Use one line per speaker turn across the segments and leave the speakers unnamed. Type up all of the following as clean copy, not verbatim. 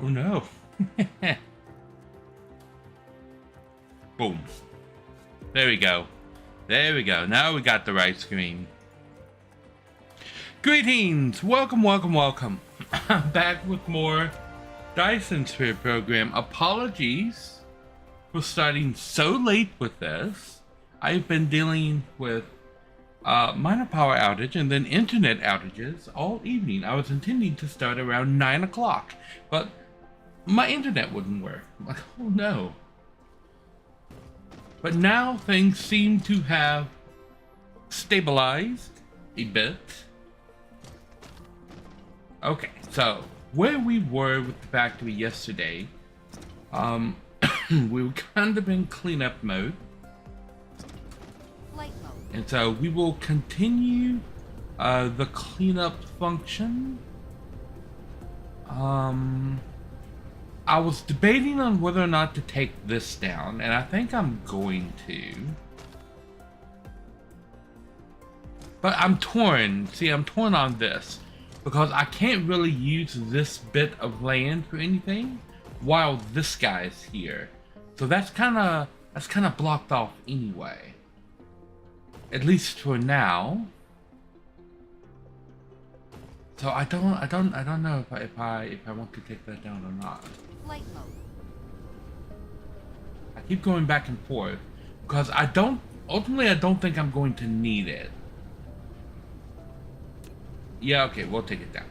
Oh no. Boom. There we go. There we go. Now we got the right screen. Greetings! Welcome, welcome, welcome. Back with more Dyson Sphere program. Apologies for starting so late with this. I've been dealing with minor power outage and then internet outages all evening. I was intending to start around 9 o'clock, but my internet wouldn't work. I'm like, oh no. But now things seem to have stabilized a bit. Okay, so where we were with the factory yesterday, we were kind of in cleanup mode.
Light mode.
And so we will continue the cleanup function. I was debating on whether or not to take this down, and I think I'm going to. But I'm torn. See, I'm torn on this because I can't really use this bit of land for anything while this guy's here. So that's kind of blocked off anyway. At least for now. So I don't know if I want to take that down or not.
Light mode.
I keep going back and forth because ultimately I don't think I'm going to need it. Yeah, okay, we'll take it down.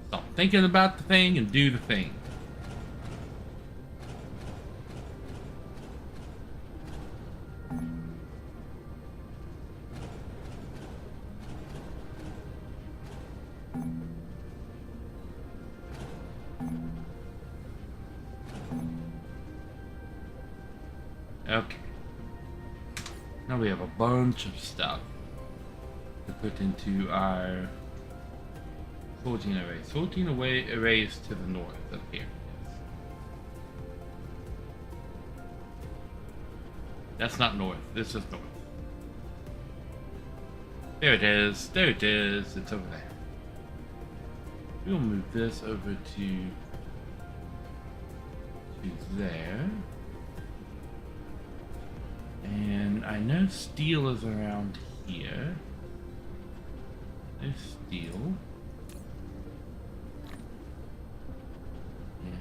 Stop thinking about the thing and do the thing. Okay. Now we have a bunch of stuff to put into our sorting array. Sorting away arrays to the north of here. That's not north. This is north. There it is. There it is. It's over there. We'll move this over to there. And I know steel is around here. There's steel. Yeah.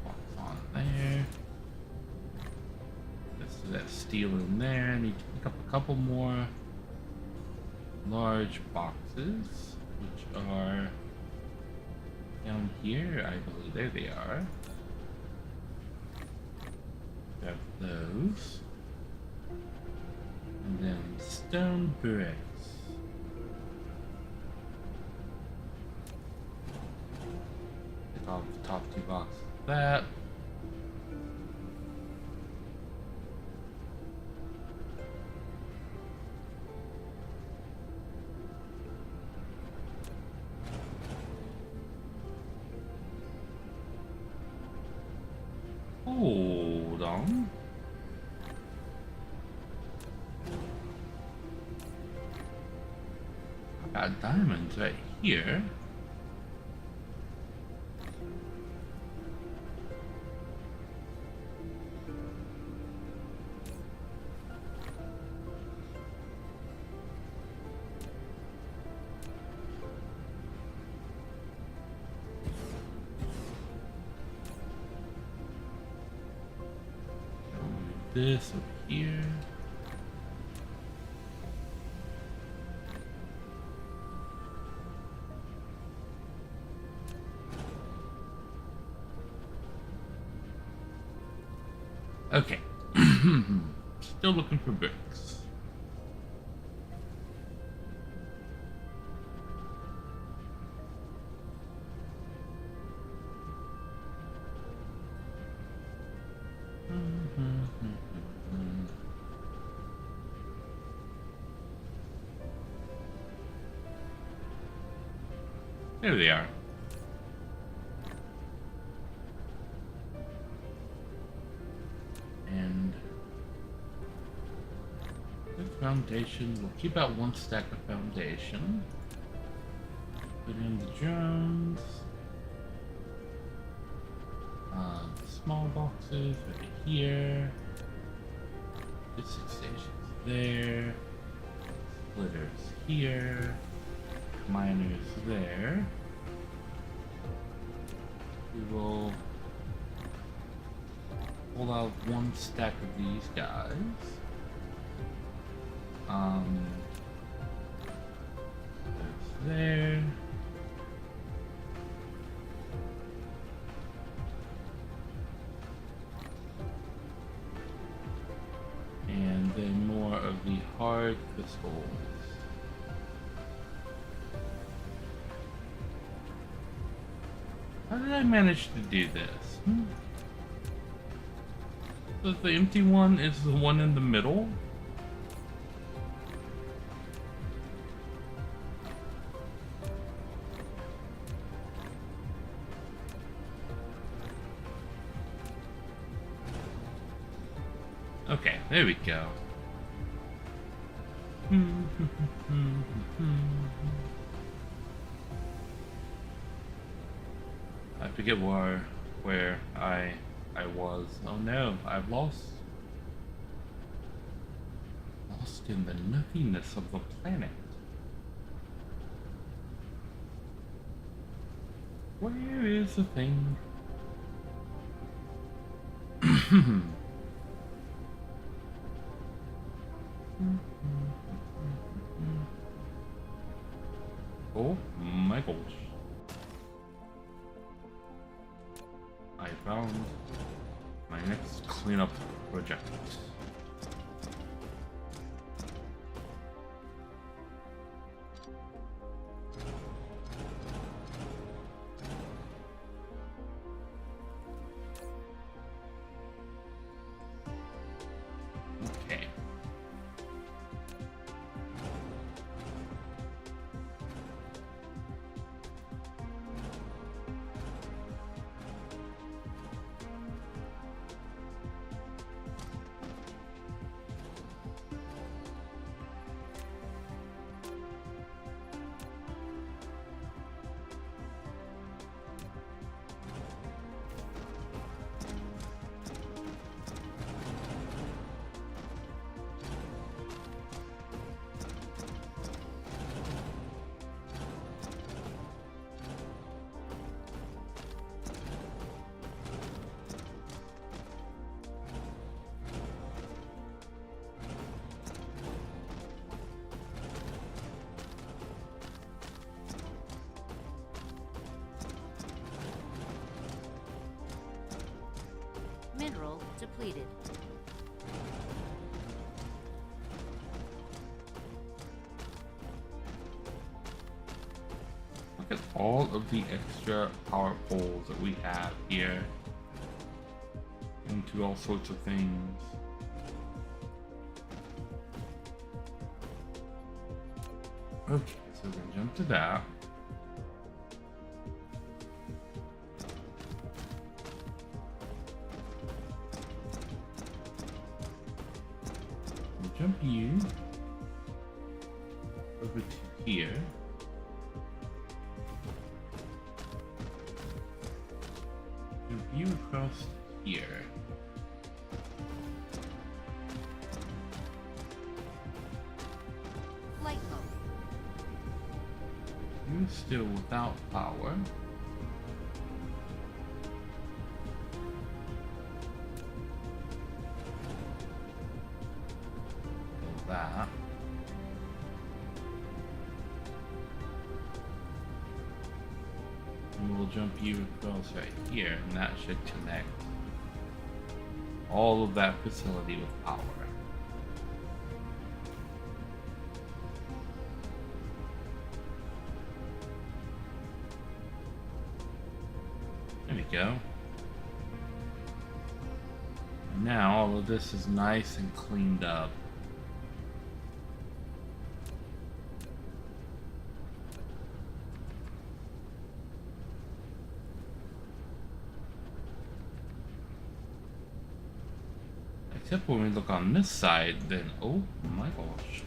Box on there. That's steel in there. I need to pick up a couple more large boxes, which are down here, I believe. There they are. Grab those. And then stone bricks. Take off the top two boxes of that. Hold on. I got diamonds right here. This over here. Okay. Still looking for bricks. There they are. Foundation. We'll keep out one stack of foundation. Put in the drones. Small boxes right here. Physics stations there. Splitters here. Miners there. We will pull out one stack of these guys. There's there. And then more of the hard crystals. How did I manage to do this? So the empty one is the one in the middle? Okay, there we go. I forget where I was. Oh no, I've lost in the nothingness of the planet. Where is the thing? Oh my gosh. I found my next cleanup project. Okay.
Mineral depleted.
Look at all of the extra power poles that we have here. Into all sorts of things. Okay, so we're gonna jump to that. Jump you over to here. Jump you across here.
Light bulb.
You're still without power. That. And we'll jump you across right here, and that should connect all of that facility with power. There we go. And now all of this is nice and cleaned up. Except when we look on this side, then oh my gosh.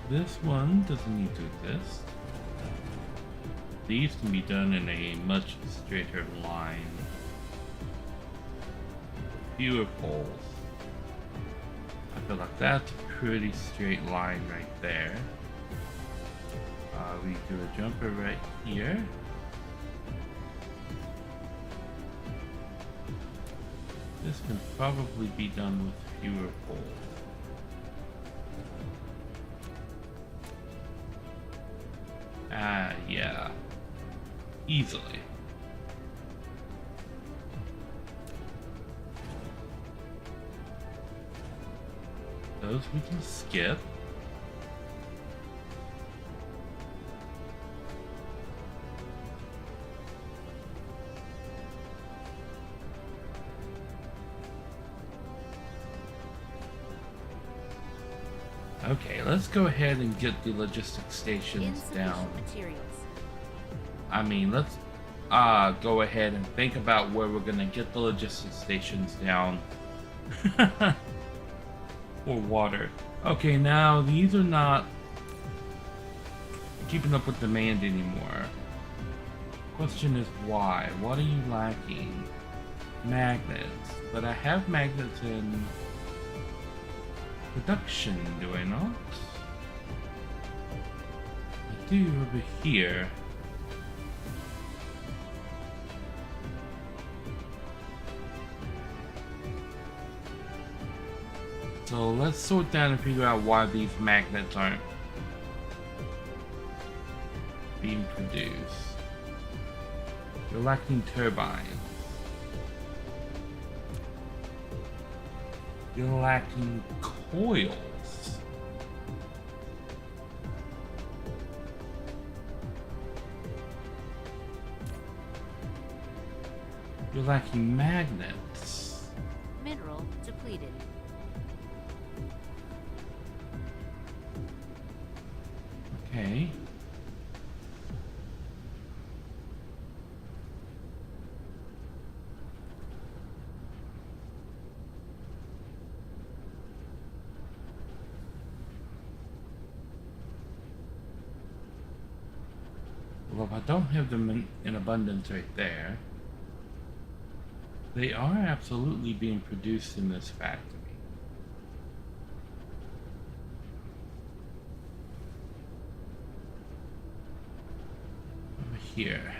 This one doesn't need to exist. These can be done in a much straighter line. Fewer poles. I feel like that's a pretty straight line right there. We do a jumper right here. This can probably be done with fewer poles. Yeah. Easily. Those we can skip. Okay, let's go ahead and get the logistics stations down.
Materials.
I mean, let's go ahead and think about where we're gonna get the logistics stations down for water. Okay, now these are not keeping up with demand anymore. Question is why? What are you lacking? Magnets. But I have magnets in production, do I not? I do over here. So let's sort down and figure out why these magnets aren't being produced. You're lacking turbines. You're lacking coils. You're lacking magnets.
Mineral depleted.
Okay. Well, if I don't have them in abundance right there, they are absolutely being produced in this factory. Over here.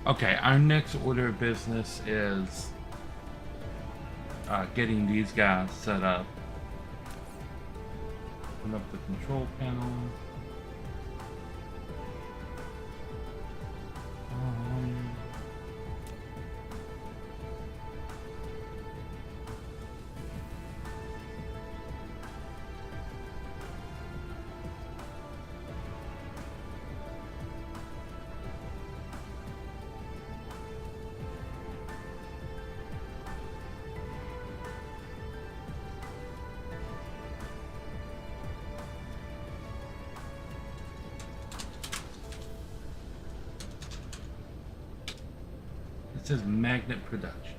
Okay, our next order of business is getting these guys set up. Open up the control panel. It says magnet production.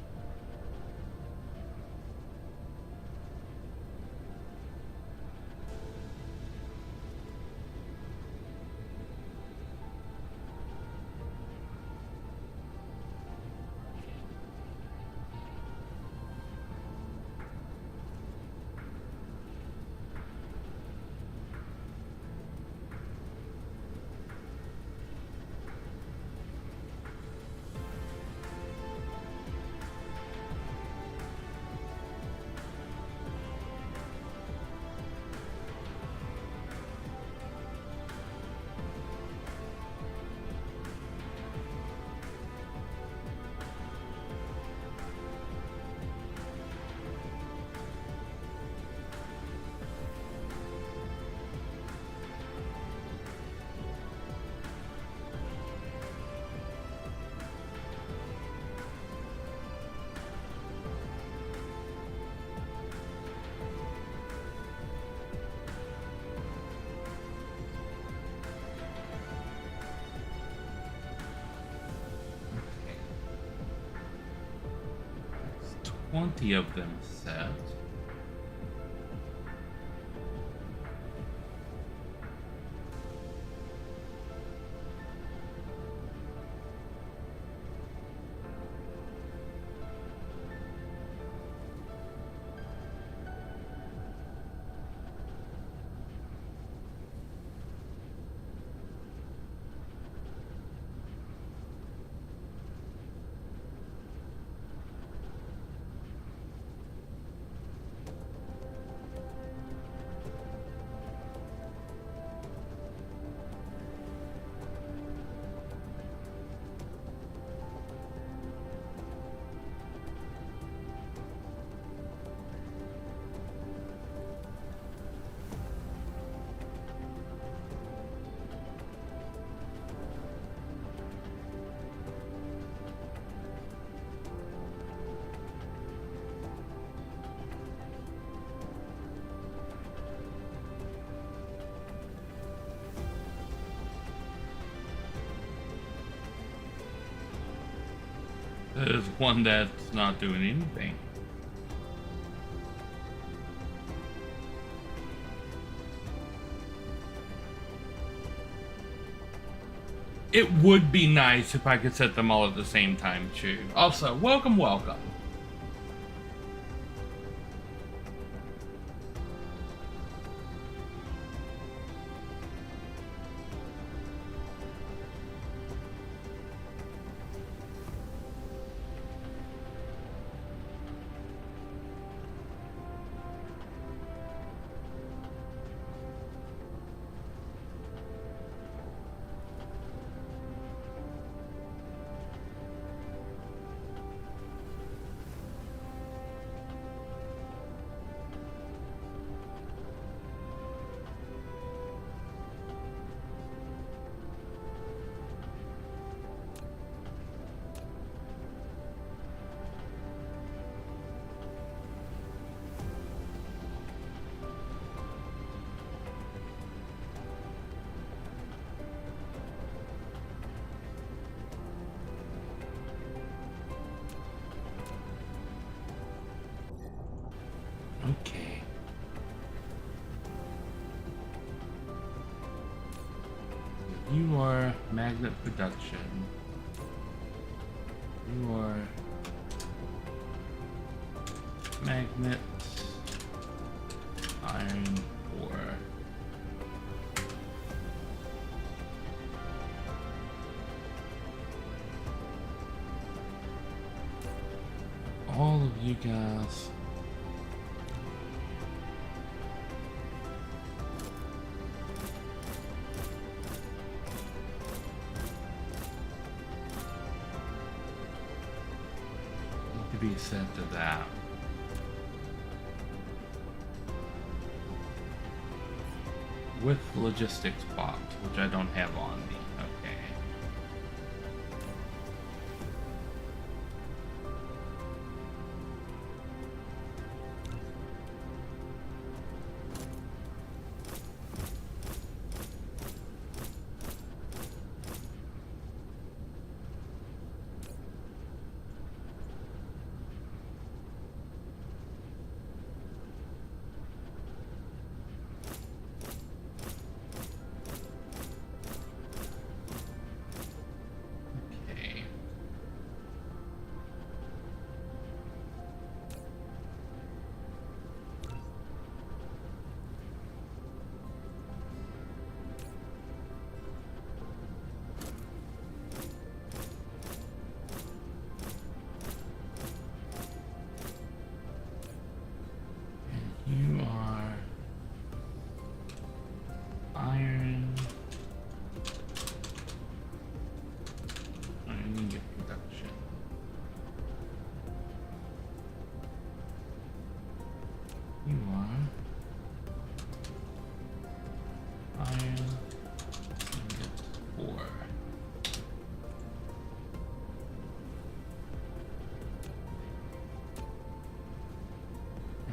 20 of them set. There's one that's not doing anything. It would be nice if I could set them all at the same time too. Also, welcome, welcome. Okay. You are magnet production. You are magnet iron ore. All of you guys. Be set to that. With logistics box, which I don't have on me. Okay. You are iron. Iron ingot production. You are iron ingot ore.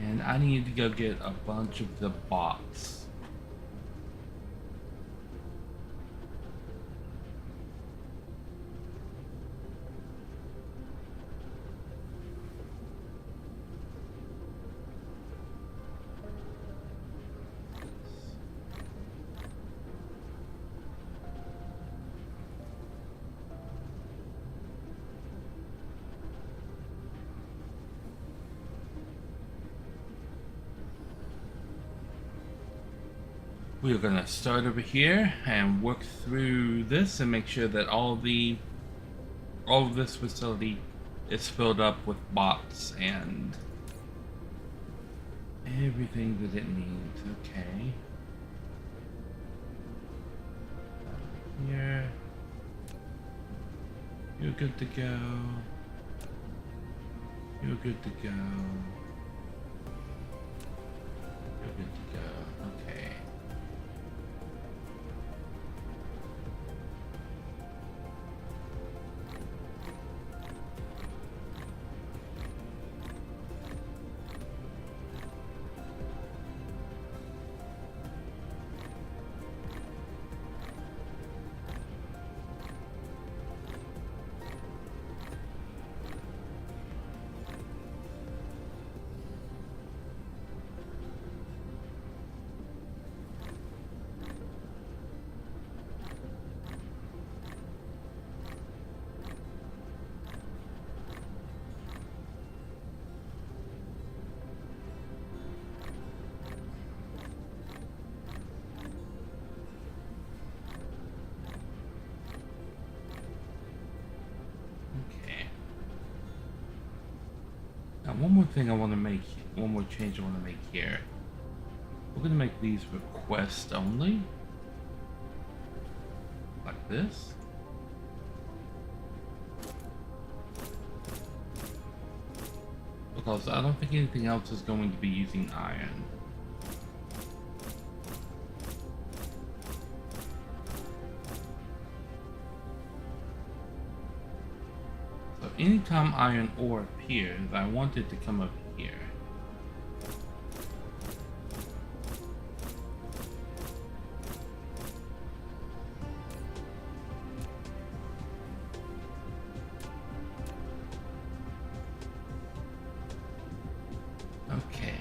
And I need to go get a bunch of the bots. We're gonna start over here and work through this and make sure that all of this facility is filled up with bots and everything that it needs. Okay. Here. You're good to go. You're good to go. You're good to go. Okay. Now, one more thing I want to make, one more change I want to make here. We're going to make these request only. Like this. Because I don't think anything else is going to be using iron. So anytime iron ore appears, I want it to come up here. Okay.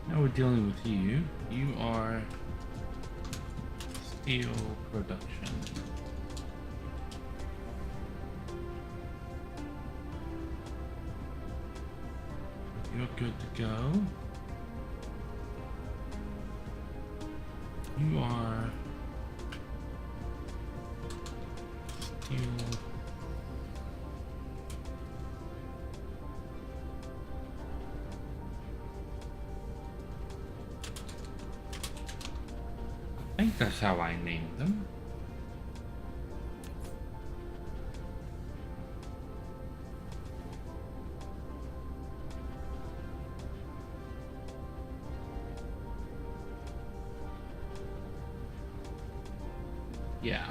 Now we're dealing with you. You are steel production. You're good to go. You are steel. I think that's how I named them. Yeah.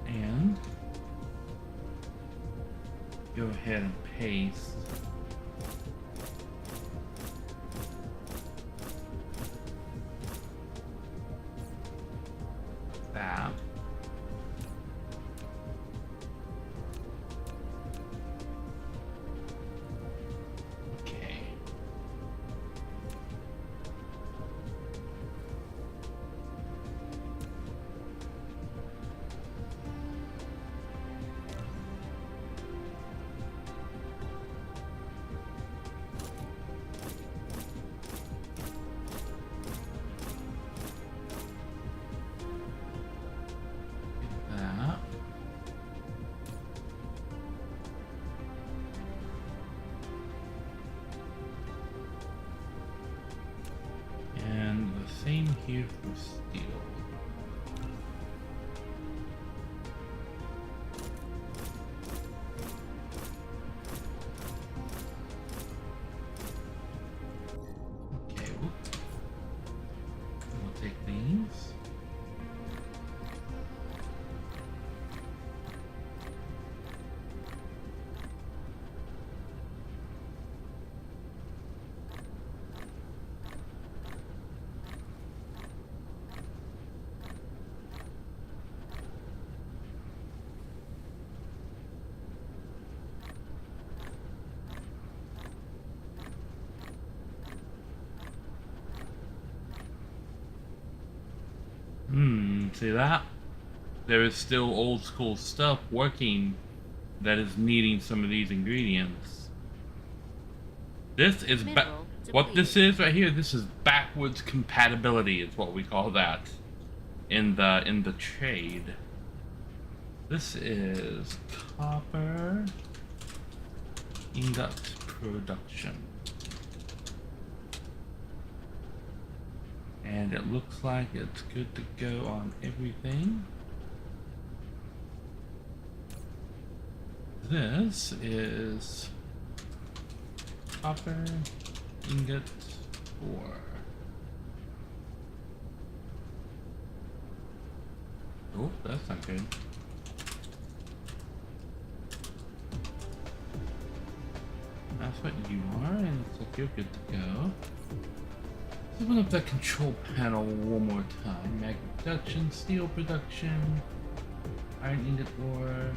And go ahead and paste that. Okay. That. And the same here for steel. Okay, whoop. We'll take these. See that? There is still old school stuff working that is needing some of these ingredients. This is what this is right here. This is backwards compatibility. Is what we call that in the trade. This is copper ingot production, and it looks like it's good to go on everything. This is copper ingot ore. Oh, that's not good. That's what you are, and it looks like you're good to go. Let's open up that control panel one more time. Magnet production, steel production, iron ingot ore,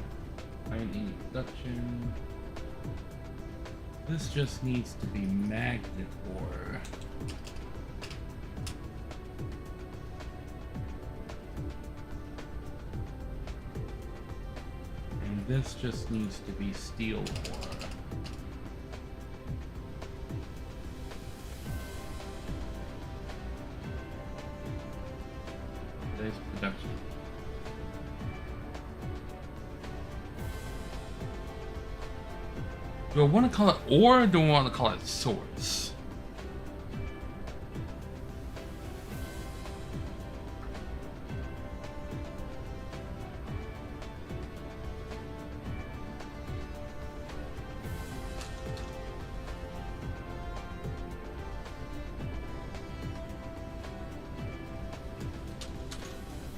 iron ingot production. This just needs to be magnet ore. And this just needs to be steel ore. There's production. Do I want to call it ore or do I want to call it source?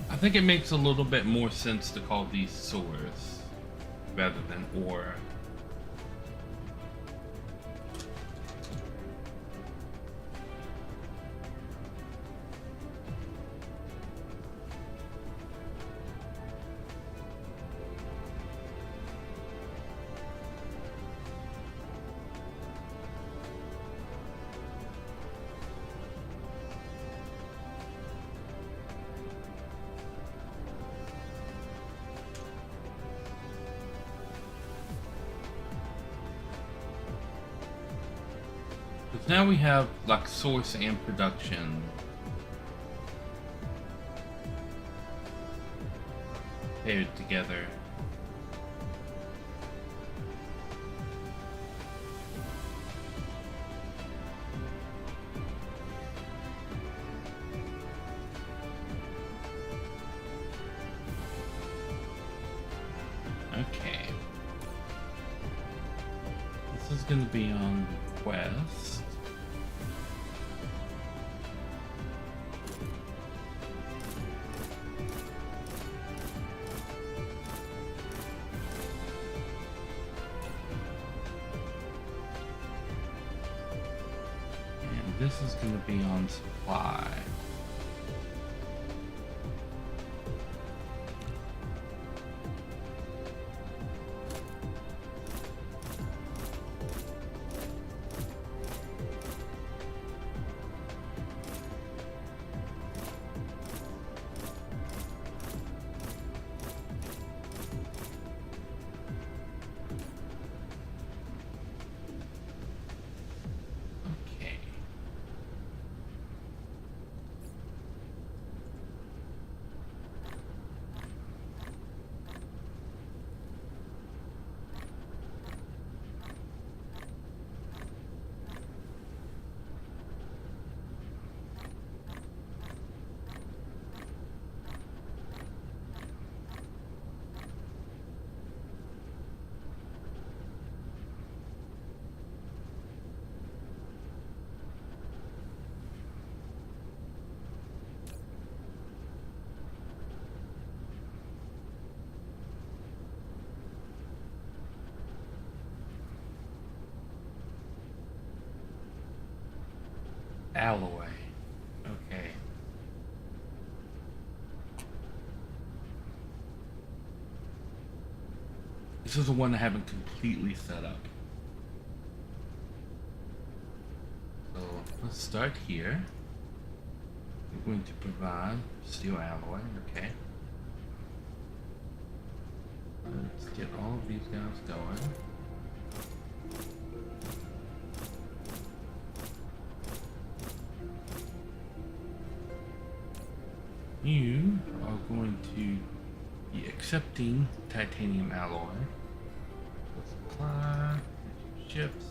I think it makes a little bit more sense to call these source rather than ore. Now we have like source and production paired together. Okay. This is going to be on West. This is going to be on supply. Alloy. Okay. This is the one I haven't completely set up. So let's start here. We're going to provide steel alloy, okay. Let's get all of these guys going. You are going to be accepting titanium alloy. Supply, ships.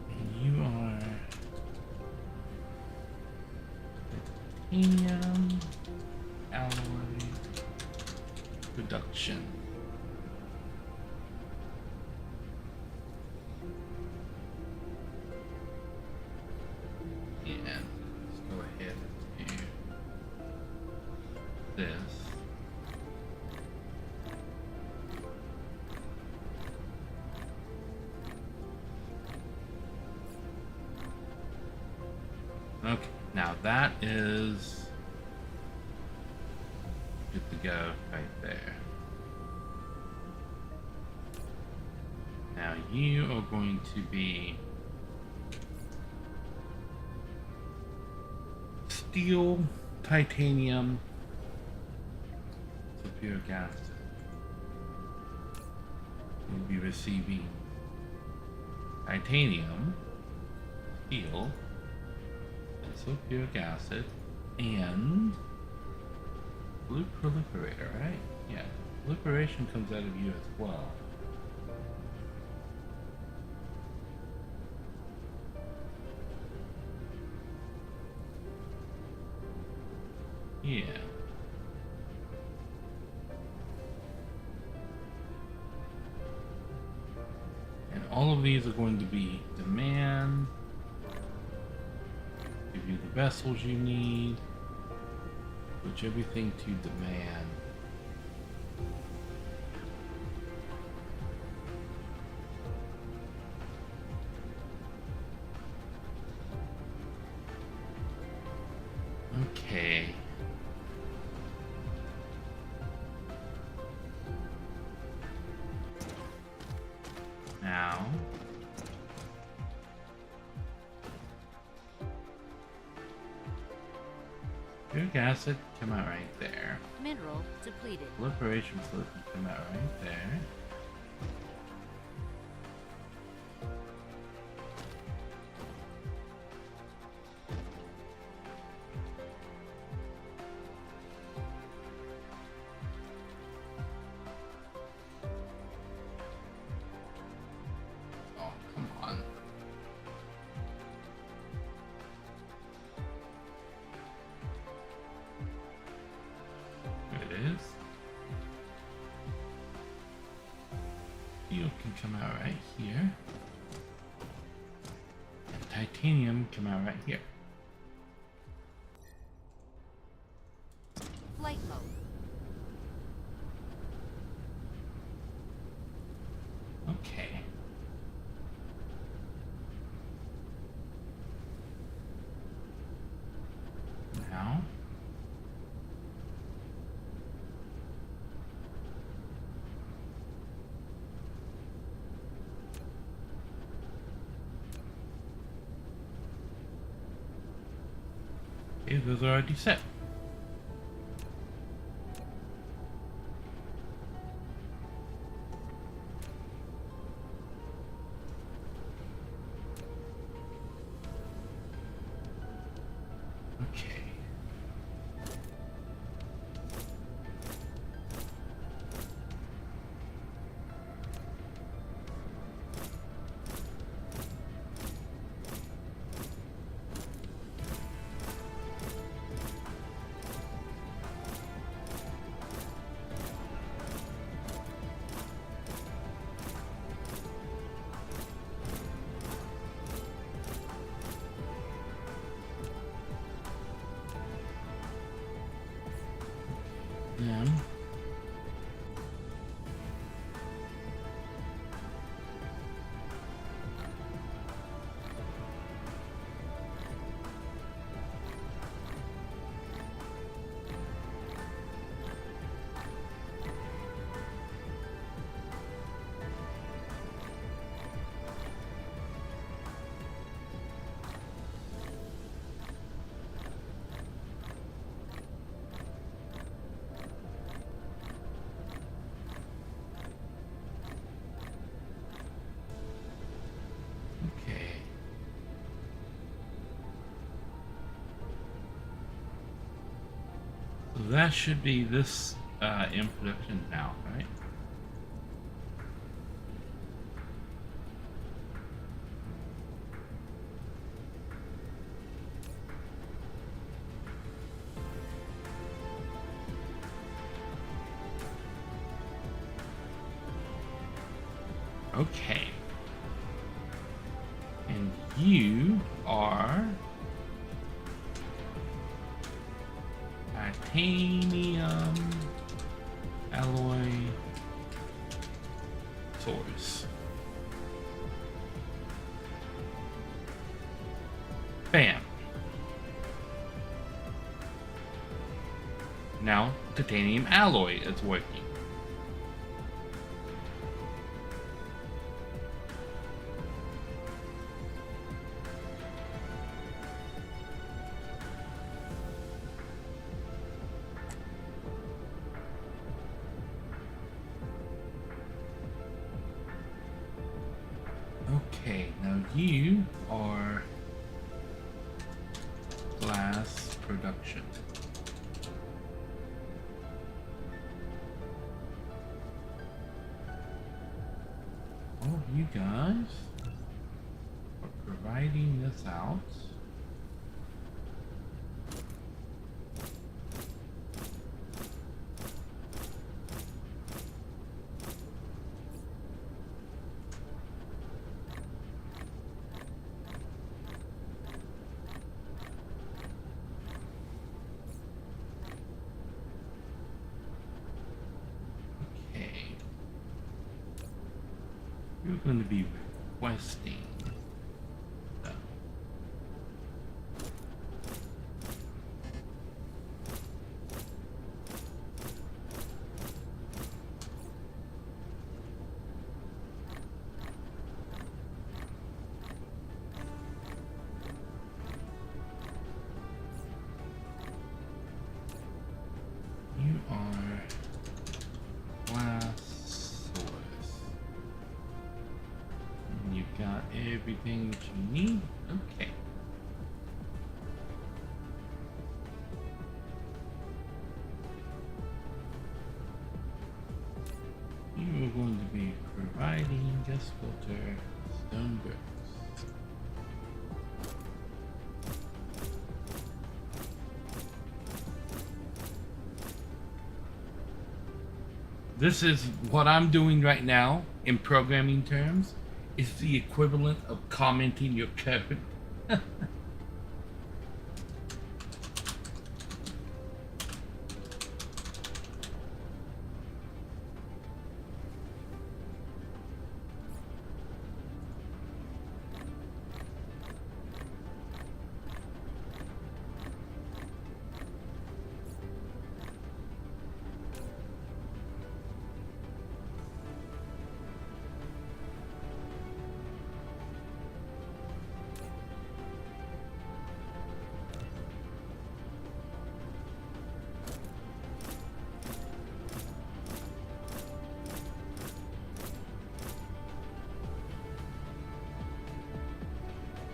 And you are titanium alloy production. And let's go ahead and do this. Okay, now that is good to go right there. Now you are going to be steel, titanium, sulfuric acid. You'll be receiving titanium, steel, sulfuric acid, and blue proliferator, right? Yeah, proliferation comes out of you as well. Yeah. And all of these are going to be demand. Give you the vessels you need. Switch everything to demand. Okay. Now, sulfuric acid come out right there.
Mineral depleted.
Proliferation fluid can come out right there. Oh, come on. There it is. Steel can come out right here. And titanium come out right here.
Flight mode.
Okay. Now, okay, those are already set. Okay. Them. that should be this in production now, right? Okay. And you are titanium alloy source. Bam. Now titanium alloy is working. Okay, now you are glass production. All of you guys are providing this out. You're going to be requesting stuff. You are glass source. You've got everything that you need. Okay. You are going to be providing gas filter stone bricks. This is what I'm doing right now in programming terms. Is the equivalent of commenting your code.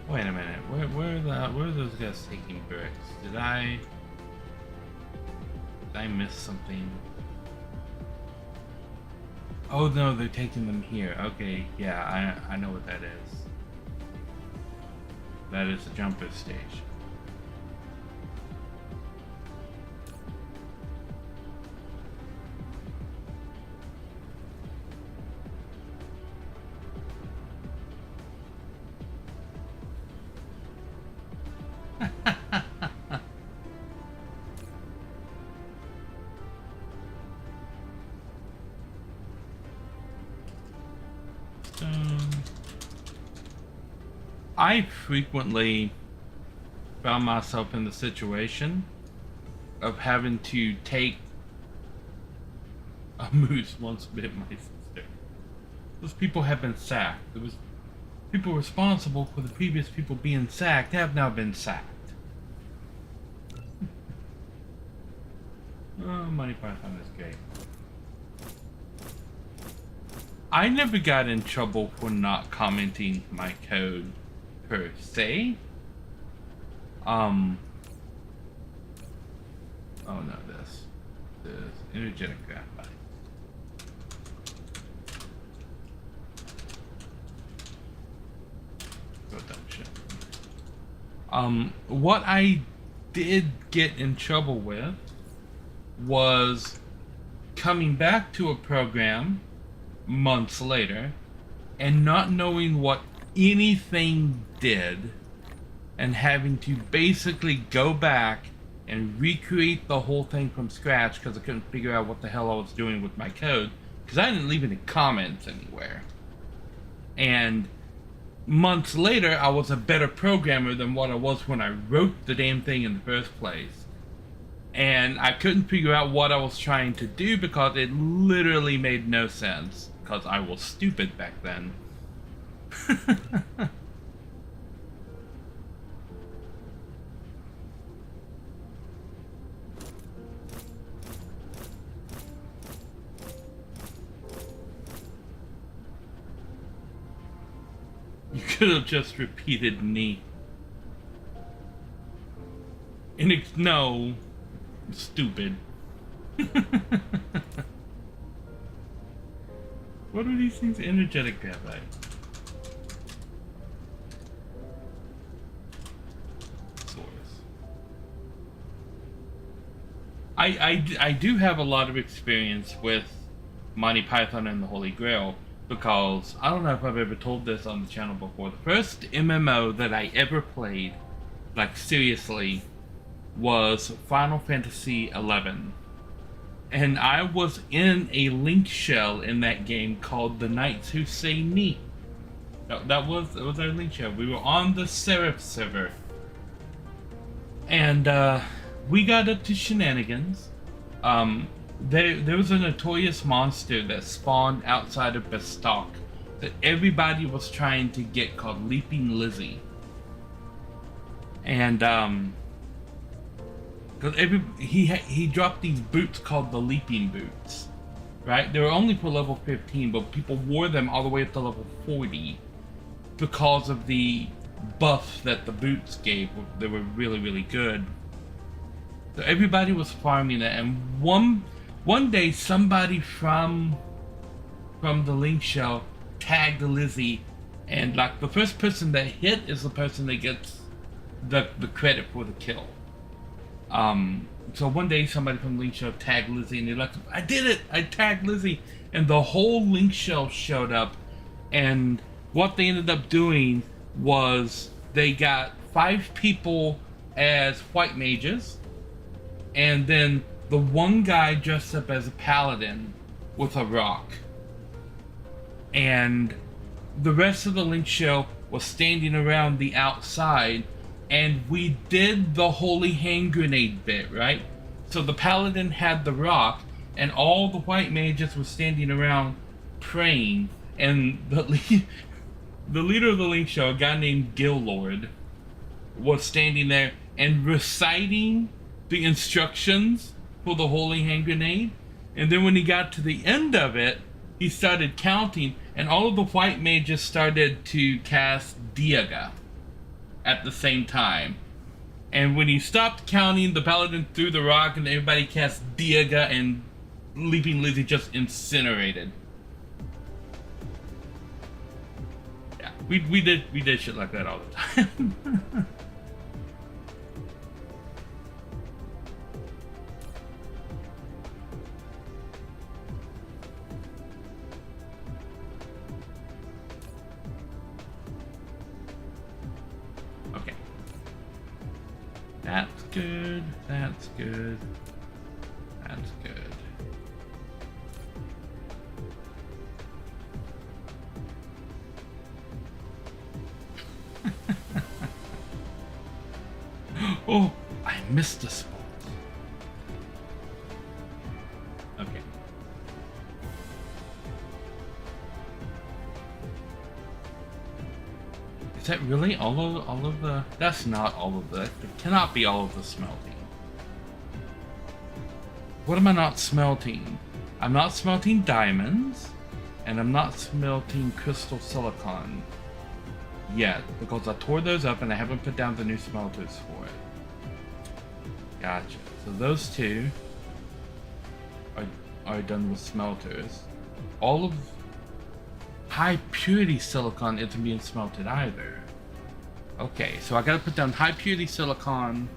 Wait a minute. Where are those guys taking bricks? Did I miss something? Oh no, they're taking them here. Okay, yeah, I know what that is. That is the jumper station. I frequently found myself in the situation of having to take a moose once bit my sister. Those people have been sacked. There was people responsible for the previous people being sacked have now been sacked. Oh, Monty Python is great. I never got in trouble for not commenting my code per se. Oh no, this energetic graphite. Production. What I did get in trouble with was coming back to a program months later and not knowing what anything did and having to basically go back and recreate the whole thing from scratch because I couldn't figure out what the hell I was doing with my code because I didn't leave any comments anywhere. And months later, I was a better programmer than what I was when I wrote the damn thing in the first place. And I couldn't figure out what I was trying to do because it literally made no sense because I was stupid back then. You could have just repeated "ni." And it's no, stupid. What are these things? Energetic graphite. Source. I do have a lot of experience with Monty Python and the Holy Grail. Because, I don't know if I've ever told this on the channel before, the first MMO that I ever played, like seriously, was Final Fantasy XI. And I was in a link shell in that game called The Knights Who Say Ni. That was our link shell. We were on the Seraph server. And we got up to shenanigans. There was a notorious monster that spawned outside of Bestock that everybody was trying to get called Leaping Lizzie. And because he dropped these boots called the Leaping Boots, right? They were only for level 15, but people wore them all the way up to level 40 because of the buff that the boots gave. They were really, really good. So everybody was farming it, and one day somebody from the link shell tagged Lizzie, and like the first person that hit is the person that gets the credit for the kill. So one day somebody from the link shell tagged Lizzie, and they're like, I did it! I tagged Lizzie! And the whole link shell showed up, and what they ended up doing was they got 5 people as white mages, and then the one guy dressed up as a paladin with a rock. And the rest of the link shell was standing around the outside, and we did the holy hand grenade bit, right? So the paladin had the rock, and all the white mages were standing around praying, and the leader of the link shell, a guy named Gillord, was standing there and reciting the instructions for the holy hand grenade. And then when he got to the end of it, he started counting, and all of the white mages started to cast Diaga at the same time. And when he stopped counting, the paladin threw the rock, and everybody cast Diaga, and Leaping Lizzie just incinerated. Yeah, we did shit like that all the time. Okay. That's good. That's good. That's good. Oh, I missed a spot. Okay. Is that really all of the? That's not all of the. It cannot be all of the smelting. What am I not smelting? I'm not smelting diamonds, and I'm not smelting crystal silicon yet, because I tore those up and I haven't put down the new smelters for it. Gotcha. So those two are, are done with smelters. All of high purity silicon isn't being smelted either. Okay, so I gotta put down high purity silicon,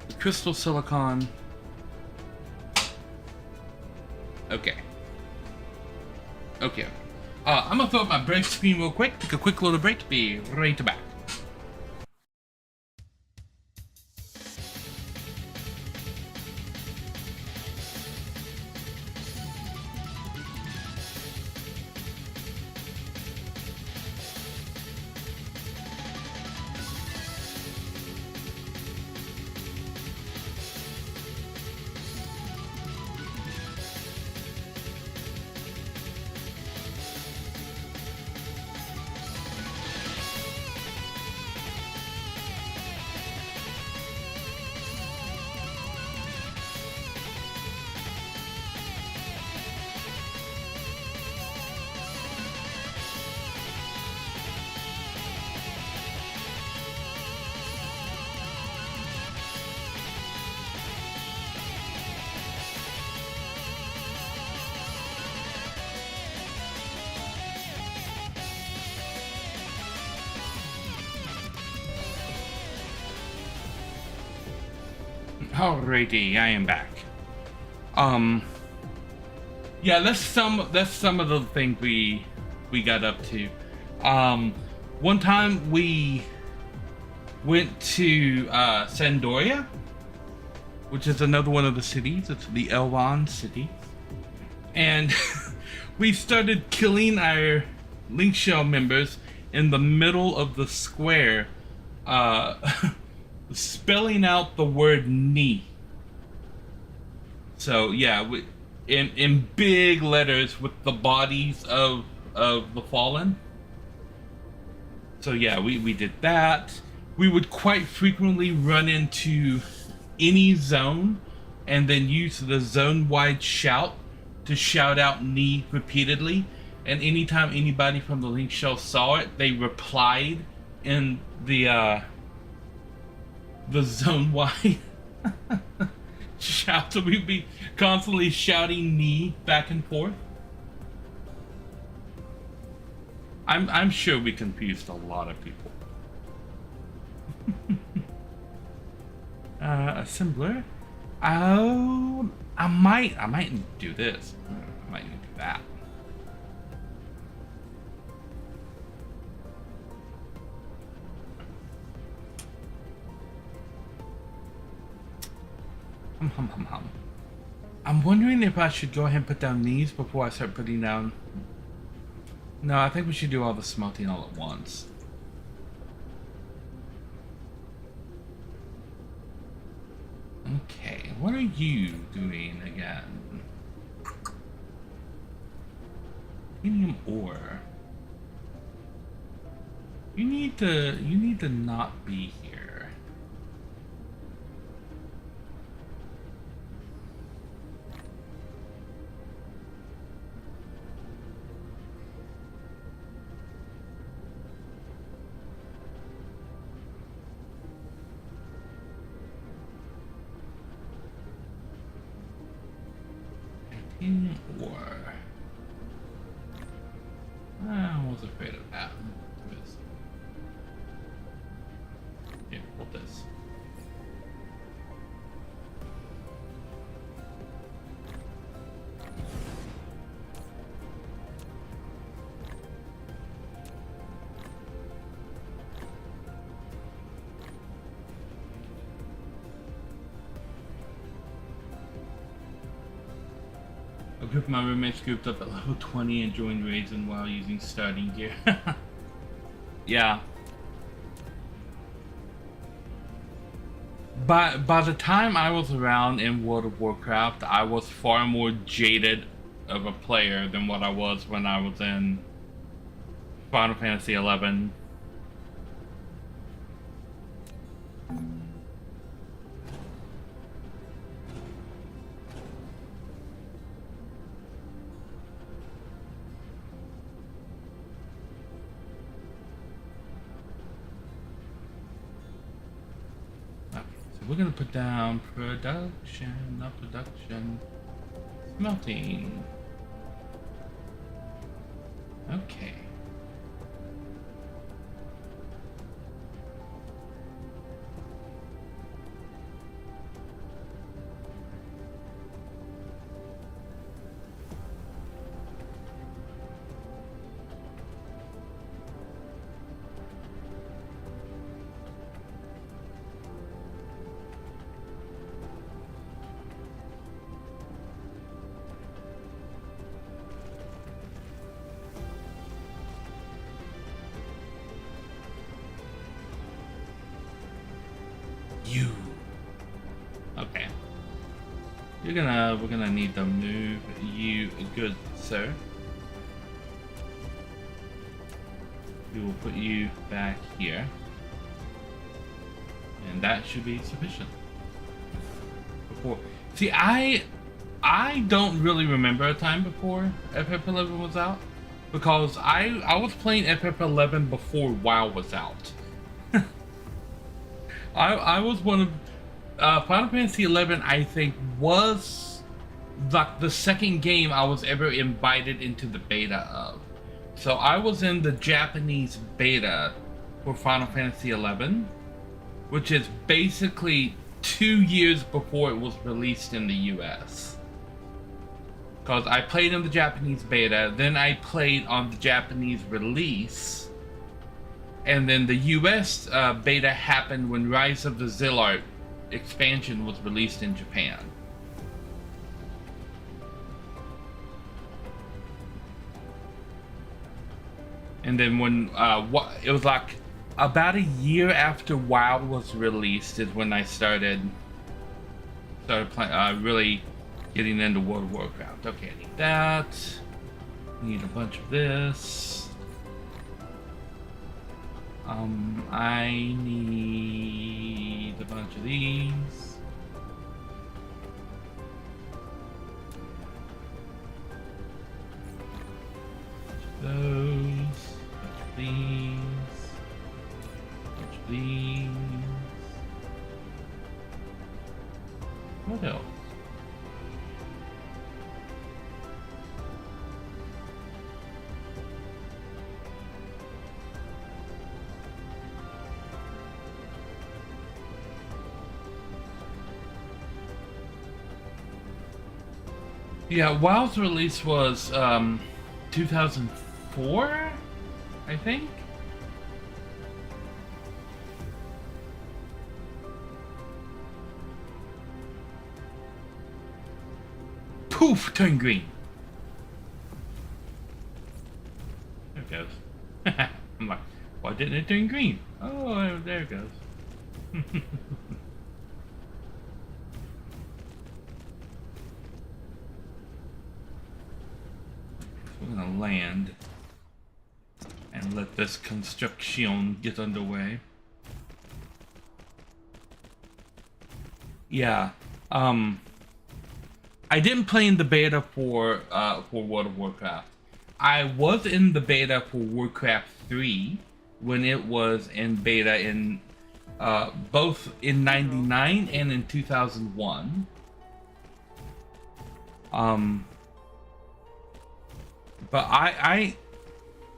the crystal silicon. Okay. Okay. I'm gonna throw up my break screen real quick, take a quick little break, be right back. Alrighty, I am back. Yeah, that's some of the things we got up to. One time we went to Sandoria, which is another one of the cities. It's the Elrond city, and we started killing our Link Shell members in the middle of the square, spelling out the word "knee." So yeah, in big letters with the bodies of the fallen. So yeah, we did that. We would quite frequently run into any zone and then use the zone-wide shout to shout out "knee" repeatedly. And anytime anybody from the Link Shell saw it, they replied in the zone-wide shout. So we'd be constantly shouting "knee" back and forth. I'm sure we confused a lot of people. Assembler. Oh, I might do this. I might need to do that. Hum. I'm wondering if I should go ahead and put down these before I start putting down. No, I think we should do all the smelting all at once. Okay, what are you doing again? Medium ore. You need to not be here. Medium ore. I was afraid of that. Here, hold this. A group of my roommates grouped up at level 20 and joined Raisin while using starting gear. Yeah. By the time I was around in World of Warcraft, I was far more jaded of a player than what I was when I was in Final Fantasy 11. We're gonna put down production, not production. Smelting. Okay. You. Okay. We're gonna need to move you, good sir. We will put you back here. And that should be sufficient. Before, see, I don't really remember a time before FF11 was out, because I was playing FF11 before WoW was out. I was one of Final Fantasy 11. I think was like the second game I was ever invited into the beta of. So I was in the Japanese beta for Final Fantasy 11, which is basically 2 years before it was released in the US. Because I played in the Japanese beta, then I played on the Japanese release. And then the US beta happened when Rise of the Zilart expansion was released in Japan. And then when it was like about a year after WoW was released is when I started playing, really getting into World of Warcraft. Okay, I need that. Need a bunch of this. I need a bunch of these. Those, bunch of these, bunch of these. What else? Yeah, WoW's release was 2004, I think. Poof, turn green. There it goes. I'm like, why didn't it turn green? Oh, there it goes. We're gonna land and let this construction get underway. Yeah, I didn't play in the beta for World of Warcraft. I was in the beta for Warcraft 3 when it was in beta in both in '99 and in 2001. But I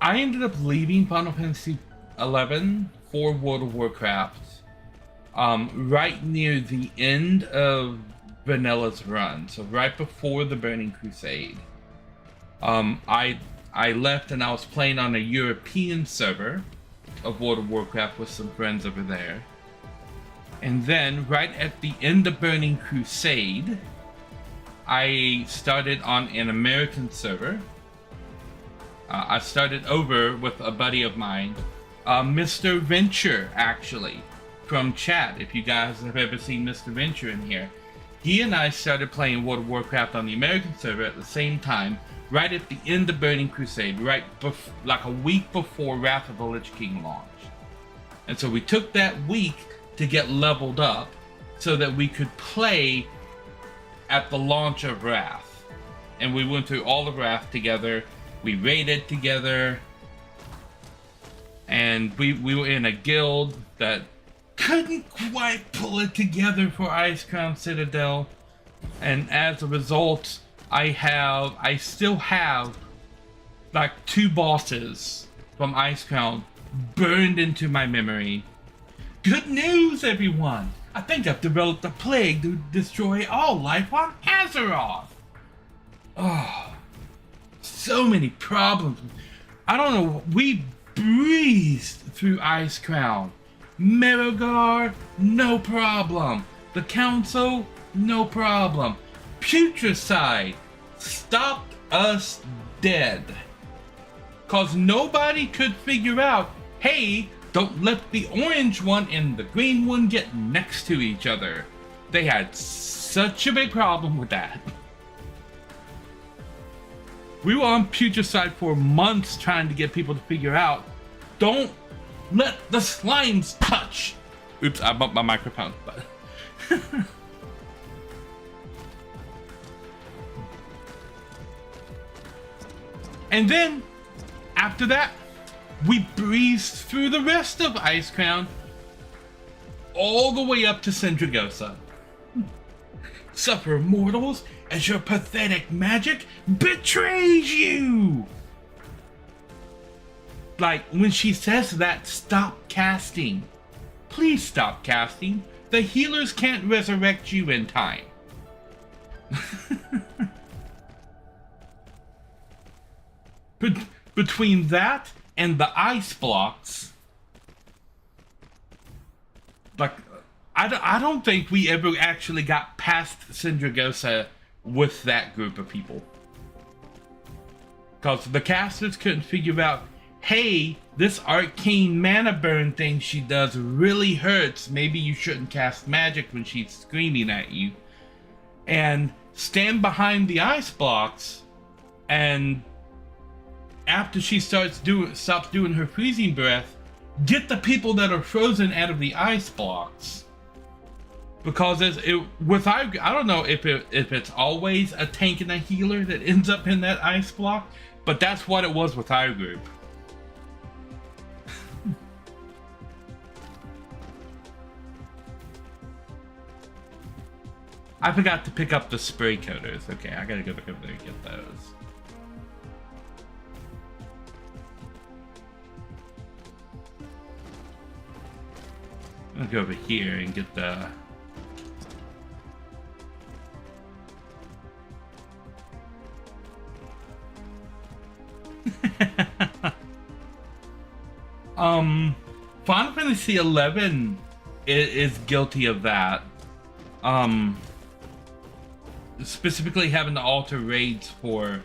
ended up leaving Final Fantasy 11 for World of Warcraft right near the end of Vanilla's run, so right before the Burning Crusade. I left and I was playing on a European server of World of Warcraft with some friends over there. And then right at the end of Burning Crusade, I started on an American server. I started over with a buddy of mine, Mr. Venture, actually, from chat. If you guys have ever seen Mr. Venture in here, he and I started playing World of Warcraft on the American server at the same time, right at the end of Burning Crusade, like a week before Wrath of the Lich King launched. And so we took that week to get leveled up so that we could play at the launch of Wrath. And we went through all of Wrath together. We raided together, and we were in a guild that couldn't quite pull it together for Ice Crown Citadel, and as a result, I still have like 2 bosses from Ice Crown burned into my memory. Good news, everyone! I think I've developed a plague to destroy all life on Azeroth. Oh, so many problems. I don't know. We breezed through Ice Crown. Merogar, no problem. The Council, no problem. Putricide stopped us dead. Cause nobody could figure out, hey, don't let the orange one and the green one get next to each other. They had such a big problem with that. We were on Putricide for months trying to get people to figure out, don't let the slimes touch. Oops, I bumped my microphone, but and then after that, we breezed through the rest of Ice Crown all the way up to Sindragosa. Suffer, mortals, as your pathetic magic betrays you! Like, when she says that, stop casting. Please stop casting. The healers can't resurrect you in time. Between that and the ice blocks, like, I don't think we ever actually got past Sindragosa with that group of people. Because the casters couldn't figure out, hey, this arcane mana burn thing she does really hurts. Maybe you shouldn't cast magic when she's screaming at you. And stand behind the ice blocks, and after she stops doing her freezing breath, get the people that are frozen out of the ice blocks. Because I don't know if it's always a tank and a healer that ends up in that ice block, but that's what it was with our group. I forgot to pick up the spray coaters. Okay, I gotta go back over there and get those. I'm gonna go over here and get the... Final Fantasy XI is guilty of that. Specifically having to alter raids for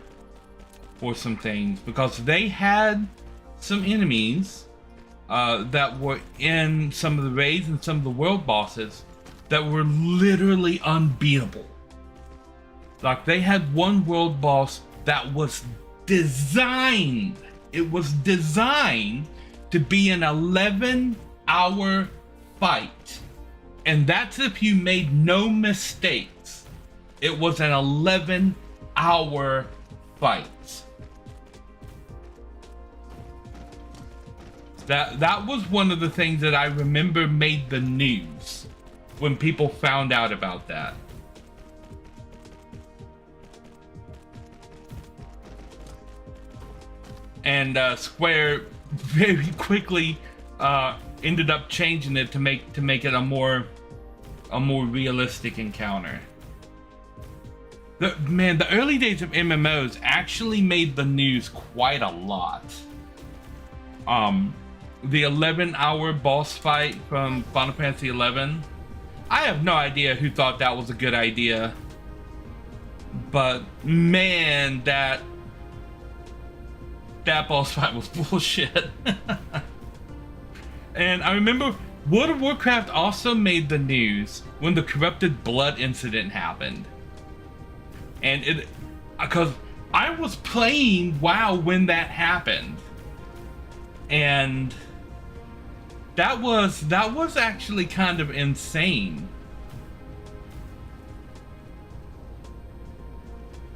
some things, because they had some enemies that were in some of the raids and some of the world bosses that were literally unbeatable. Like, they had one world boss that was designed, it was designed to be an 11-hour fight. And that's if you made no mistakes. It was an 11-hour fight. That was one of the things that I remember made the news when people found out about that. And Square very quickly ended up changing it to make it a more realistic encounter. The early days of MMOs actually made the news quite a lot. The 11-hour boss fight from Final Fantasy XI. I have no idea who thought that was a good idea, but man, that boss fight was bullshit. And I remember World of Warcraft also made the news when the corrupted blood incident happened. And because I was playing WoW when that happened. And that was actually kind of insane.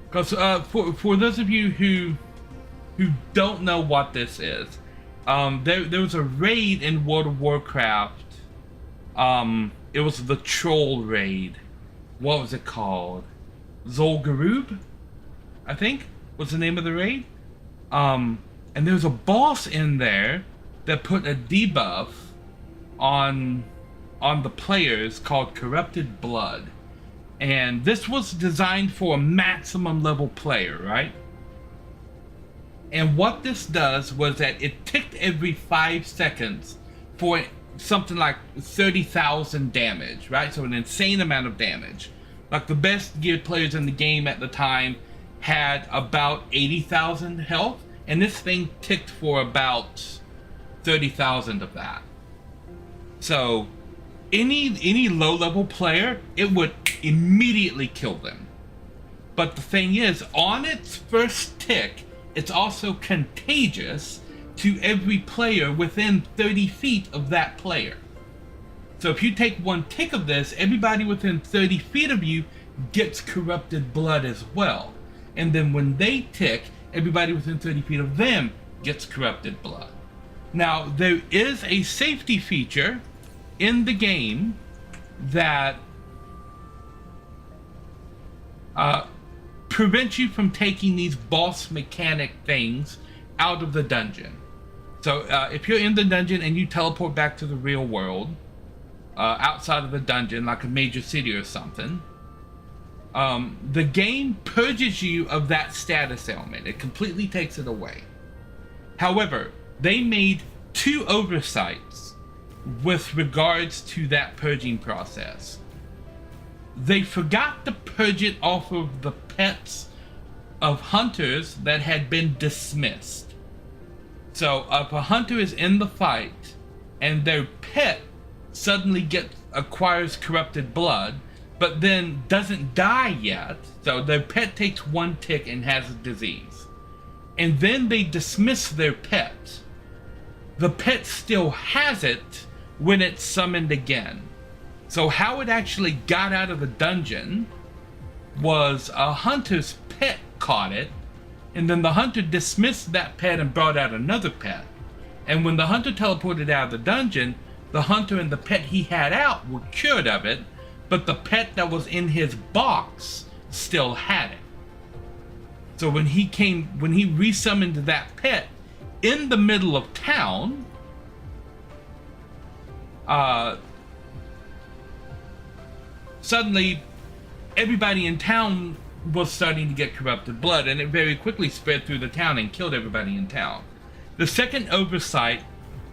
Because for those of you who don't know what this is, there was a raid in World of Warcraft It was the troll raid. What was it called? Zolgarub, I think, was the name of the raid. And there's a boss in there that put a debuff on the players called Corrupted Blood. And this was designed for a maximum level player, right? And what this does was that it ticked every 5 seconds for something like 30,000 damage, right? So an insane amount of damage. Like the best geared players in the game at the time had about 80,000 health, and this thing ticked for about 30,000 of that. So any low level player, it would immediately kill them. But the thing is, on its first tick, it's also contagious to every player within 30 feet of that player. So if you take one tick of this, everybody within 30 feet of you gets corrupted blood as well. And then when they tick, everybody within 30 feet of them gets corrupted blood. Now, there is a safety feature in the game that prevents you from taking these boss mechanic things out of the dungeon. So if you're in the dungeon and you teleport back to the real world, outside of the dungeon, like a major city or something, the game purges you of that status ailment. It completely takes it away. However, they made 2 oversights with regards to that purging process. They forgot to purge it off of the pets of hunters that had been dismissed. So if a hunter is in the fight and their pet suddenly acquires corrupted blood, but then doesn't die yet, so their pet takes 1 tick and has a disease, and then they dismiss their pet, the pet still has it when it's summoned again. So how it actually got out of the dungeon was a hunter's pet caught it, and then the hunter dismissed that pet and brought out another pet. And when the hunter teleported out of the dungeon, the hunter and the pet he had out were cured of it, but the pet that was in his box still had it. So when he resummoned that pet in the middle of town, suddenly everybody in town was starting to get corrupted blood, and it very quickly spread through the town and killed everybody in town. The second oversight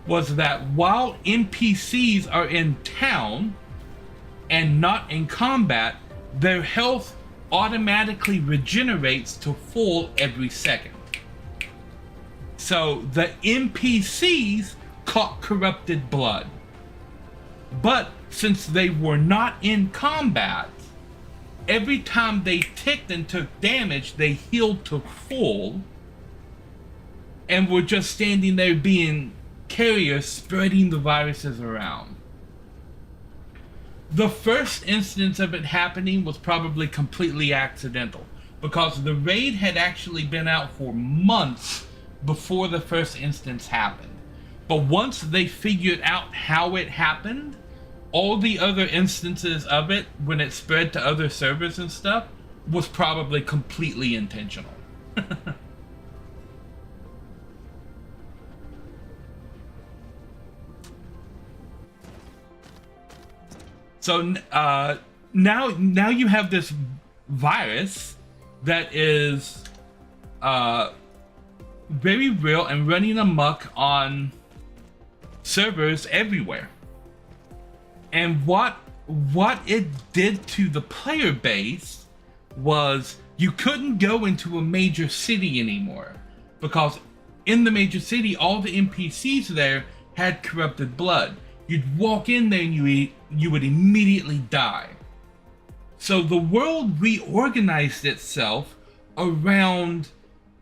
was that while NPCs are in town and not in combat, their health automatically regenerates to full every second. So the NPCs caught corrupted blood, but since they were not in combat, every time they ticked and took damage, they healed to full and were just standing there being carriers spreading the viruses around. The first instance of it happening was probably completely accidental, because the raid had actually been out for months before the first instance happened. But once they figured out how it happened, all the other instances of it, when it spread to other servers and stuff, was probably completely intentional. So now you have this virus that is very real and running amok on servers everywhere. And what it did to the player base was you couldn't go into a major city anymore, because in the major city all the NPCs there had corrupted blood. You'd walk in there and you would immediately die. So the world reorganized itself around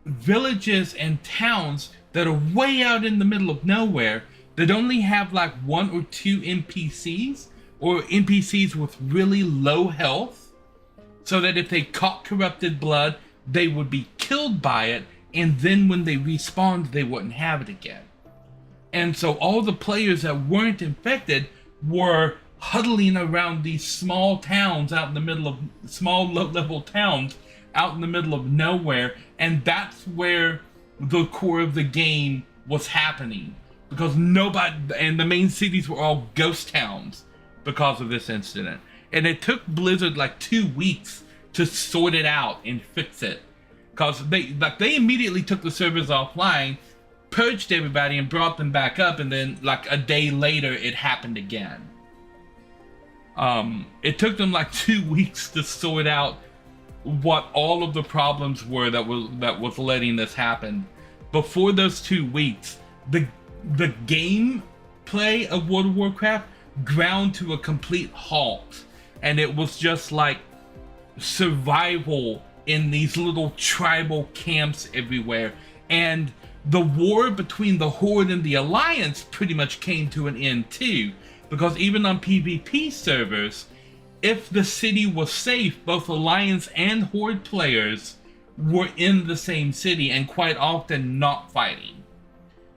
villages and towns that are way out in the middle of nowhere, that only have like 1 or 2 NPCs, or NPCs with really low health, so that if they caught corrupted blood, they would be killed by it, and then when they respawned, they wouldn't have it again. And so all the players that weren't infected were huddling around these small towns out in the middle of small low-level towns out in the middle of nowhere, and that's where the core of the game was happening, because nobody, and the main cities were all ghost towns because of this incident. And it took Blizzard like 2 weeks to sort it out and fix it, because they immediately took the servers offline, purged everybody and brought them back up, and then like a day later it happened again. It took them like 2 weeks to sort out what all of the problems were that was letting this happen. Before those 2 weeks, the gameplay of World of Warcraft ground to a complete halt, and it was just like survival in these little tribal camps everywhere. And the war between the Horde and the Alliance pretty much came to an end too, because even on PvP servers, if the city was safe, both Alliance and Horde players were in the same city and quite often not fighting.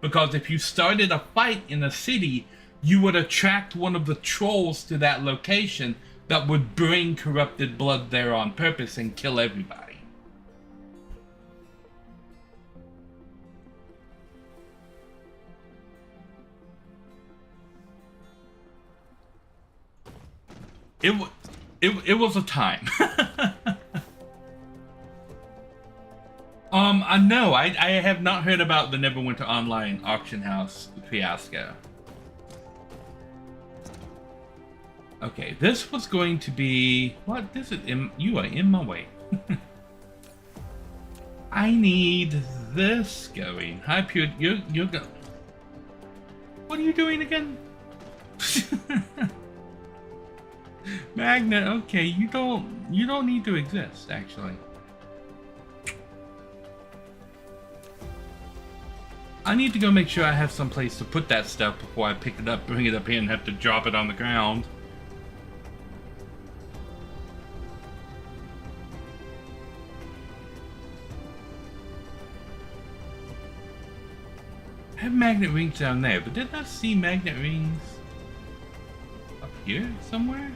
Because if you started a fight in a city, you would attract one of the trolls to that location that would bring corrupted blood there on purpose and kill everybody. It was a time. I have not heard about the Neverwinter Online auction house fiasco. Okay, this was going to be what? This is you are in my way. I need this going. Hi, Pure. You're go. What are you doing again? Magnet, okay, you don't need to exist, actually. I need to go make sure I have some place to put that stuff before I pick it up, bring it up here, and have to drop it on the ground. I have magnet rings down there, but did I see magnet rings up here somewhere?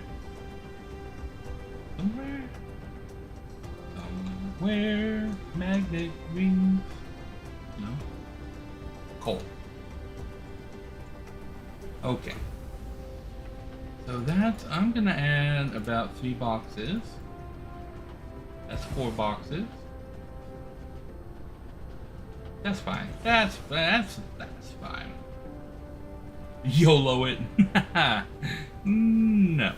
Somewhere, magnet rings. No. Coal. Okay. So that's, I'm gonna add about 3 boxes. That's 4 boxes. That's fine. That's fine. YOLO it. No.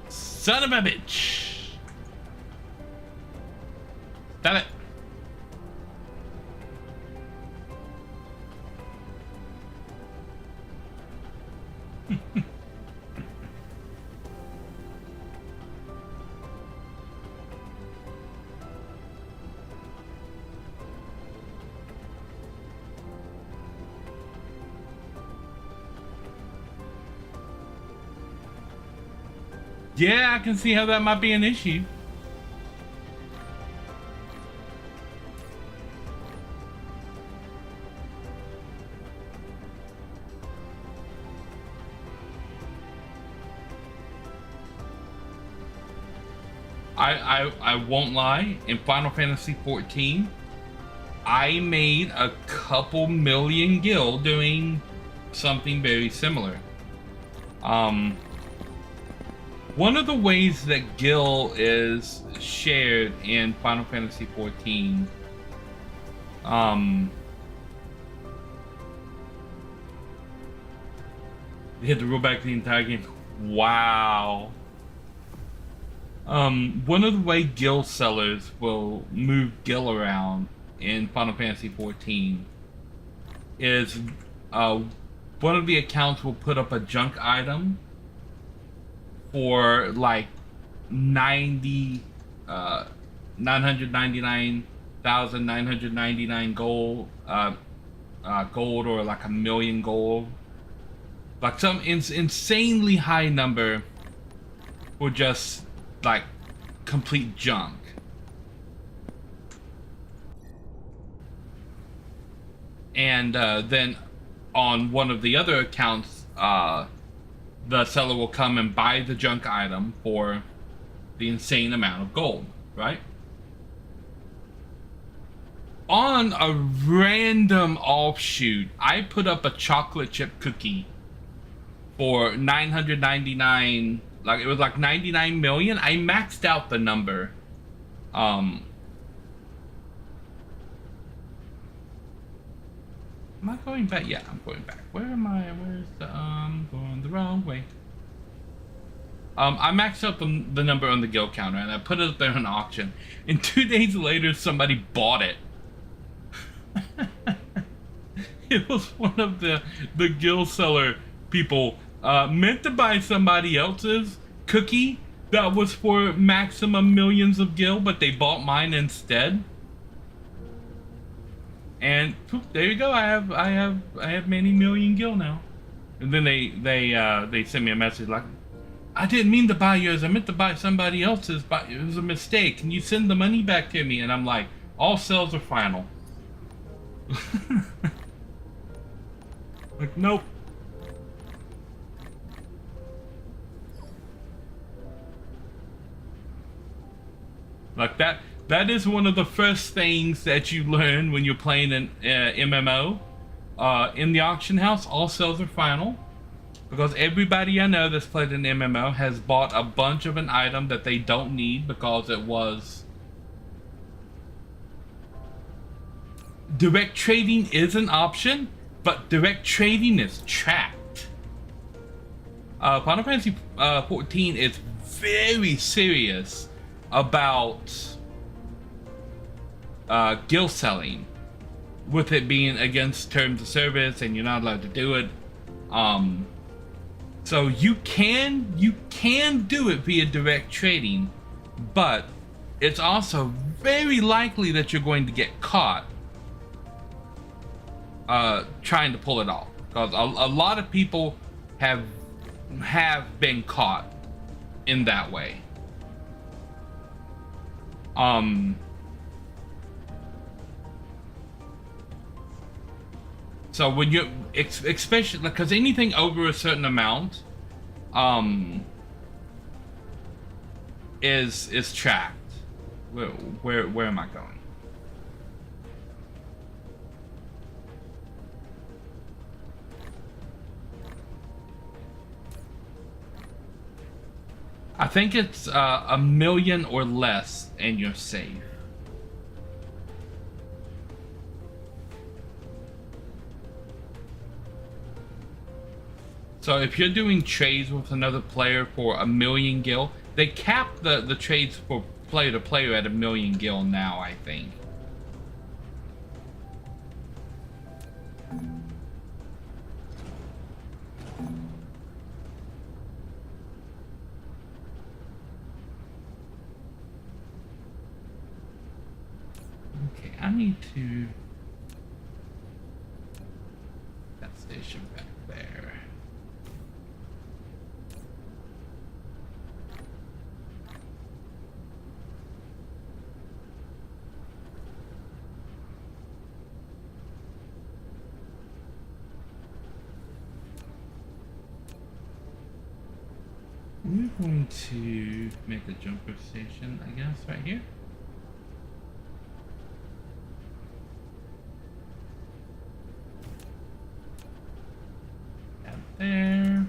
Son of a bitch! Stop it! Yeah, I can see how that might be an issue. I won't lie, in Final Fantasy XIV, I made a couple million gil doing something very similar. One of the ways that gil is shared in Final Fantasy XIV, you had to roll back the entire game. Wow. One of the way gil sellers will move gil around in Final Fantasy XIV is one of the accounts will put up a junk item for like 999,999 gold, gold or like 1,000,000 gold. Like some insanely high number for just like complete junk. And then on one of the other accounts, the seller will come and buy the junk item for the insane amount of gold, right? On a random offshoot, I put up a chocolate chip cookie for 999, like it was like 99 million. I maxed out the number. Am I going back? Yeah, I'm going back. Where am I? Where's the, going the wrong way. I maxed out the number on the guild counter and I put it up there on auction. And 2 days later, somebody bought it. It was one of the guild seller people meant to buy somebody else's cookie that was for maximum millions of gil, but they bought mine instead. And poof, there you go. I have many million gil now. And then they sent me a message like, I didn't mean to buy yours. I meant to buy somebody else's, but it was a mistake. Can you send the money back to me? And I'm like, all sales are final. Like, nope. Like that is one of the first things that you learn when you're playing an MMO. In the auction house, all sales are final. Because everybody I know that's played an MMO has bought a bunch of an item that they don't need because it was... Direct trading is an option, but direct trading is trapped. Final Fantasy 14 is very serious about guild selling, with it being against terms of service and you're not allowed to do it. So you can do it via direct trading, but it's also very likely that you're going to get caught trying to pull it off, because a lot of people have been caught in that way. So when you, especially because anything over a certain amount, is tracked. Where am I going? I think it's 1,000,000 or less, and you're safe. So if you're doing trades with another player for 1,000,000 gil, they cap the trades for player to player at 1,000,000 gil now, I think. Okay, I need to... that station back there. We're going to make a jumper station, I guess, right here. Down there.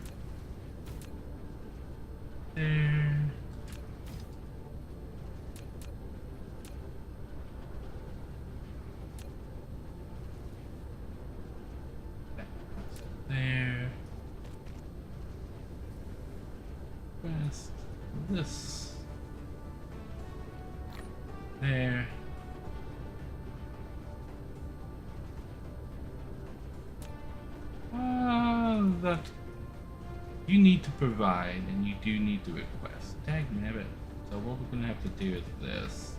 There. That's there. West. This. There. That you need to provide, and you do need to request. Dagnabbit. So what we're gonna have to do is this.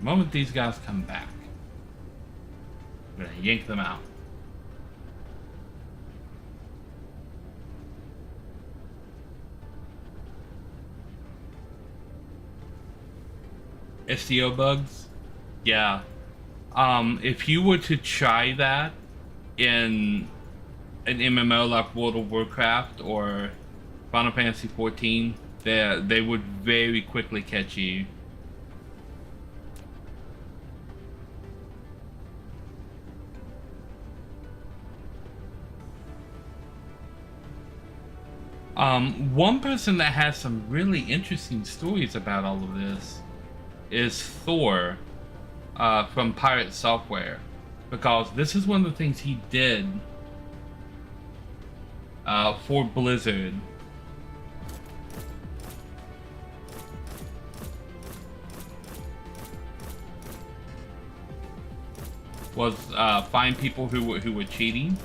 The moment these guys come back, I'm gonna yank them out. SEO bugs? Yeah. If you were to try that in an MMO like World of Warcraft or Final Fantasy 14, they would very quickly catch you. One person that has some really interesting stories about all of this is Thor from Pirate Software, because this is one of the things he did for Blizzard. Was find people who were cheating.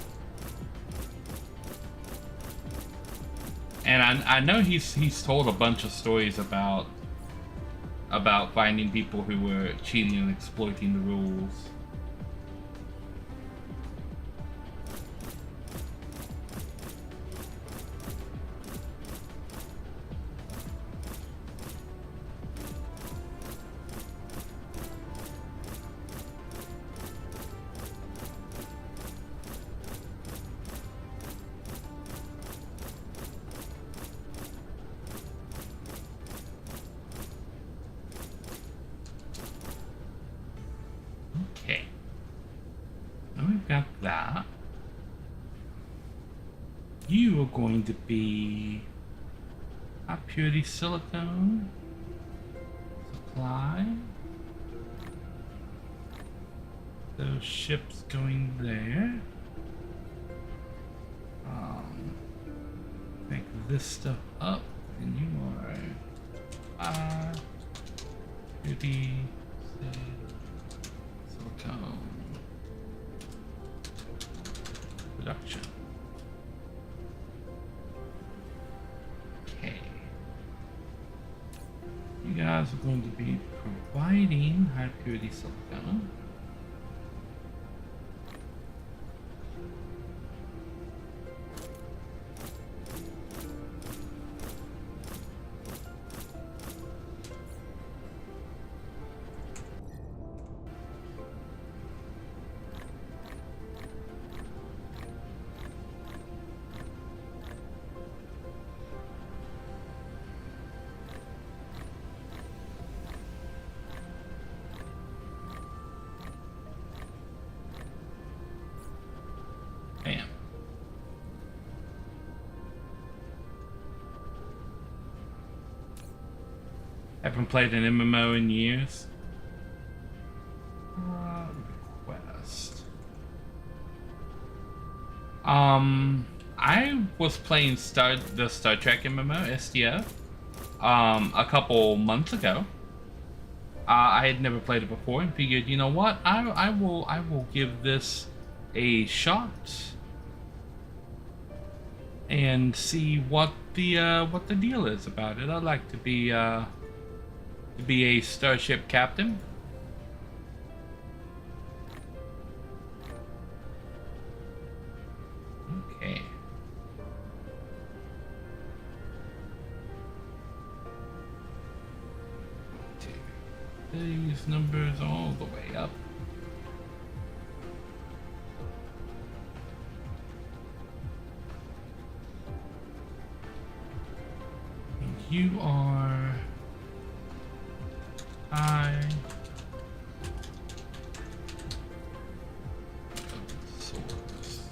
And I know he's told a bunch of stories about finding people who were cheating and exploiting the rules. Okay. Now we've got that. You are going to be high purity silicone supply. Those ships going there. Make this stuff up, and you are high purity silicone production. Okay. You guys are going to be providing high purity silicone. Bam. Haven't played an MMO in years. Request. I was playing the Star Trek MMO STF a couple months ago. I had never played it before and figured, you know what, I will give this a shot and see what the deal is about it. I'd like to be a starship captain. Okay. These numbers all the way up. You are source.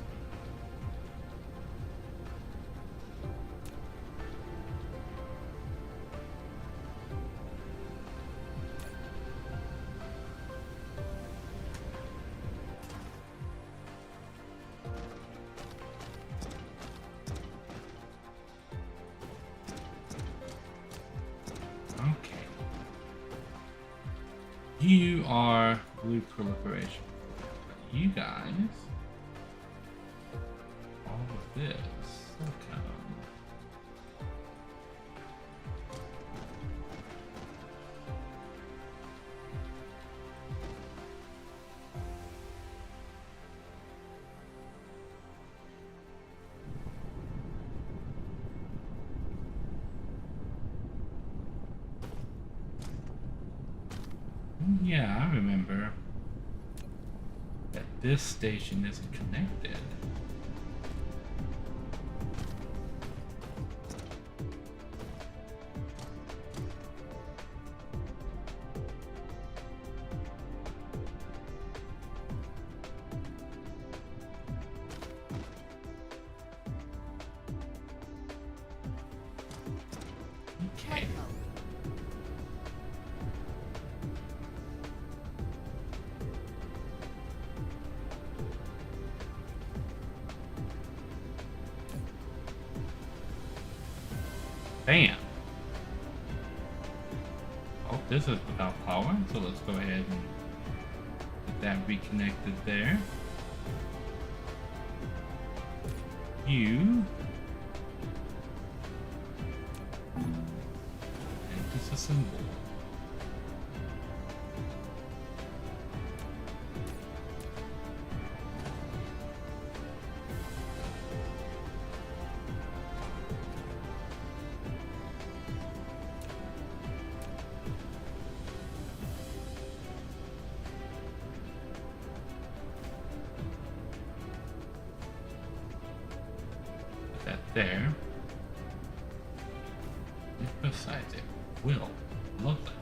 Okay. You are blue proliferation. You guys, all of this silicone. Yeah, I remember that this station isn't connected. Okay. Bam. Oh, this is without power, so let's go ahead and get that reconnected there. You. And disassemble. That there. And besides it, will. Lovely.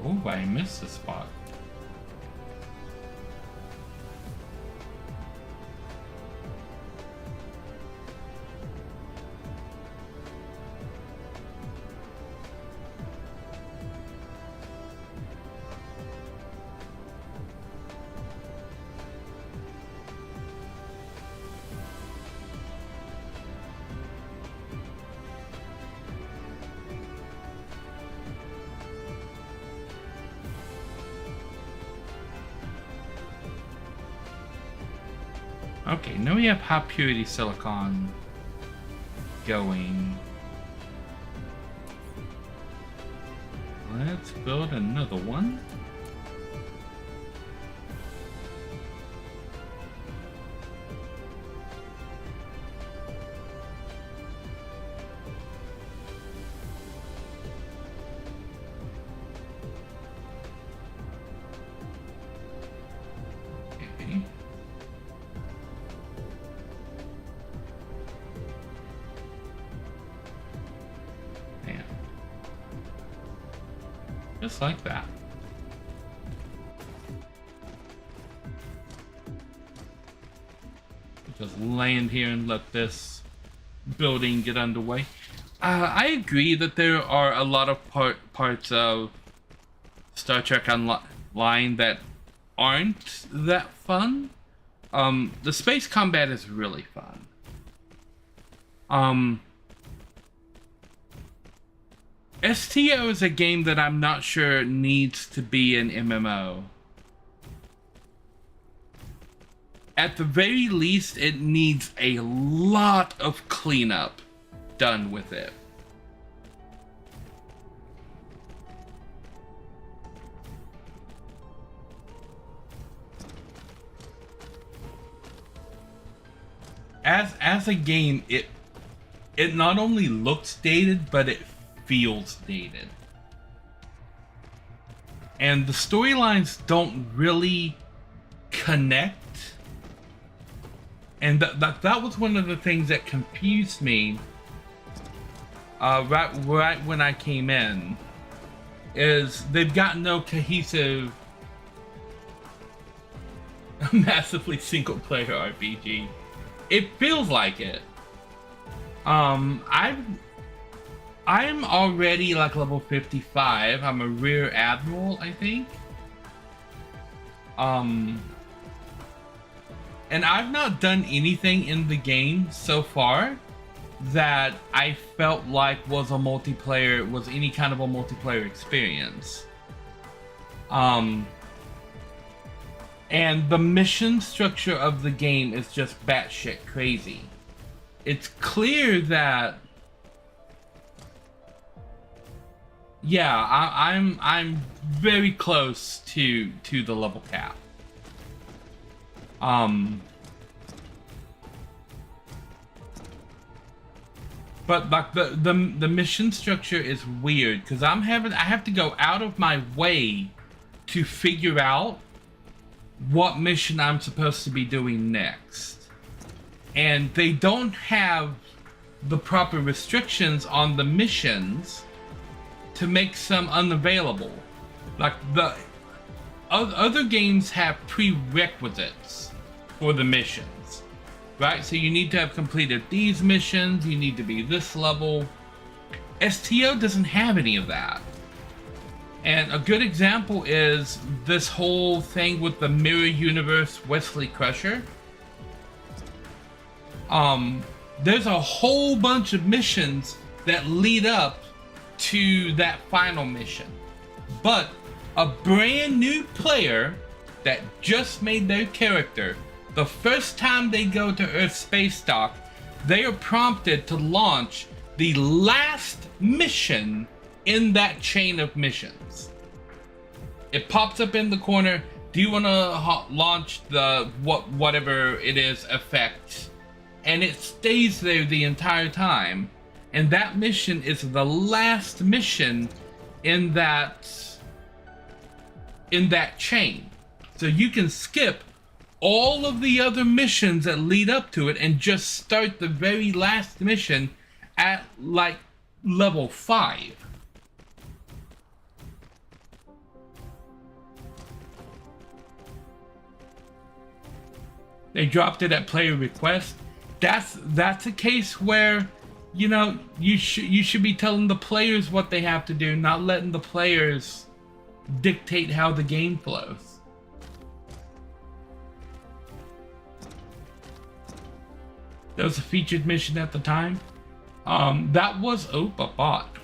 Oh, I missed the spot. Okay, now we have high purity silicon going. Let's build another one. Okay. Just like that. Just land here and let this building get underway. I agree that there are a lot of parts of Star Trek Online that aren't that fun. The space combat is really fun. STO is a game that I'm not sure needs to be an MMO. At the very least, it needs a lot of cleanup done with it. As a game, it not only looks dated, but it feels dated. And the storylines don't really connect. And that was one of the things that confused me right when I came in, is they've got no cohesive massively single player RPG. It feels like it. I'm already like level 55. I'm a rear admiral, I think. And I've not done anything in the game so far that I felt like was any kind of a multiplayer experience. And the mission structure of the game is just batshit crazy. It's clear that Yeah, I'm very close to the level cap. But like the mission structure is weird because I have to go out of my way to figure out what mission I'm supposed to be doing next. And they don't have the proper restrictions on the missions to make some unavailable. Like the other games have prerequisites for the missions, right? So you need to have completed these missions, you need to be this level. STO doesn't have any of that. And a good example is this whole thing with the Mirror Universe Wesley Crusher. There's a whole bunch of missions that lead up to that final mission. But a brand new player that just made their character, the first time they go to Earth Space Dock, they are prompted to launch the last mission in that chain of missions. It pops up in the corner. Do you want to launch the whatever it is effect? And it stays there the entire time. And that mission is the last mission in that chain. So you can skip all of the other missions that lead up to it and just start the very last mission at like level 5. They dropped it at player request. That's a case where, you know, you should be telling the players what they have to do, not letting the players dictate how the game flows. There was a featured mission at the time. That was a bot.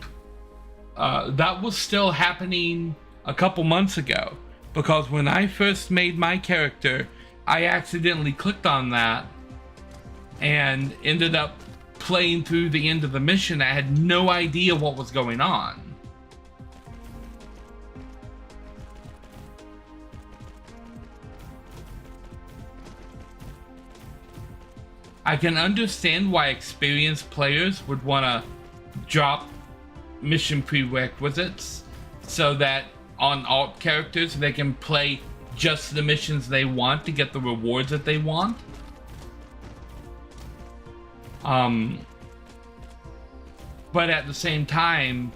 That was still happening a couple months ago, because when I first made my character, I accidentally clicked on that and ended up playing through the end of the mission. I had no idea what was going on. I can understand why experienced players would want to drop mission prerequisites so that on alt characters they can play just the missions they want to get the rewards that they want. But at the same time,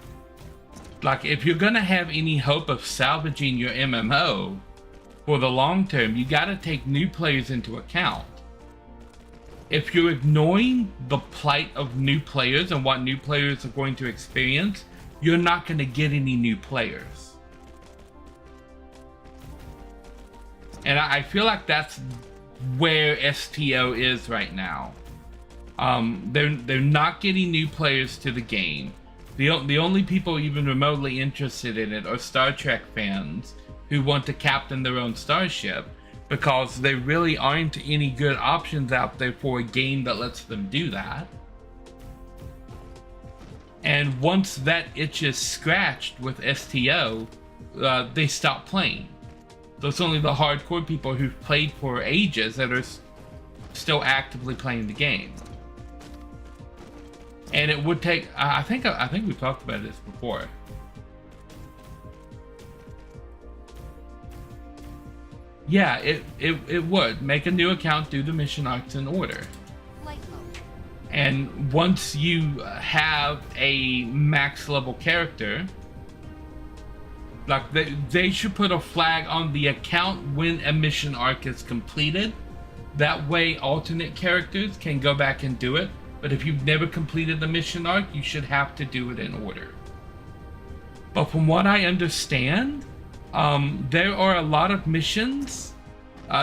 like, if you're gonna have any hope of salvaging your MMO for the long term, you gotta take new players into account. If you're ignoring the plight of new players and what new players are going to experience, you're not gonna get any new players. And I feel like that's where STO is right now. They're not getting new players to the game. The only people even remotely interested in it are Star Trek fans who want to captain their own starship, because there really aren't any good options out there for a game that lets them do that. And once that itch is scratched with STO, they stop playing. So it's only the hardcore people who've played for ages that are still actively playing the game. And it would take, I think we've talked about this before. Yeah, it would. Make a new account, do the mission arcs in order. And once you have a max level character, like they should put a flag on the account when a mission arc is completed. That way alternate characters can go back and do it. But if you've never completed the mission arc, you should have to do it in order. But from what I understand, there are a lot of missions,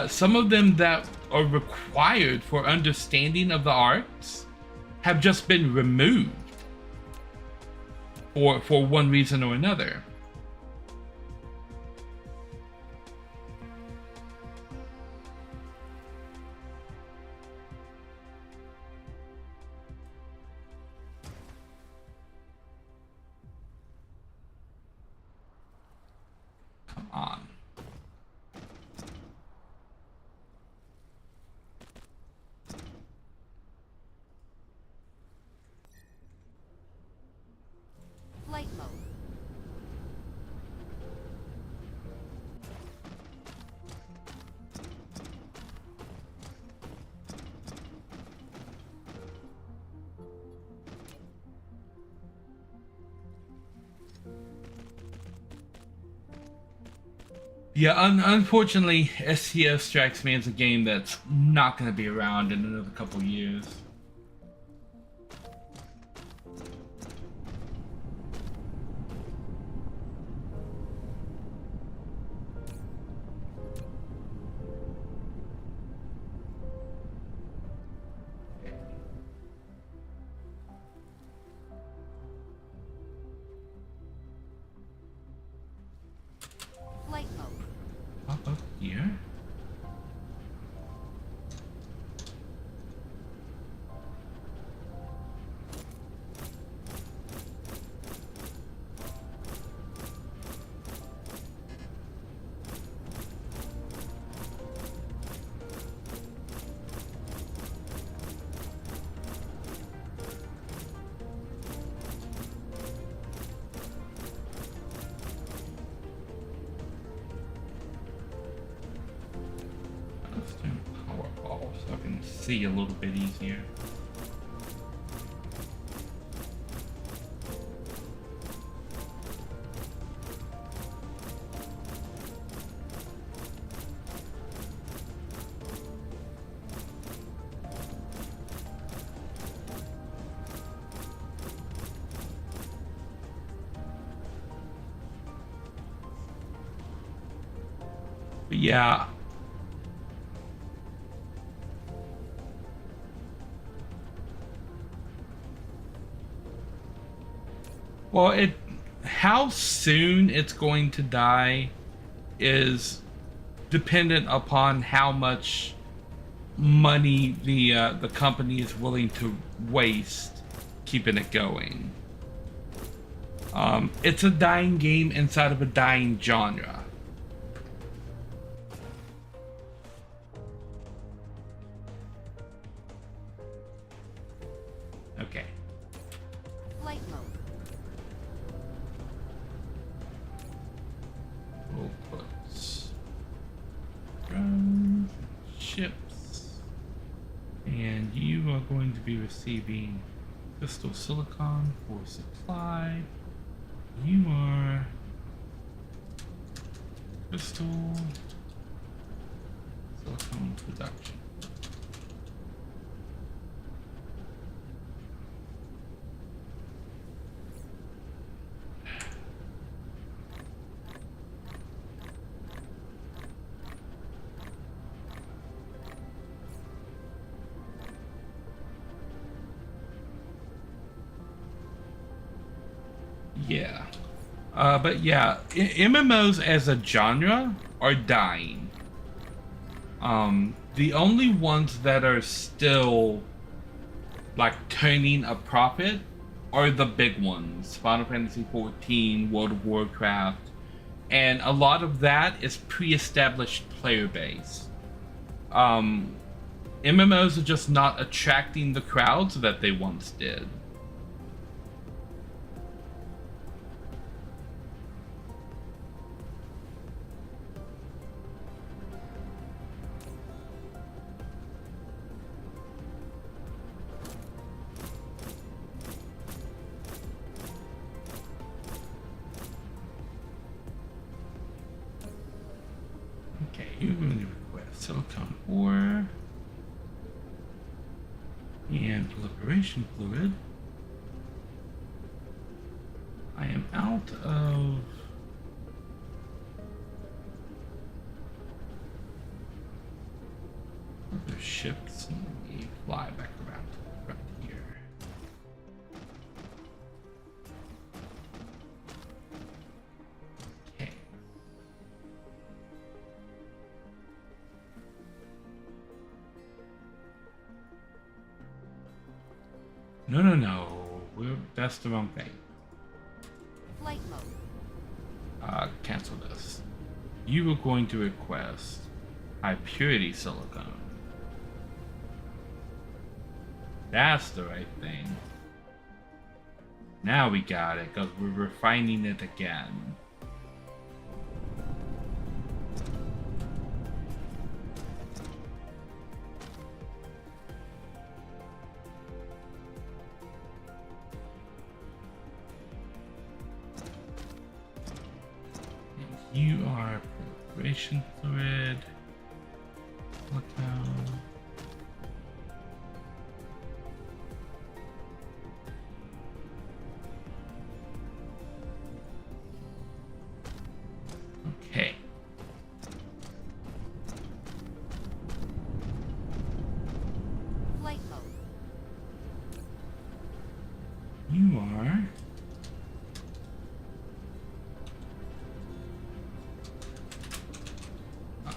some of them that are required for understanding of the arcs have just been removed for one reason or another. Yeah, unfortunately, STO strikes me as a game that's not going to be around in another couple years.
Flight mode.
Pop up here. Let's do Powerball so I can see a little bit easier. But yeah. Well, how soon it's going to die is dependent upon how much money the company is willing to waste keeping it going. It's a dying game inside of a dying genre. Okay.
Flight mode.
We'll put drones, ships, and you are going to be receiving crystal silicon for supply. You are crystal silicon production. Yeah. But yeah, MMOs as a genre are dying. The only ones that are still like turning a profit are the big ones. Final Fantasy XIV, World of Warcraft, and a lot of that is pre-established player base. MMOs are just not attracting the crowds that they once did. Okay, you're going to request silicon ore and proliferation fluid. I am out of other ships. Let me fly back around to the front here. Okay. No. That's the wrong thing.
Flight mode.
Cancel this. You were going to request high purity silicone. That's the right thing. Now we got it, because we're refining it again. You are Creation thread. Look now. Okay.
Flight mode.
You are.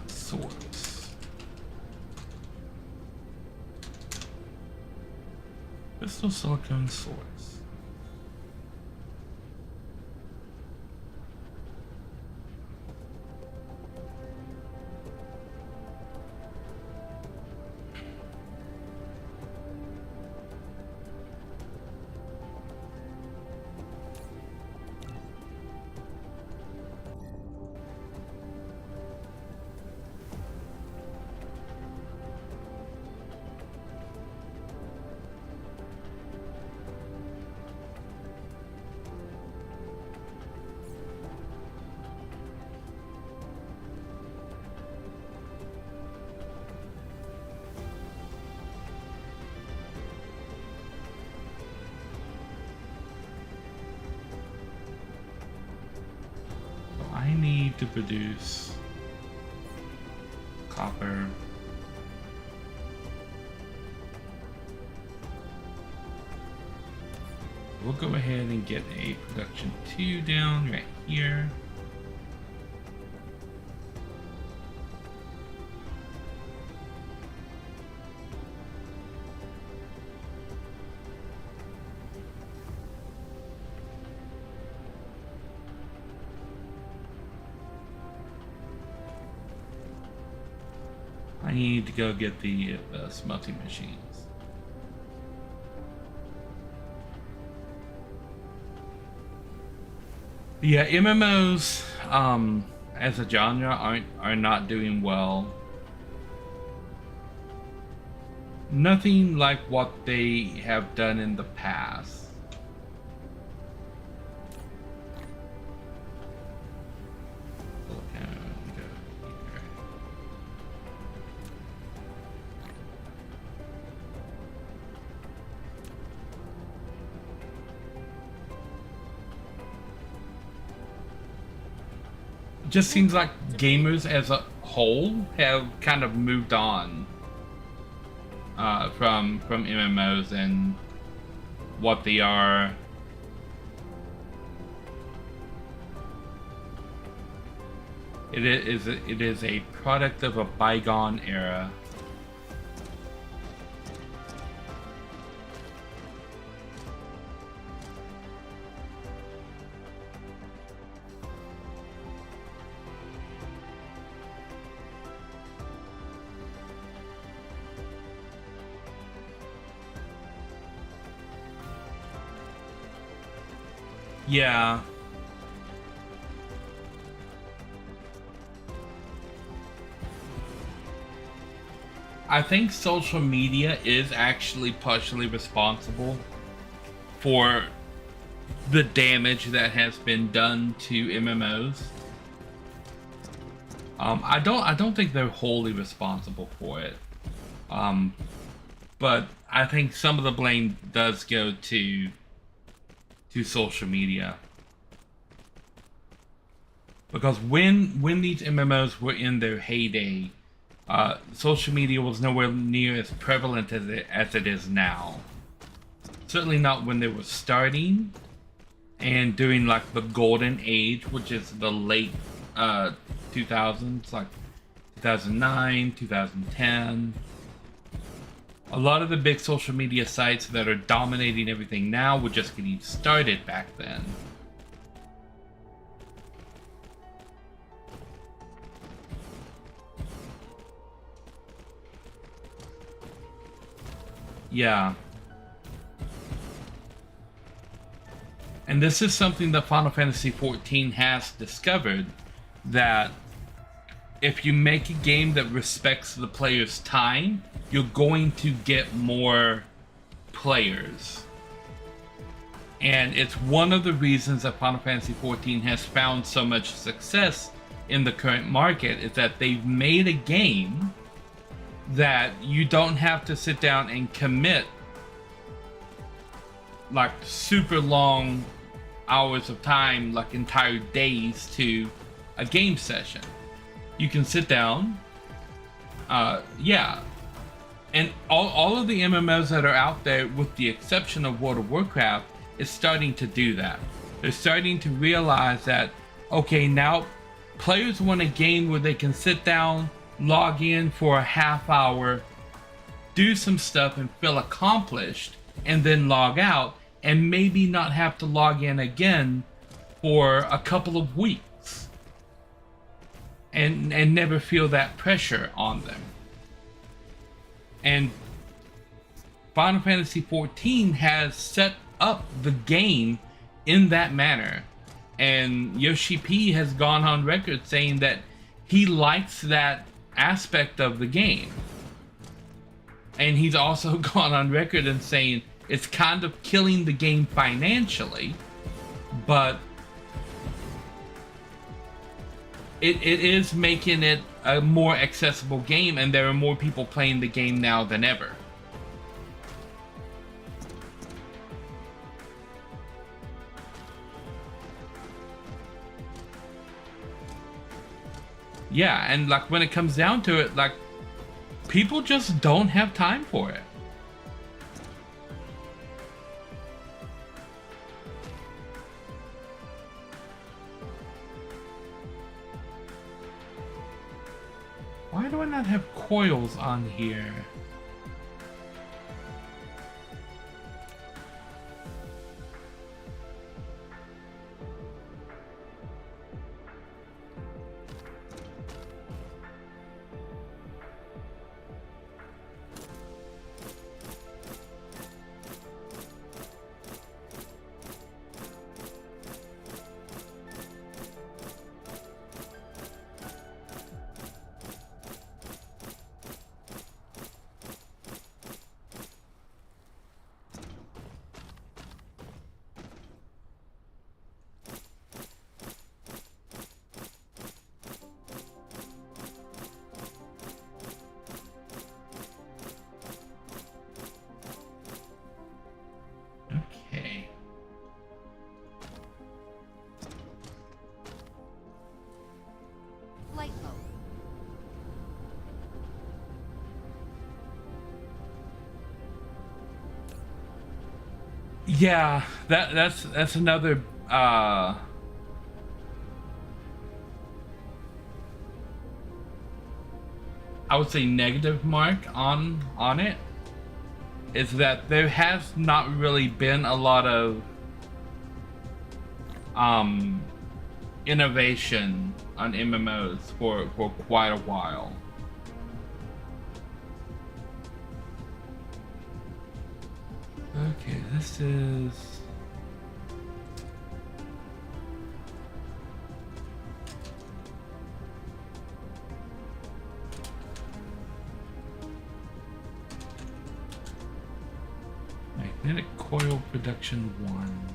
Source. Crystal silicone source. I need to produce copper. We'll go ahead and get a production 2 down right here. I need to go get the smelting machines. Yeah, MMOs as a genre are not doing well. Nothing like what they have done in the past. Just seems like gamers as a whole have kind of moved on from MMOs and what they are. It is a product of a bygone era. Yeah. I think social media is actually partially responsible for the damage that has been done to MMOs. I don't think they're wholly responsible for it. But I think some of the blame does go to social media. Because when these MMOs were in their heyday, social media was nowhere near as prevalent as it is now. Certainly not when they were starting and during like the golden age, which is the late 2000s, like 2009, 2010. A lot of the big social media sites that are dominating everything now were just getting started back then. Yeah. And this is something that Final Fantasy XIV has discovered, that if you make a game that respects the player's time, you're going to get more players. And it's one of the reasons that Final Fantasy XIV has found so much success in the current market is that they've made a game that you don't have to sit down and commit like super long hours of time, like entire days, to a game session. You can sit down, yeah, and all of the MMOs that are out there, with the exception of World of Warcraft, is starting to do that. They're starting to realize that, okay, now players want a game where they can sit down, log in for a half hour, do some stuff and feel accomplished, and then log out, and maybe not have to log in again for a couple of weeks, and never feel that pressure on them. And Final Fantasy XIV has set up the game in that manner, and Yoshi P has gone on record saying that he likes that aspect of the game. And he's also gone on record and saying it's kind of killing the game financially, but it is making it a more accessible game, and there are more people playing the game now than ever. Yeah, and like when it comes down to it, like people just don't have time for it. Why do I not have coils on here?
Flight mode.
Yeah, that's another I would say negative mark on it, is that there has not really been a lot of innovation on MMOs for quite a while. Okay, this is magnetic coil production 1.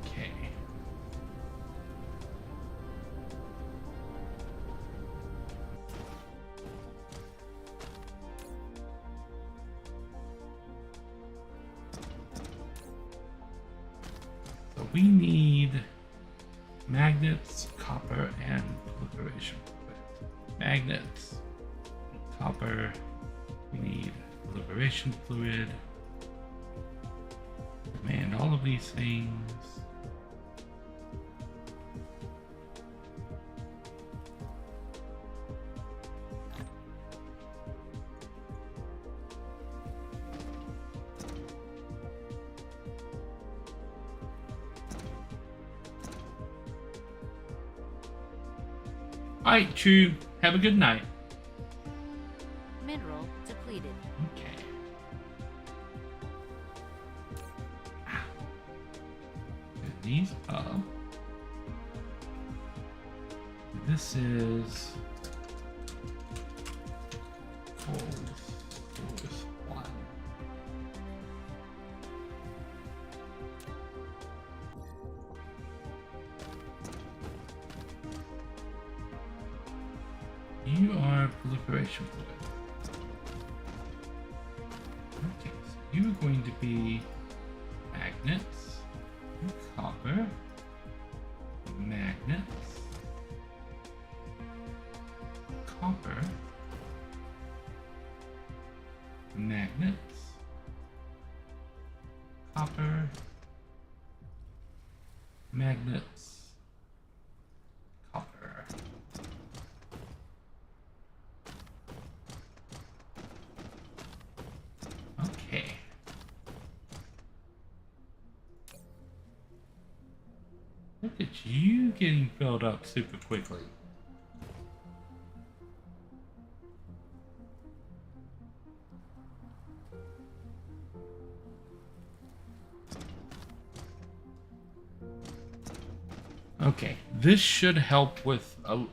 Okay. So we need magnets, copper, and proliferation fluid. Magnets, copper, we need proliferation fluid. Demand all of these things. Alright, True. Have a good night.
Mineral depleted.
Okay. Get these up. this is force 1. You are proliferation fluid. Okay, so you're going to be magnets, copper, magnets, copper, magnets, copper, magnets, copper. Okay. Look at you getting filled up super quickly. Okay, this should help with a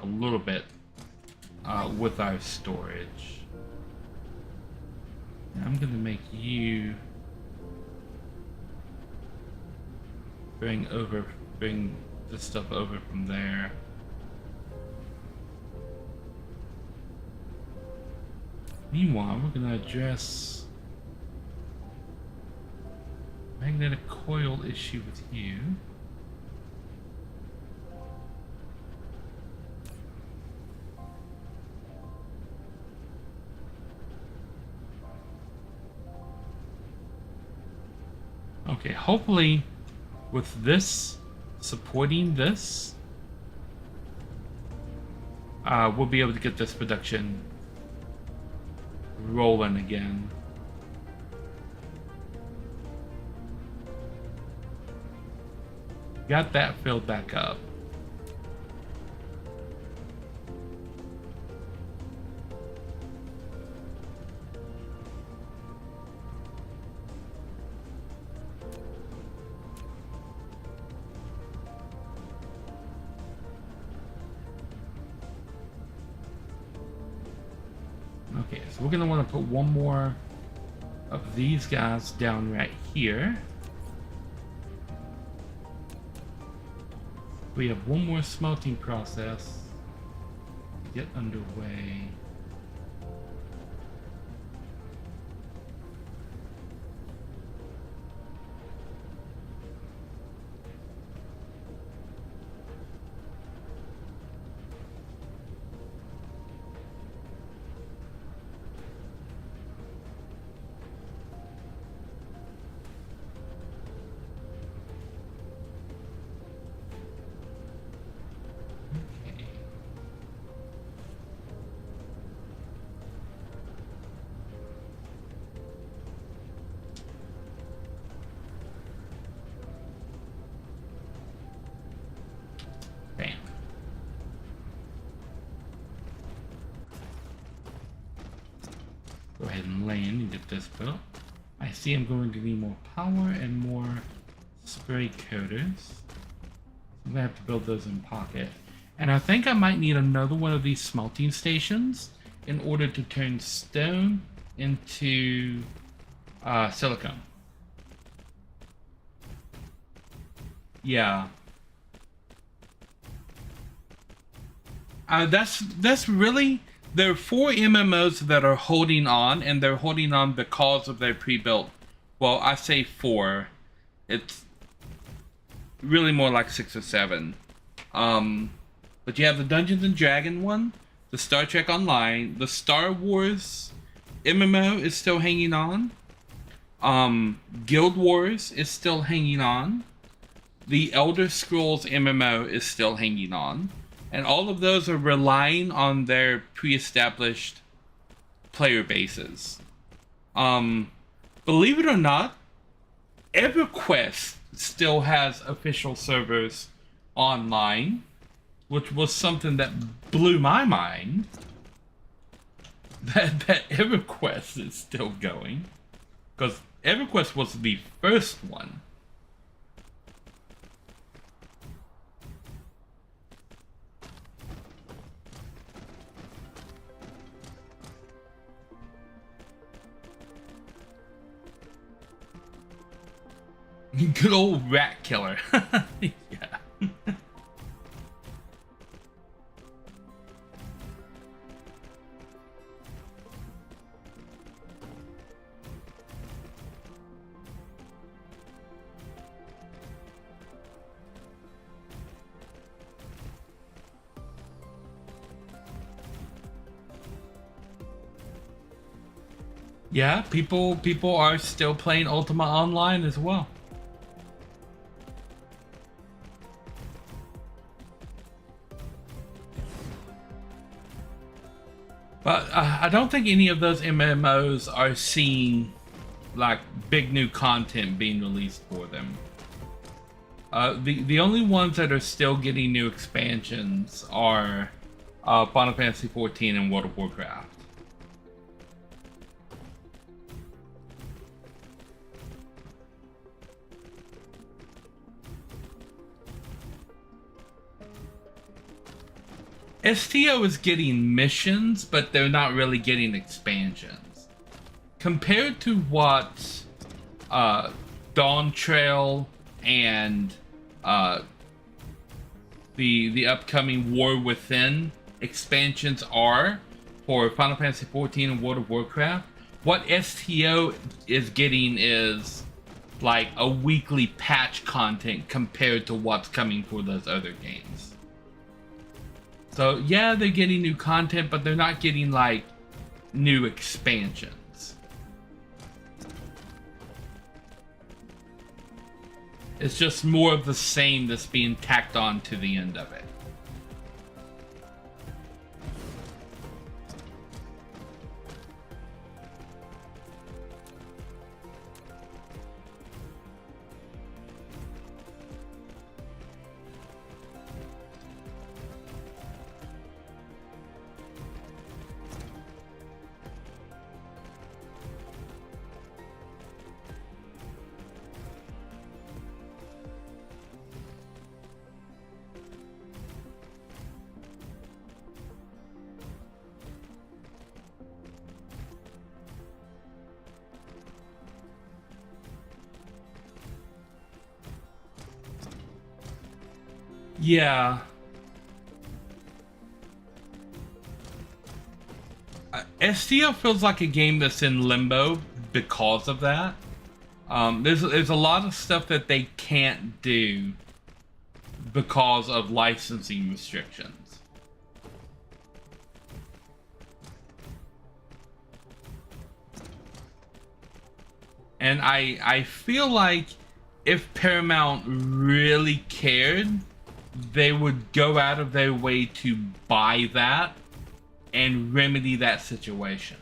little bit with our storage. I'm gonna make you bring this stuff over from there. Meanwhile, we're gonna address magnetic coil issue with you. Okay, hopefully with this supporting this, we'll be able to get this production rolling again. Got that filled back up. Okay, so we're gonna want to put one more of these guys down right here. We have one more smelting process to get underway. Bam. Go ahead and land and get this built. I see I'm going to need more power and more spray coaters. I'm gonna have to build those in pocket. And I think I might need another one of these smelting stations in order to turn stone into silicone. Yeah. That's really, there are 4 MMOs that are holding on, and they're holding on because of their pre-built. Well, I say 4. It's really more like 6 or 7. But you have the Dungeons and Dragon one, the Star Trek Online, the Star Wars MMO is still hanging on. Guild Wars is still hanging on. The Elder Scrolls MMO is still hanging on. And all of those are relying on their pre-established player bases. Believe it or not, EverQuest still has official servers online, which was something that blew my mind. That EverQuest is still going, because EverQuest was the first one. Good old rat killer. Yeah. Yeah, people are still playing Ultima Online as well. But I don't think any of those MMOs are seeing like big new content being released for them. The only ones that are still getting new expansions are Final Fantasy XIV and World of Warcraft. STO is getting missions, but they're not really getting expansions. Compared to what Dawn Trail and the upcoming War Within expansions are for Final Fantasy XIV and World of Warcraft, what STO is getting is like a weekly patch content compared to what's coming for those other games. So yeah, they're getting new content, but they're not getting like new expansions. It's just more of the same that's being tacked on to the end of it. Yeah. STO feels like a game that's in limbo because of that. There's a lot of stuff that they can't do because of licensing restrictions. And I feel like if Paramount really cared, they would go out of their way to buy that and remedy that situation.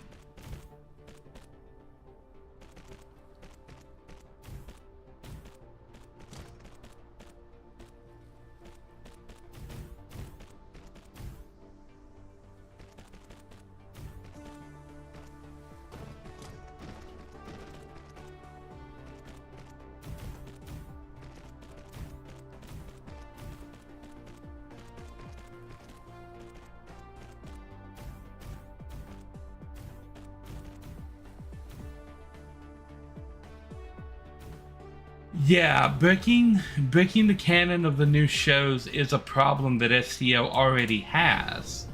Yeah, breaking the canon of the new shows is a problem that STO already has.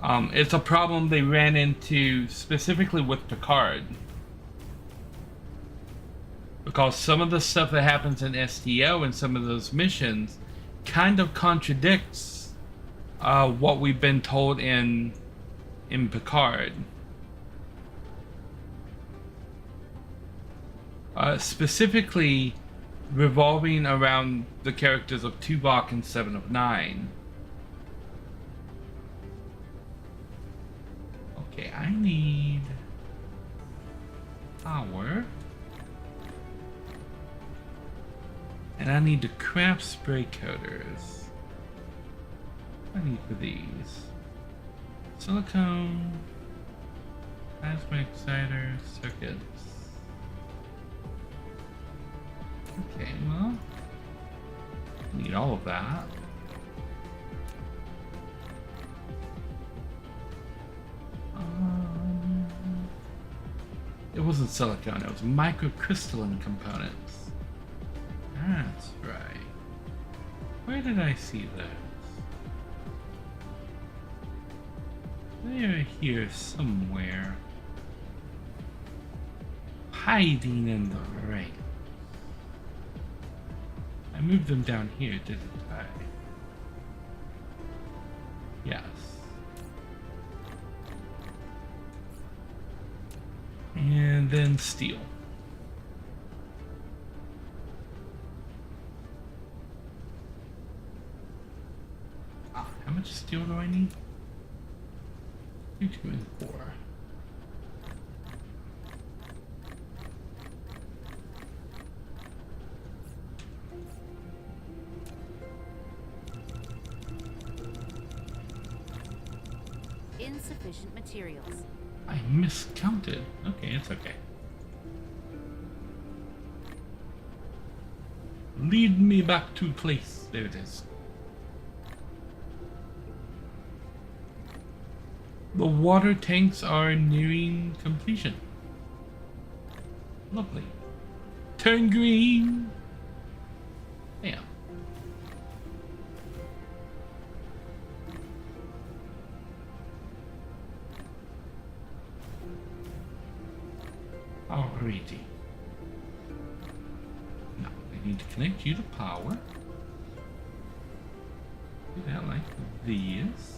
It's a problem they ran into specifically with Picard. Because some of the stuff that happens in STO and some of those missions kind of contradicts what we've been told in Picard. Specifically revolving around the characters of Tuvok and Seven of Nine. Okay, I need power. And I need to craft spray coaters. What do I need for these? Silicone, plasma exciter, circuits. Okay, well, need all of that. wasn't silicone, it was microcrystalline components. That's right. Where did I see those? They're here somewhere. Hiding in the rain. I moved them down here, didn't I? Yes. And then steel. How much steel do I need? 2, 2, and 4.
Insufficient materials.
I miscounted. Okay, it's okay. Lead me back to place. There it is. The water tanks are nearing completion. Lovely. Turn green. Damn. Alrighty. Now I need to connect you to power. Do that like this.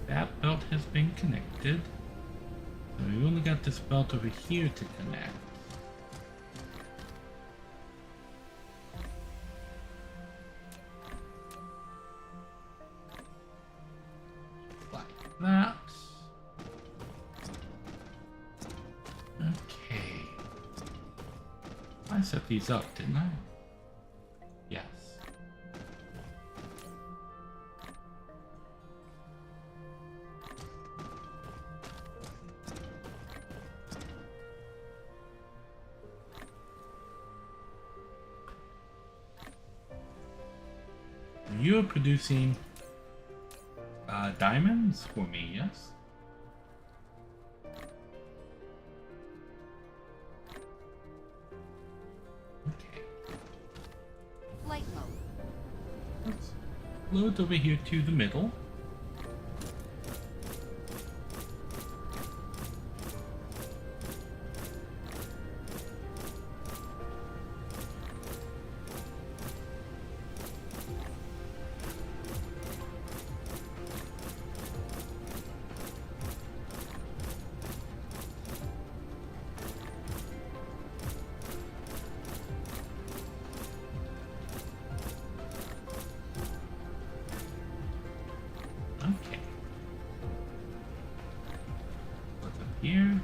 That belt has been connected. So we only got this belt over here to connect. Like that. Okay. I set these up, didn't I? Yes. You're producing diamonds for me, yes? Okay.
Flight mode.
Let's load over here to the middle. Okay. What's up here?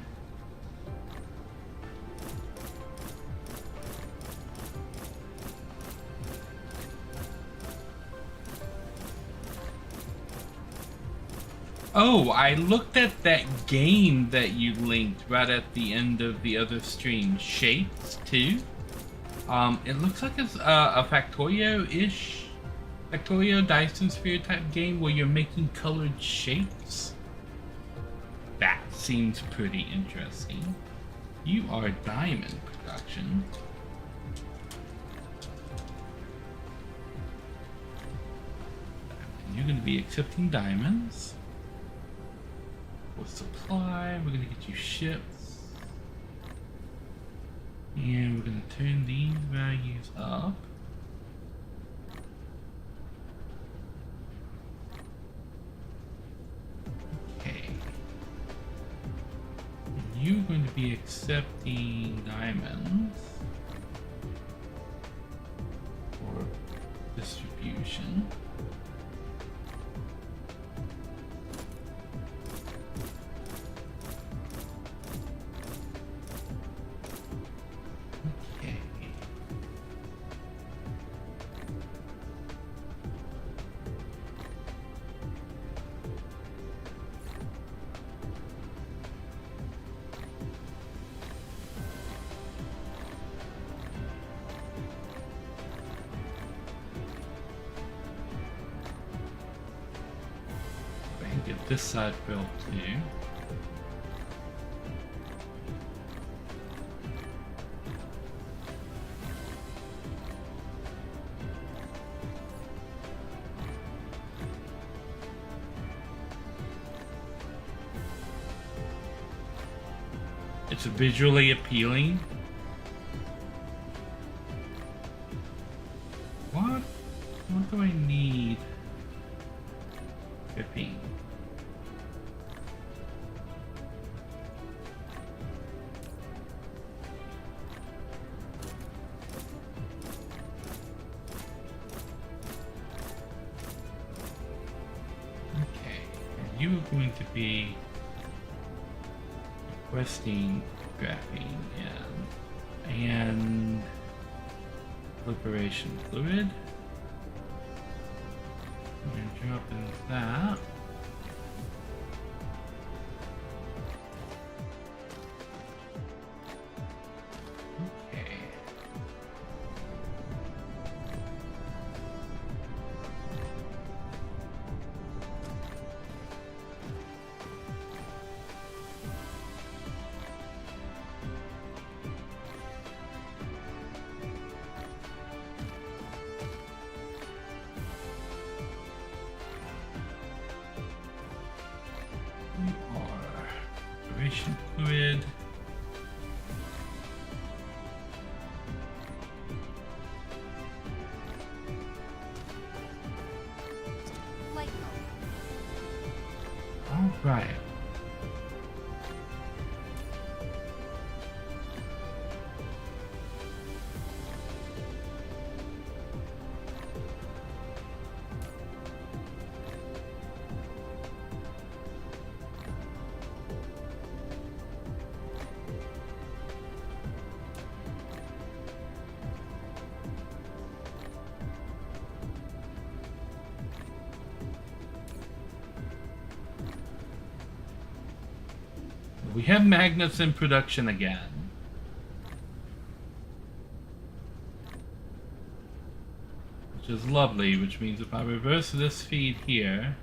Oh, I looked at that game that you linked right at the end of the other stream, Shapes 2. It looks like it's a Factorio-ish, Factorio Dyson Sphere type game where you're making colored shapes. That seems pretty interesting. You are Diamond Production. And you're going to be accepting diamonds. For supply, we're going to get you ships. And we're going to turn these values up. Okay. And you're going to be accepting diamonds for distribution. Okay. I can get this side built too. It's visually appealing. What do I need? 15. Okay, and you are going to be requesting graphene and liberation fluid. I'm gonna drop in that. Okay. Liberation fluid.
Flight mode.
All right. We have magnets in production again. Which is lovely, which means if I reverse this feed here,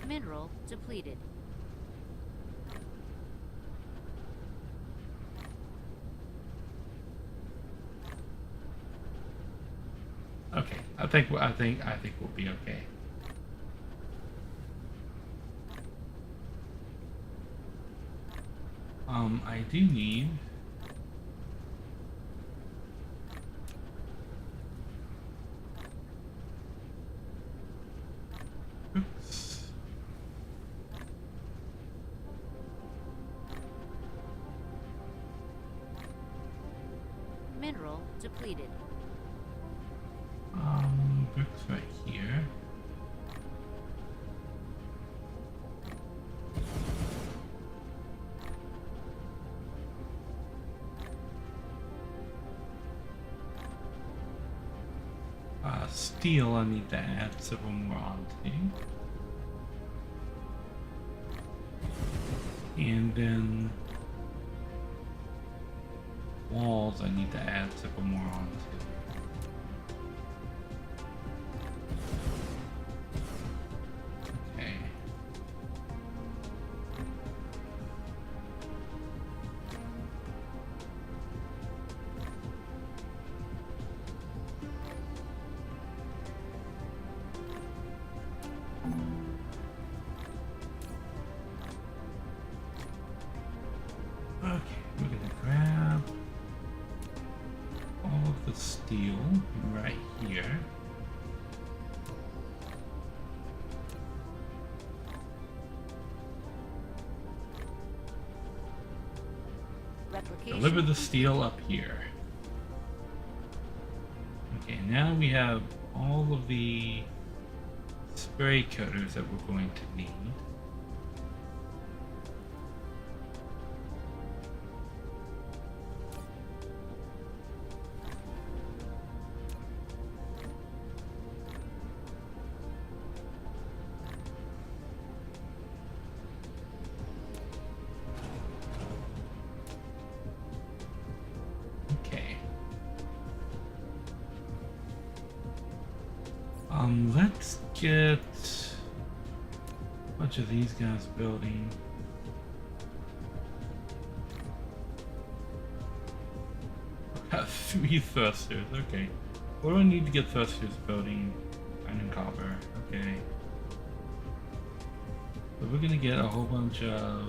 Mineral depleted.
okay, I think we'll be okay. I do need oops.
Mineral depleted.
Bricks right here. Steel I need to add several more onto. And then walls I need to add several more onto. Okay. Okay, we're gonna grab all of the steel right here.
Replication.
Deliver the steel up here. Okay, now we have all of the spray coaters that we're going to need. Okay. get a bunch of these guys building. Got 3 thrusters, okay. What do I need to get thrusters building? Iron and copper, okay. So we're gonna get a whole bunch of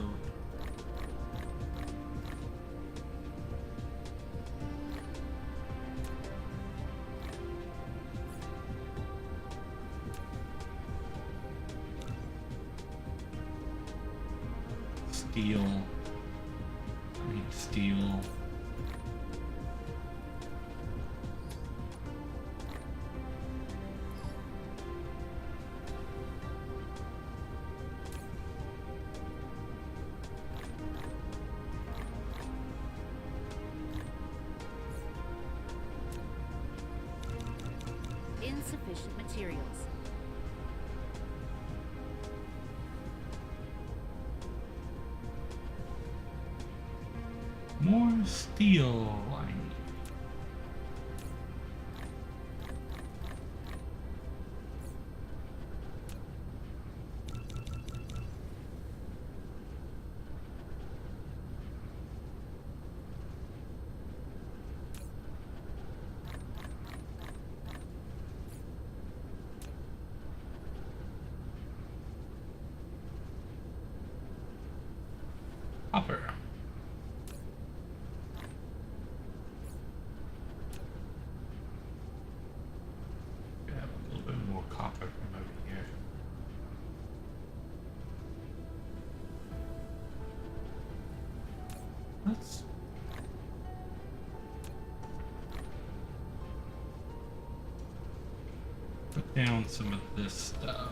steel. I need steel.
Insufficient materials.
More steel I need. Copper. Grab a little bit more copper from over here. Let's put down some of this stuff.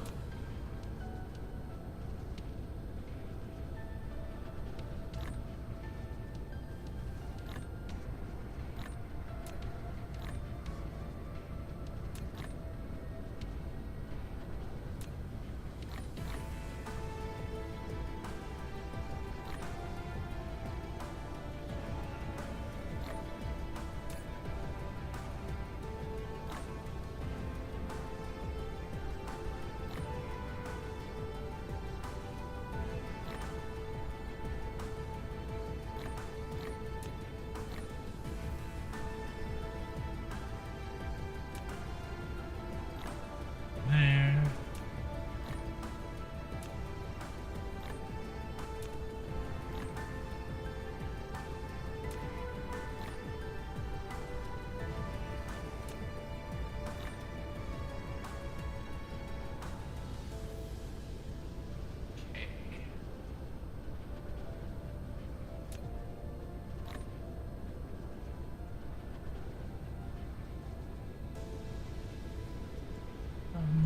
There.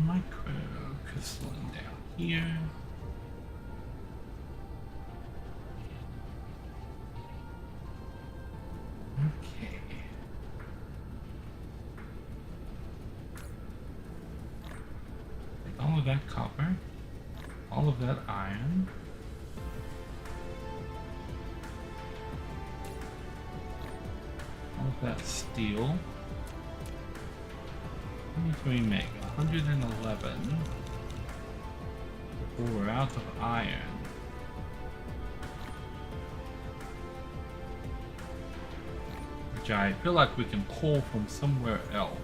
Micro crystalline down here. Okay. Take all of that copper, all of that iron, all of that steel. How many can we make? 111 before we're out of iron. Which I feel like we can pull from somewhere else.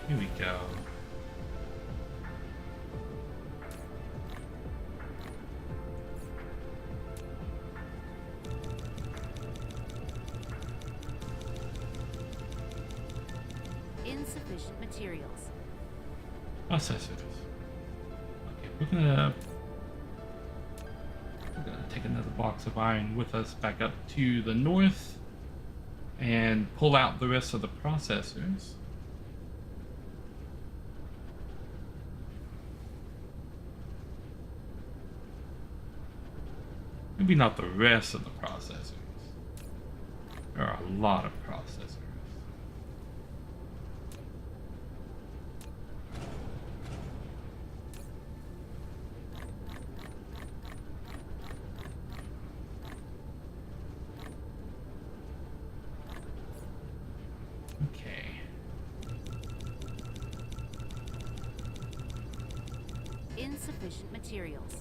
Here we go.
Insufficient materials.
Processors. Okay, we're gonna take another box of iron with us back up to the north and pull out the rest of the processors. Maybe not the rest of the processors. There are a lot of processors.
Insufficient materials.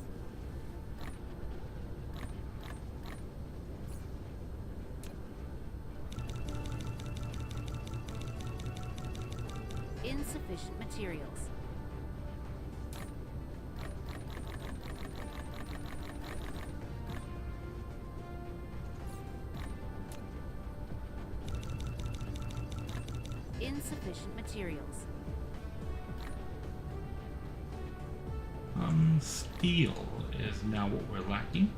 Insufficient materials. Insufficient materials.
Steel is now what we're lacking.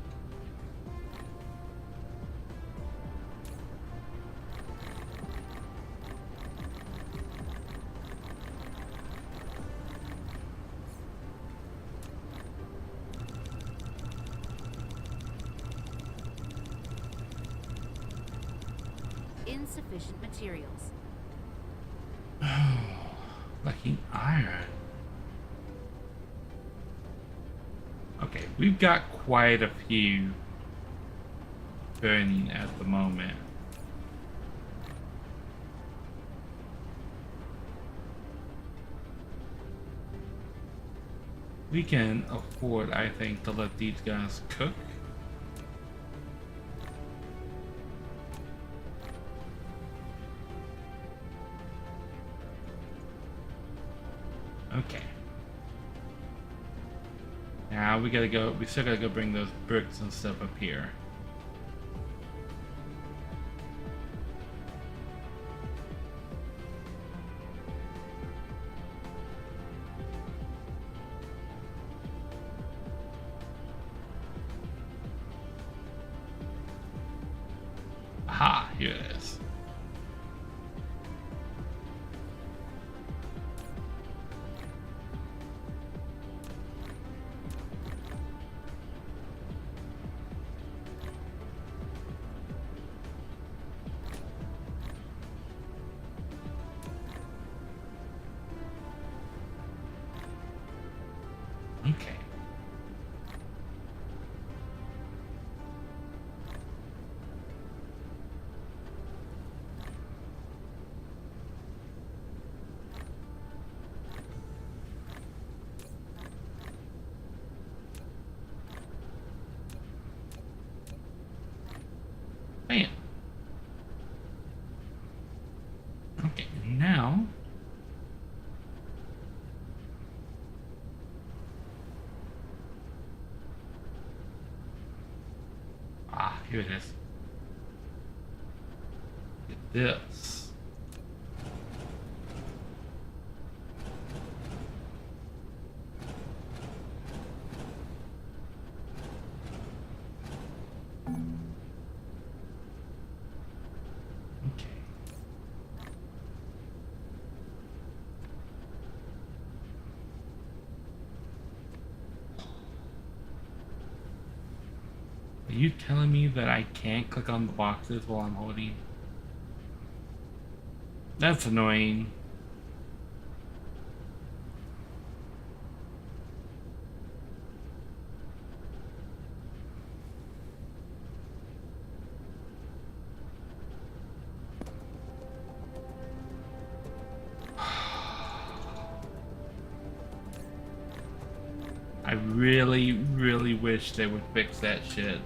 Insufficient materials.
Lacking iron. Okay, we've got quite a few burning at the moment. We can afford, I think, to let these guys cook. Okay. Now we gotta go, we still gotta go bring those bricks and stuff up here. Aha, here it is. Okay. Bam. Okay, now here it is. Get this. Okay. Are you telling me that I can't click on the boxes while I'm holding? That's annoying. I really, really wish they would fix that shit.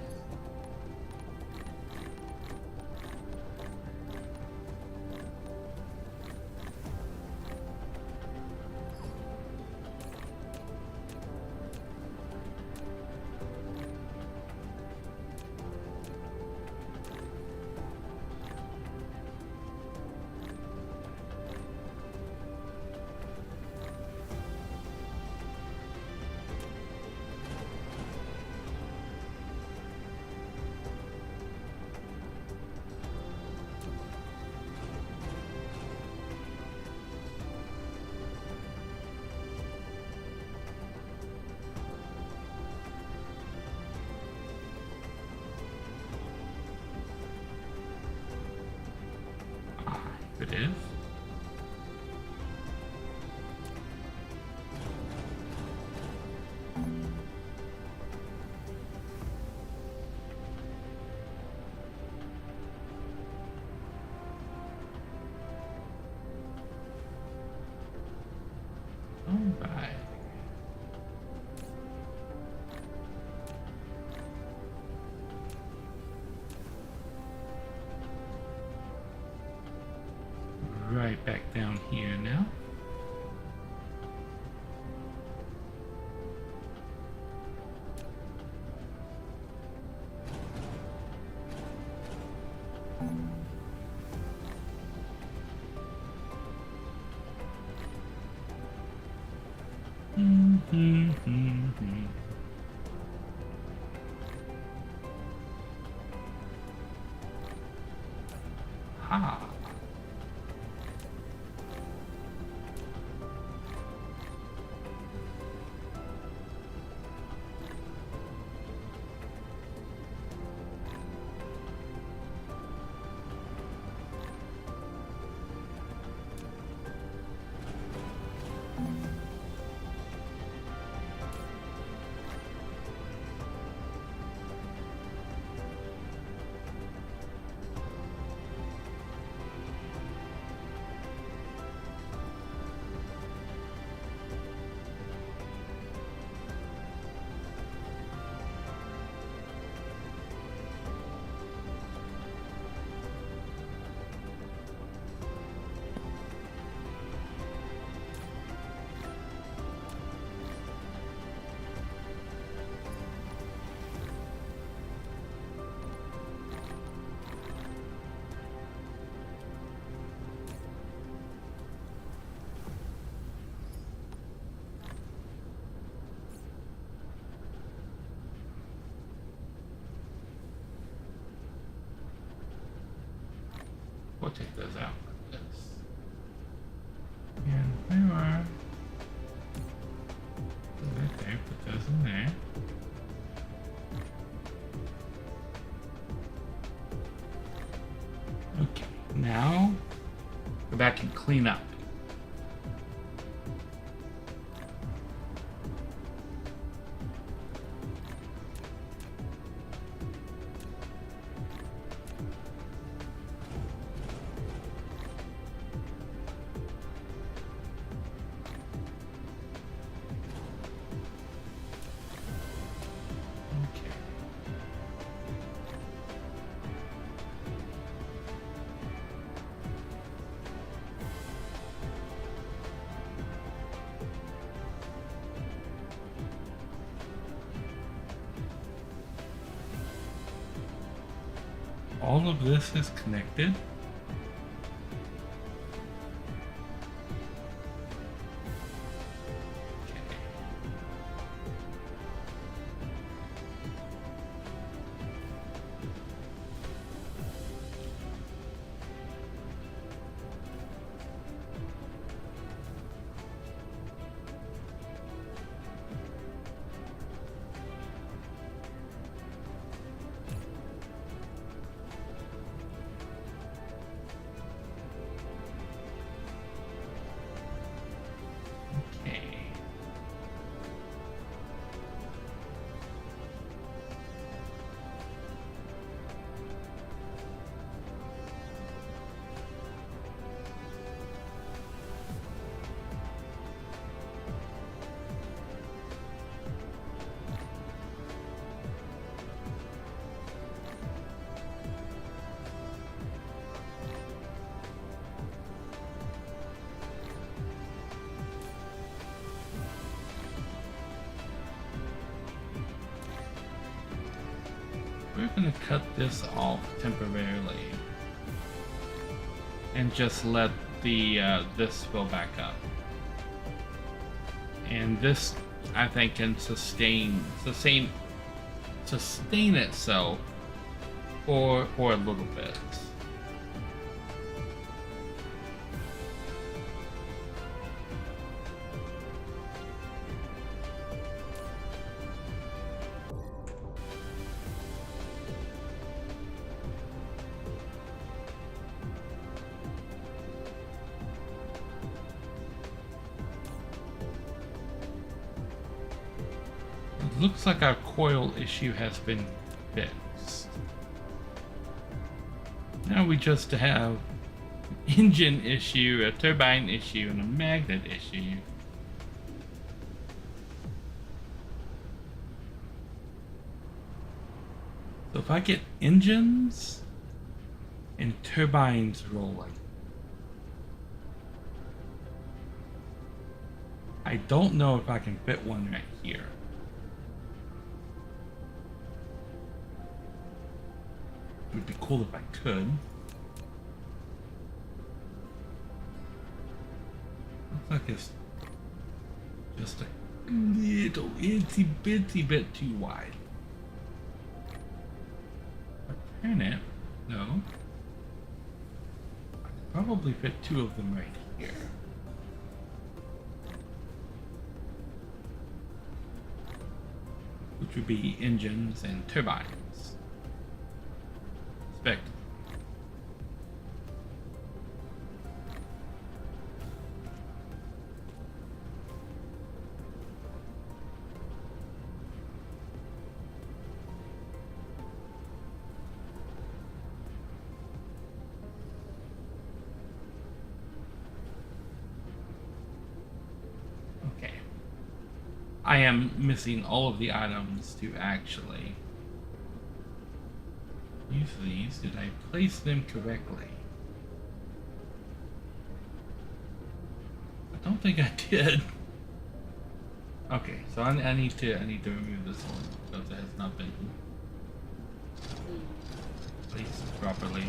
It is. All right. Ha. We'll take those out like this. And there are. Right there, put those in there. Okay, now go back and clean up. All of this is connected. We're going to cut this off temporarily and just let the this fill back up. And this, I think, can sustain itself for a little bit. Looks like our coil issue has been fixed. Now we just have an engine issue, a turbine issue, and a magnet issue. So if I get engines and turbines rolling, I don't know if I can fit one right here. It would be cool if I could. Looks like it's just a little itsy bitsy bit too wide. Turn it. No. I could probably fit two of them right here. Which would be engines and turbines. Respectively. I am missing all of the items to actually use these. Did I place them correctly? I don't think I did. Okay, so I need to remove this one because it has not been placed properly.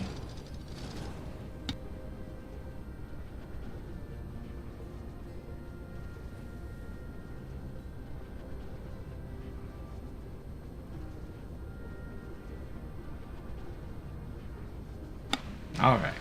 All right.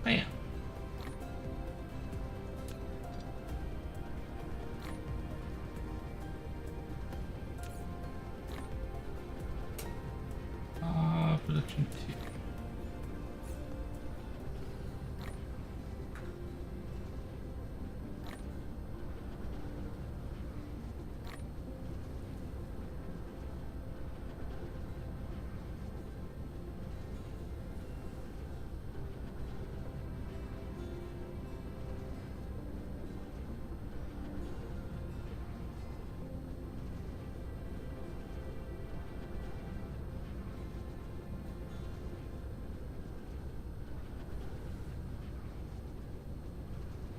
Bam. Production 2.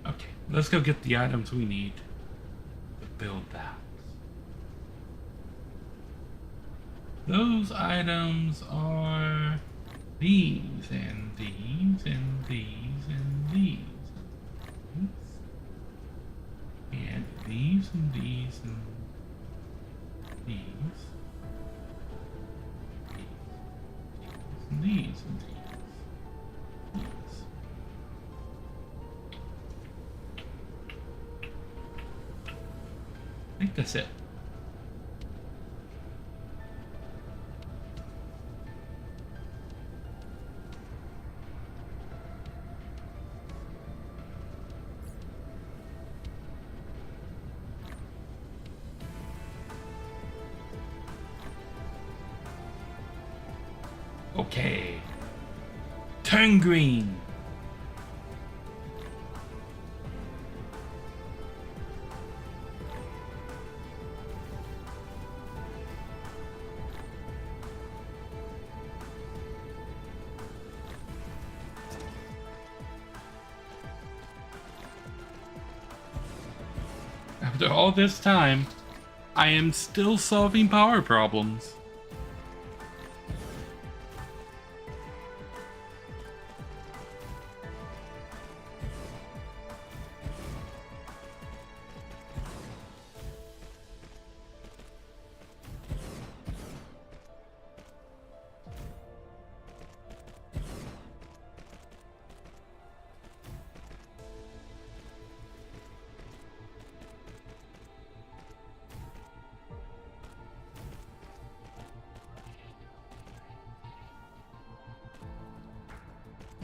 Okay, let's go get the items we need to build that. Those items are these and these and these and these and these and these and these and these and these. I think that's it. Okay. Turn green. After all this time, I am still solving power problems.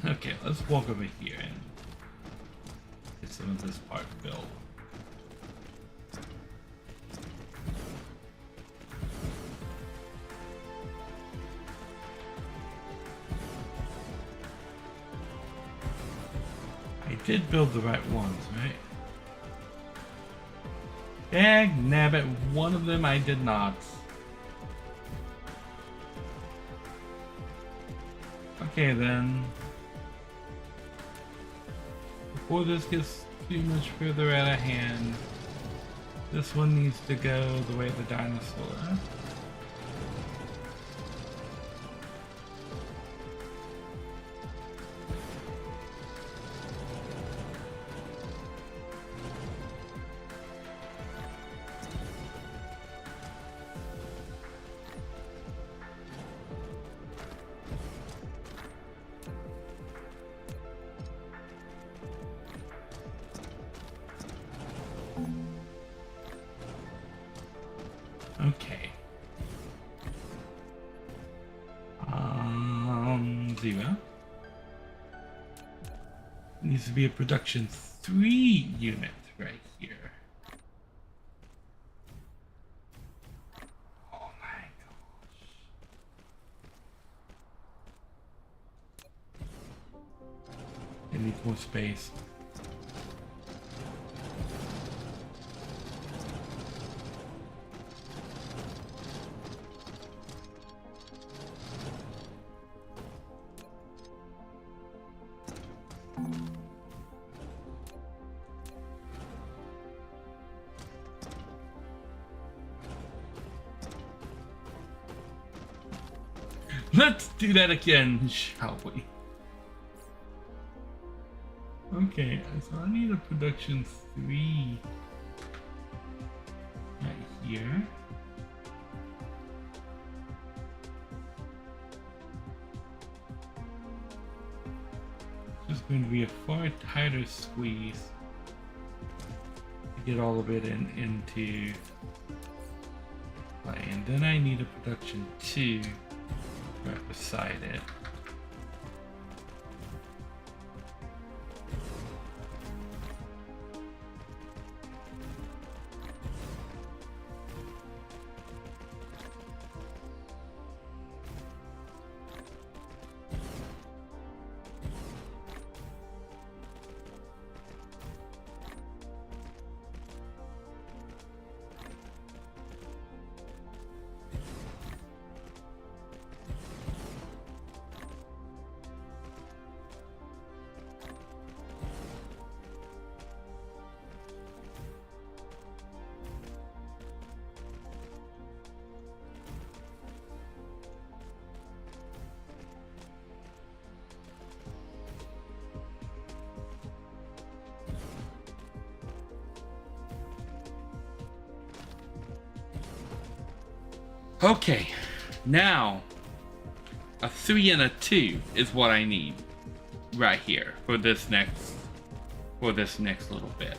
Okay, let's walk over here and get some of this part built. I did build the right ones, right? Dag nabbit, one of them I did not. Okay then. Before this gets too much further out of hand, this one needs to go the way of the dinosaur. Okay. 0. Needs to be a production 3 unit right here. Oh my gosh. It needs more space. Let's do that again, shall we? Okay, so I need a production 3 right here. It's going to be a far tighter squeeze to get all of it into play. And then I need a production 2 right beside it. Okay, now a 3 and a 2 is what I need right here for this next little bit.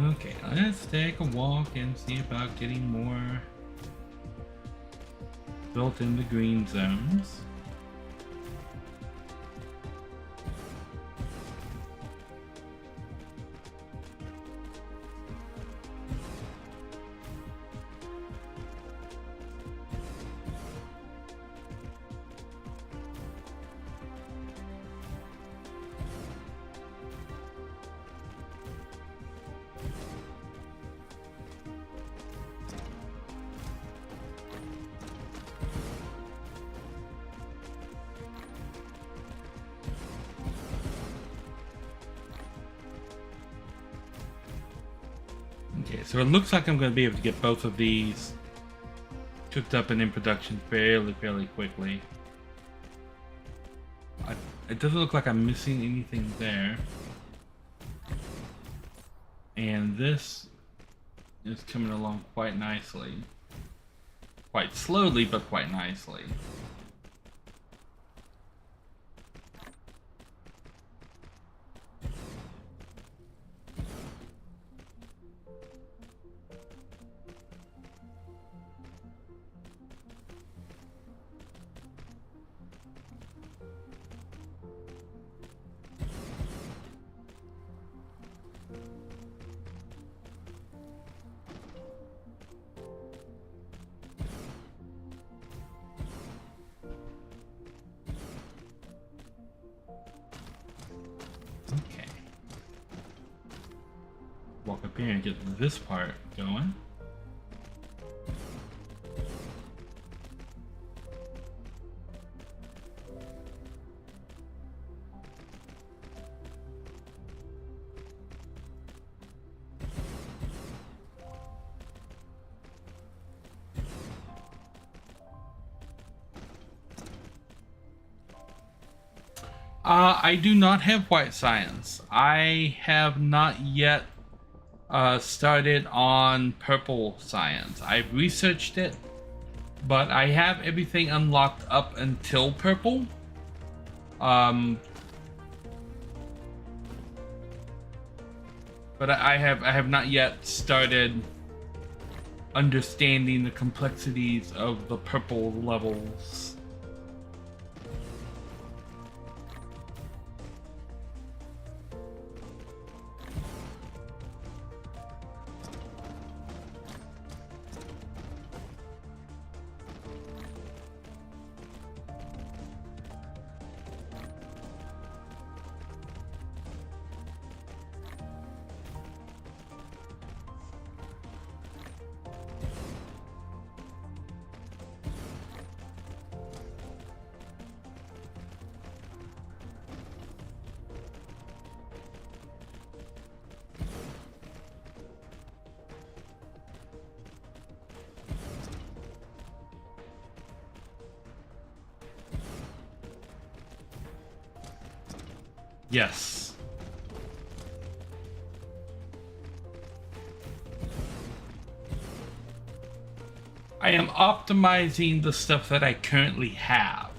Okay, let's take a walk and see about getting more built in the green zones. Okay, so it looks like I'm going to be able to get both of these cooked up and in production fairly quickly. It doesn't look like I'm missing anything there. And this is coming along quite nicely. Quite slowly, but quite nicely. walk up here and get this part going. I do not have white science. I have not yet started on purple science. I've researched it, but I have everything unlocked up until purple. But I have not yet started understanding the complexities of the purple levels. Yes. I am optimizing the stuff that I currently have.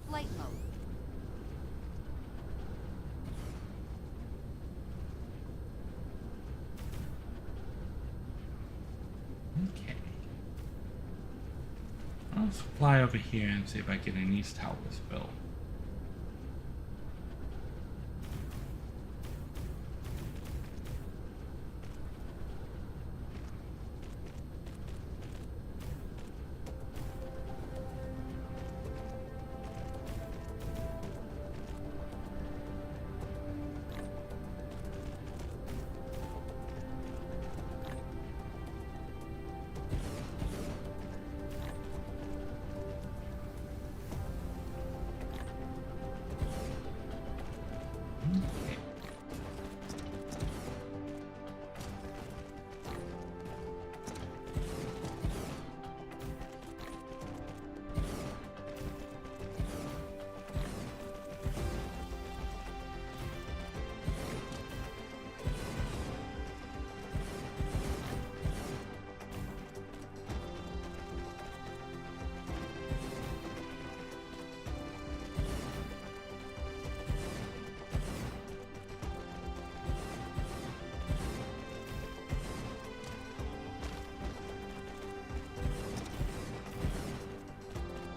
Flight mode.
Okay. Let's fly over here and see if I get any East Towers built.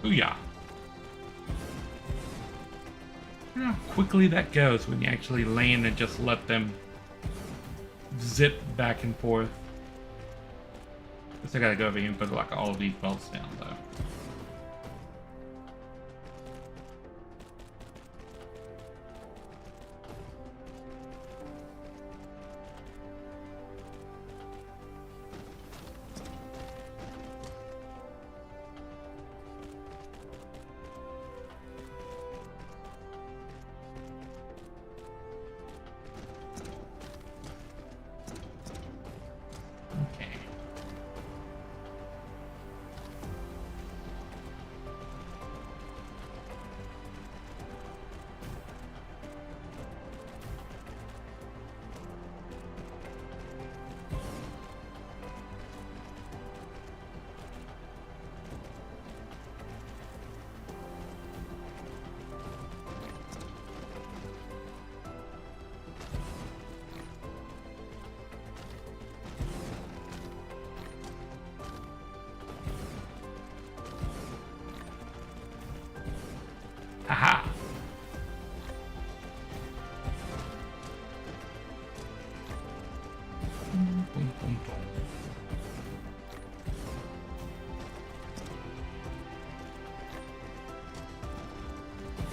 Booyah. You know how quickly that goes when you actually land and just let them zip back and forth. Guess I gotta go over here and put like all of these belts down though.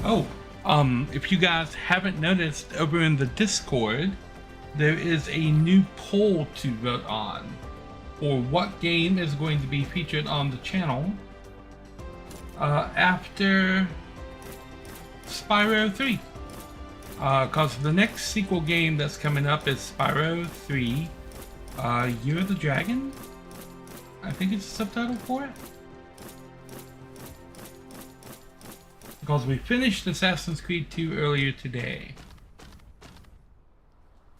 Oh, if you guys haven't noticed, over in the Discord, there is a new poll to vote on for what game is going to be featured on the channel after Spyro 3. Because the next sequel game that's coming up is Spyro 3, Year of the Dragon. I think it's the subtitle for it. Because we finished Assassin's Creed 2 earlier today.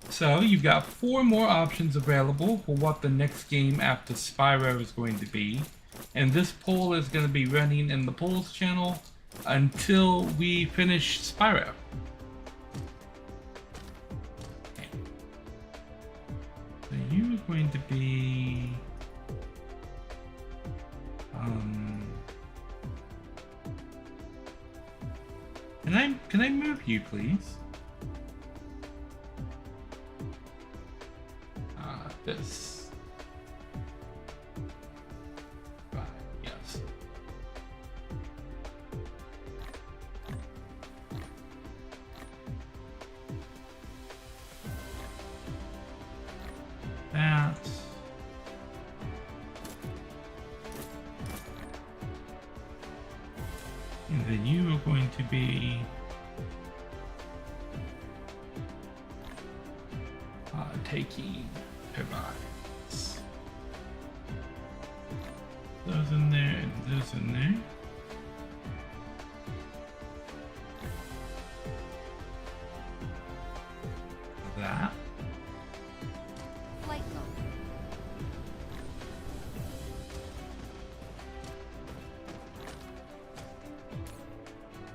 So you've got 4 more options available for what the next game after Spyro is going to be. And this poll is going to be running in the polls channel until we finish Spyro. So you are going to be... Can I move you, please? This. Right, yes. That. And then you are going to be taking provides those in there and those in there. That.
Flight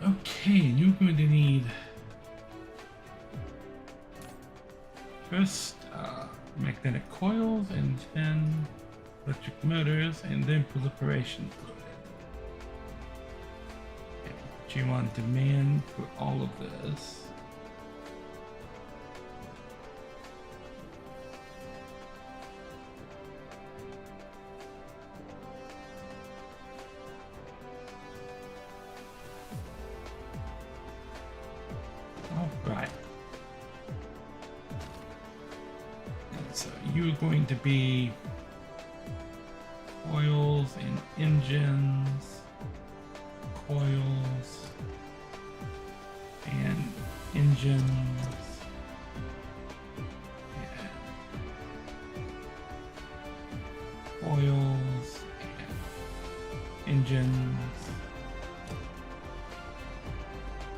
mode.
Okay, you're going to need first magnetic coils, and then electric motors, and then proliferation fluid. Okay, but you want demand for all of this. Alright. So you're going to be coils and engines, coils and engines, and coils and engines,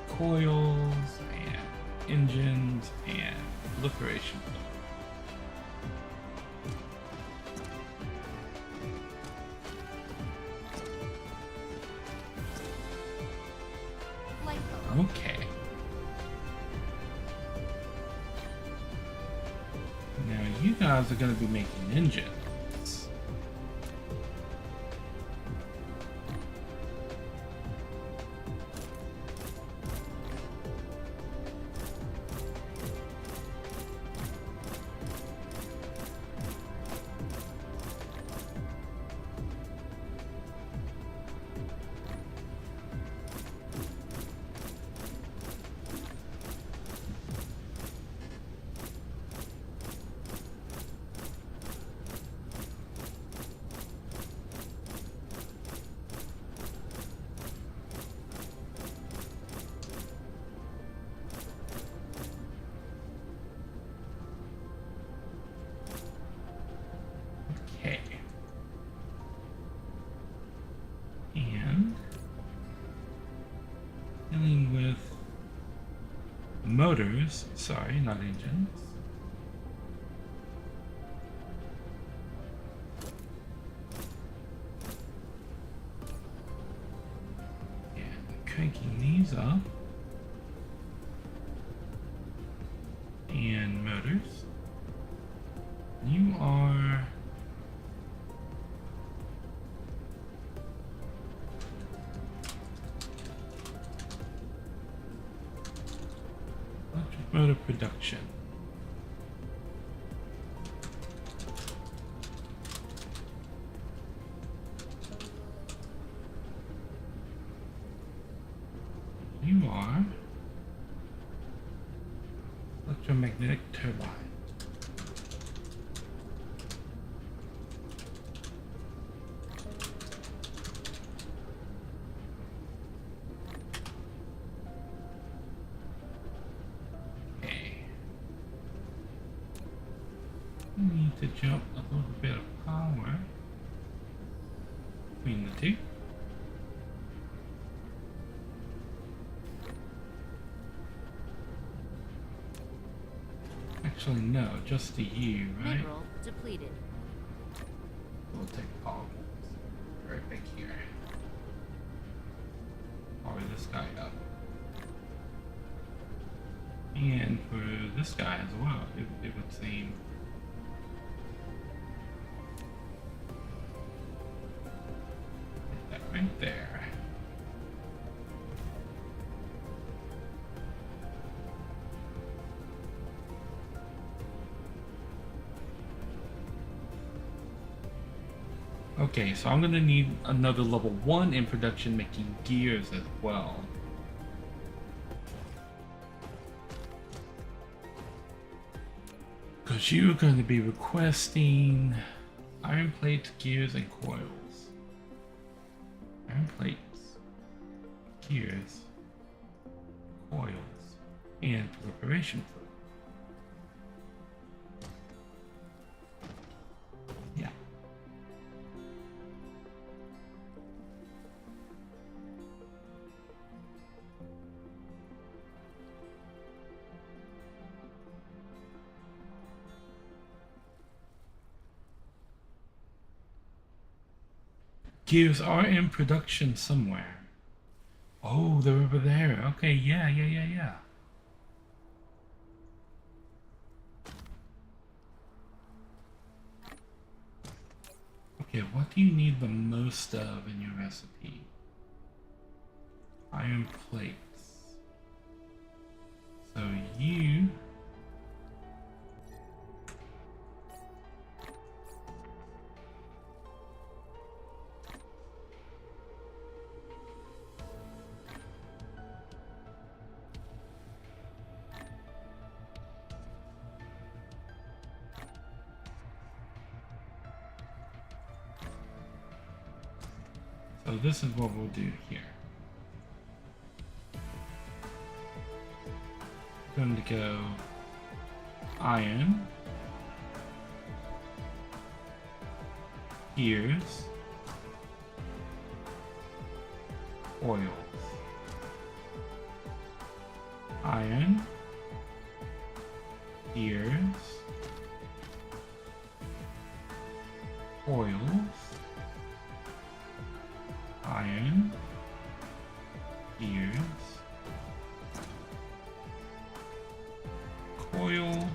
coils and engines, and proliferation. Okay. Now you guys are going to be making engines. Dealing with motors, sorry, not engines. And cranking these up. And motors. You are motor production. You are electromagnetic turbine. Okay. We need to jump a little bit of power between the two. Actually, no, just the U, right?
Mineral depleted.
We'll take all right back here. Power this guy up. And for this guy as well, it would seem. Hit that right there. Okay, so I'm gonna need another level 1 in production making gears as well. Because you're going to be requesting iron plates, gears, and coils. Iron plates, gears, coils, and preparation fluid. Yeah. Gears are in production somewhere. Oh, they're over there. Okay, yeah. Okay, what do you need the most of in your recipe? Iron plates. So you... So this is what we'll do here. Going to go iron, gears, oils, iron, gears, oils, iron, gears, coil,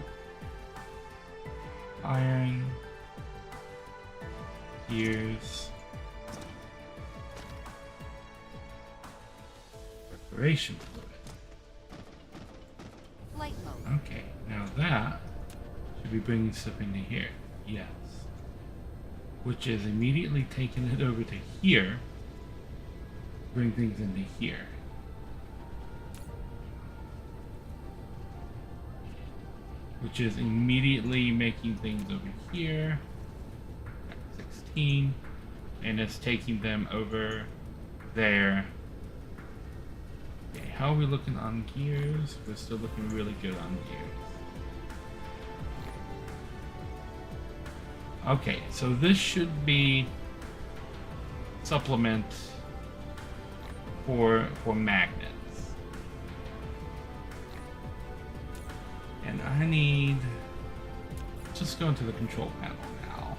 iron, gears, preparation fluid.
Flight mode.
Okay, now that should be bringing stuff into here. Yes. Which is immediately taking it over to here. Bring things into here. Which is immediately making things over here. 16. And it's taking them over there. Okay, how are we looking on gears? We're still looking really good on gears. Okay, so this should be supplement for magnets. And I need... just go into the control panel now.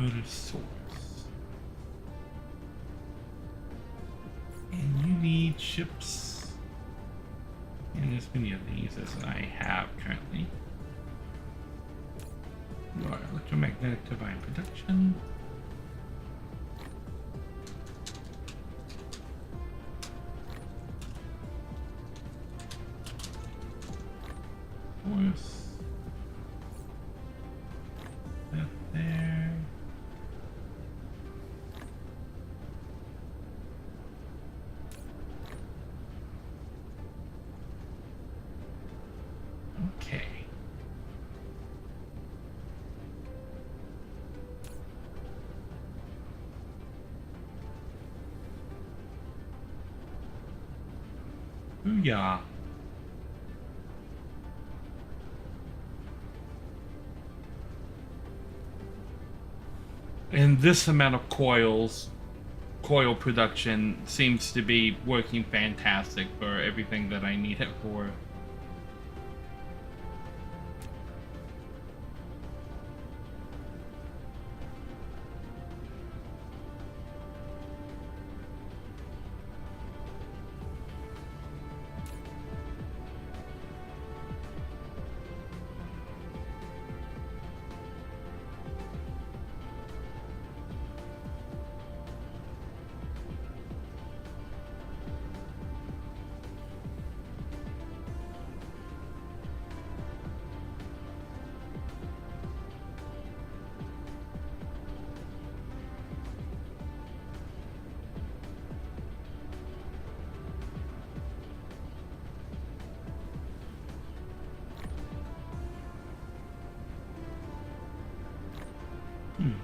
Motor source. And you need ships. And as many of these as I have currently. You are electromagnetic turbine production. Force. That there. Okay. Booyah. And this amount of coil production seems to be working fantastic for everything that I need it for.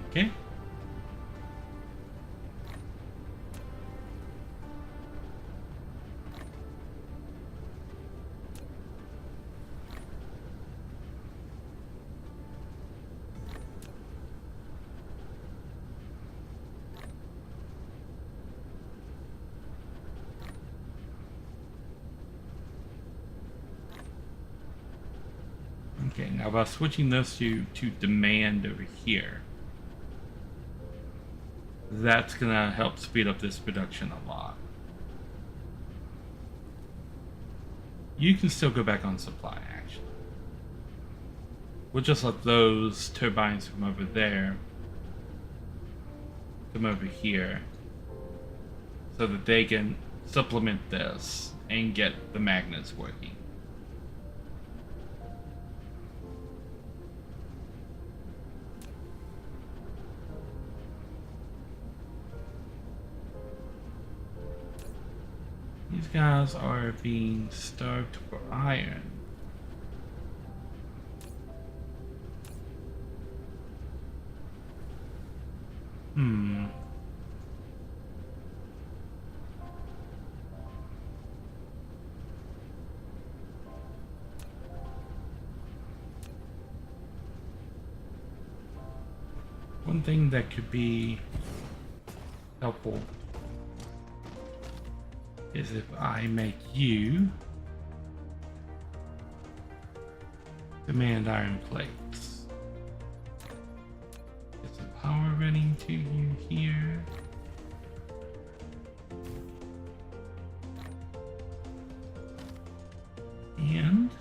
Okay. Okay, now by switching those to demand over here, that's gonna help speed up this production a lot. You can still go back on supply, actually. We'll just let those turbines from over there come over here so that they can supplement this and get the magnets working. These guys are being starved for iron. One thing that could be helpful is if I make you demand iron plates. Get some power running to you here. And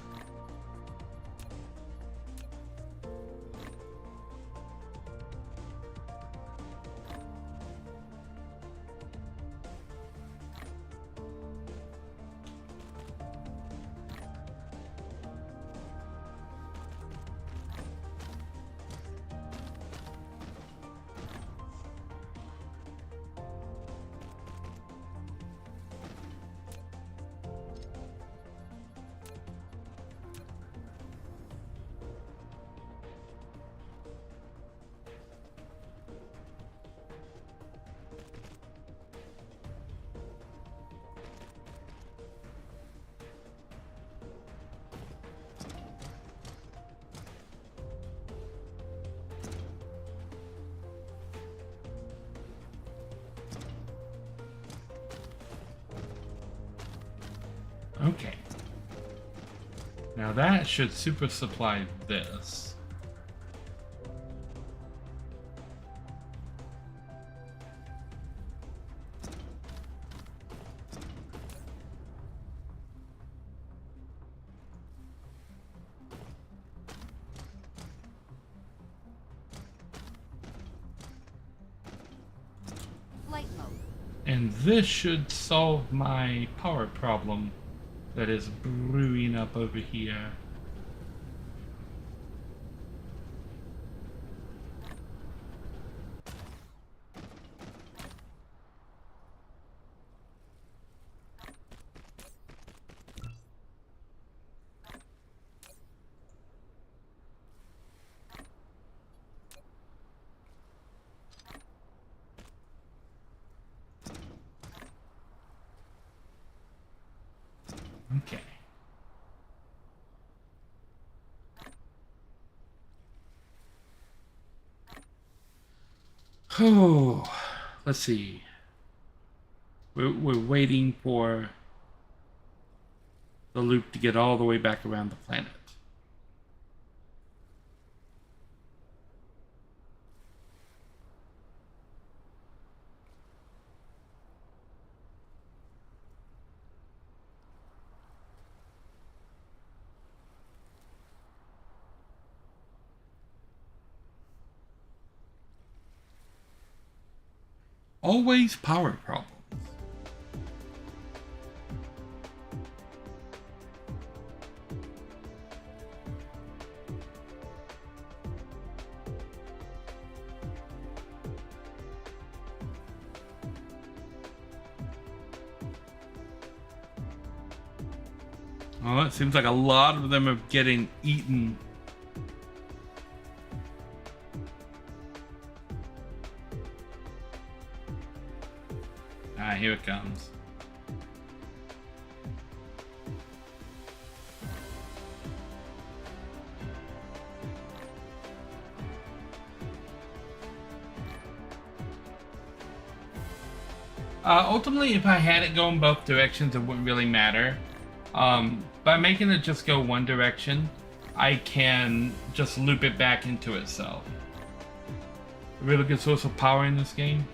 okay. Now that should super supply this. And this should solve my power problem that is brewing up over here. Okay. Oh, let's see. We're waiting for the loop to get all the way back around the planet. Always power problems. Oh, it seems like a lot of them are getting eaten. Ah, here it comes. Ultimately, if I had it going both directions, it wouldn't really matter. By making it just go one direction, I can just loop it back into itself. A really good source of power in this game?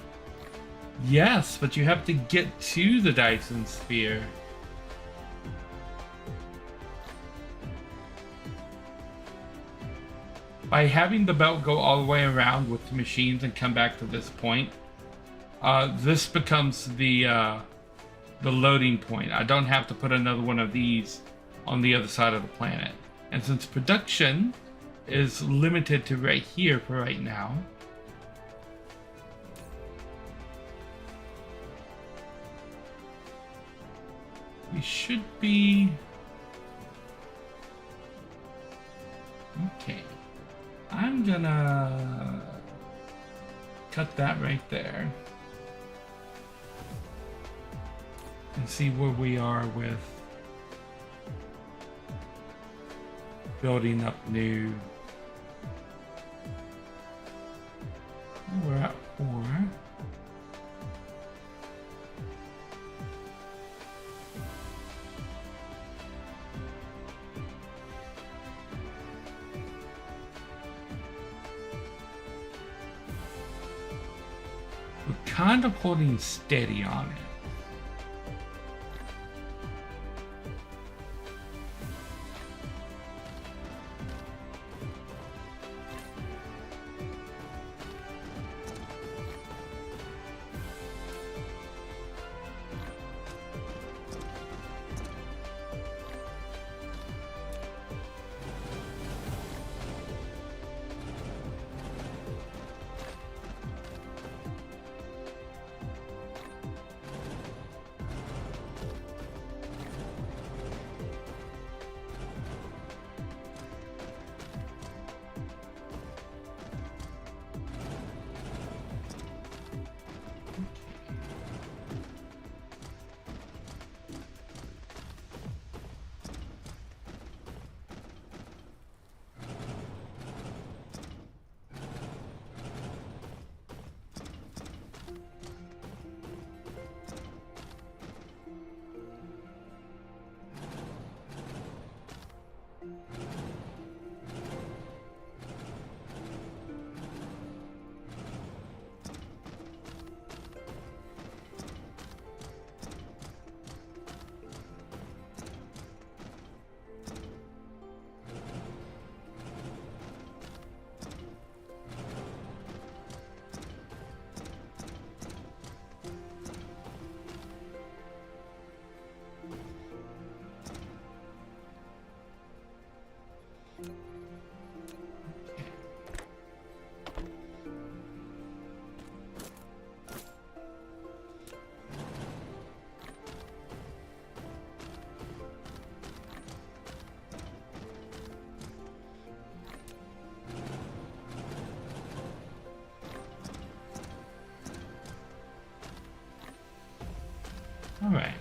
Yes, but you have to get to the Dyson Sphere. By having the belt go all the way around with the machines and come back to this point, this becomes the loading point. I don't have to put another one of these on the other side of the planet. And since production is limited to right here for right now, we should be okay. I'm gonna cut that right there and see where we are with building up new. We're at 4. We're kind of holding steady on it. All right.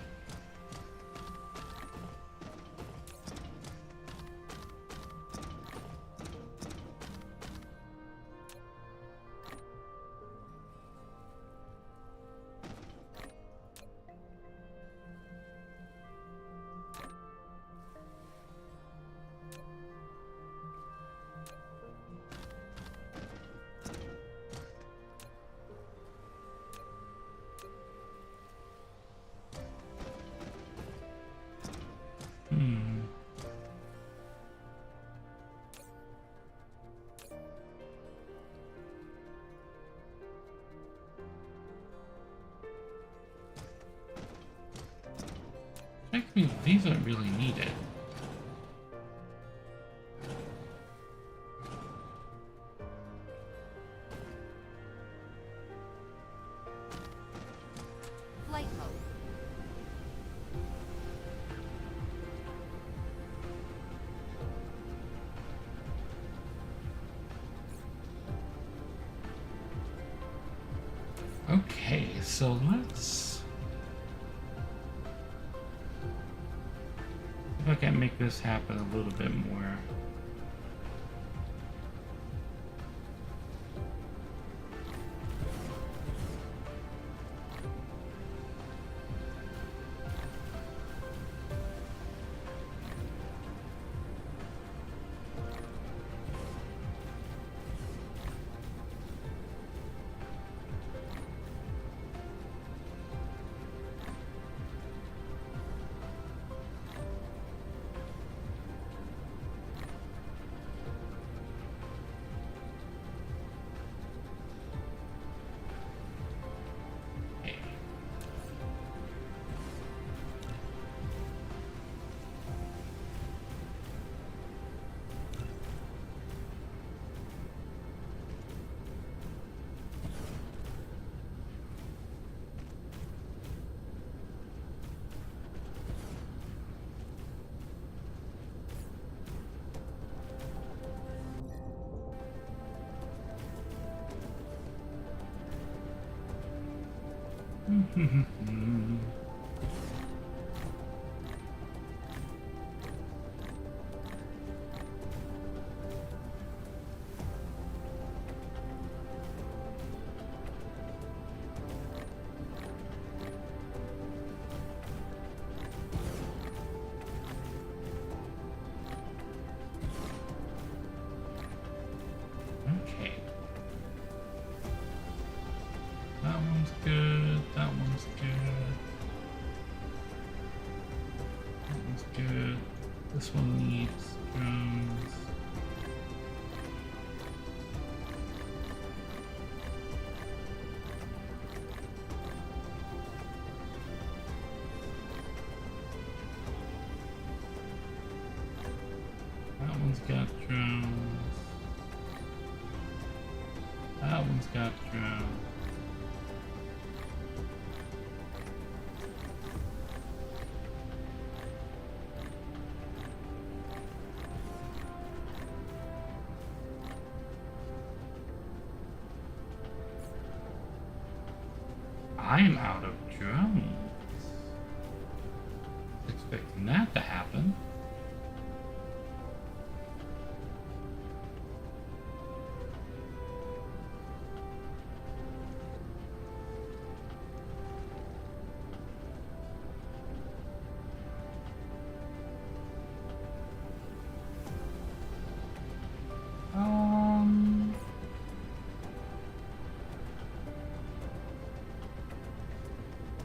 Actually, these aren't really needed.
Flight mode.
Okay, so let's... if I can make this happen a little bit more. Okay. That one's good. That one's good. That one's good. This one needs drones. That one's got drones. That one's got drones. I'm out of drones. Expecting that to happen.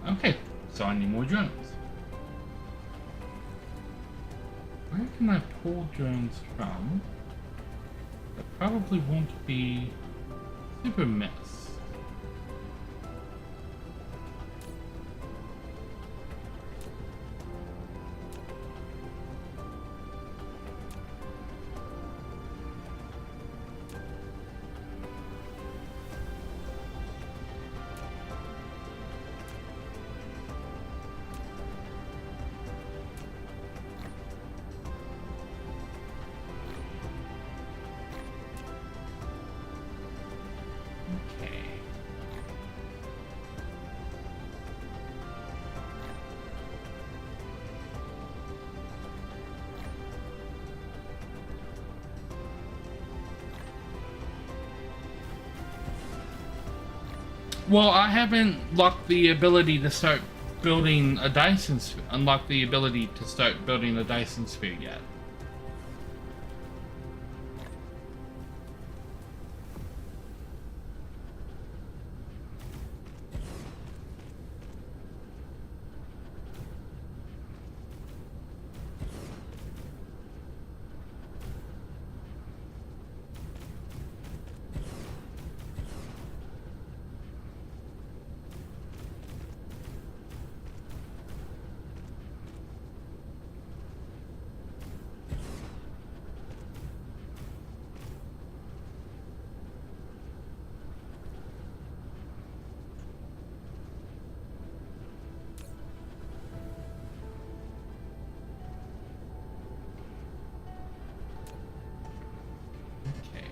Okay, so I need more drones. Where can I pull drones from? That probably won't be super mess. Okay. Well, I haven't locked the ability to start building a Dyson Sphere, unlocked the ability to start building a Dyson Sphere yet. Okay.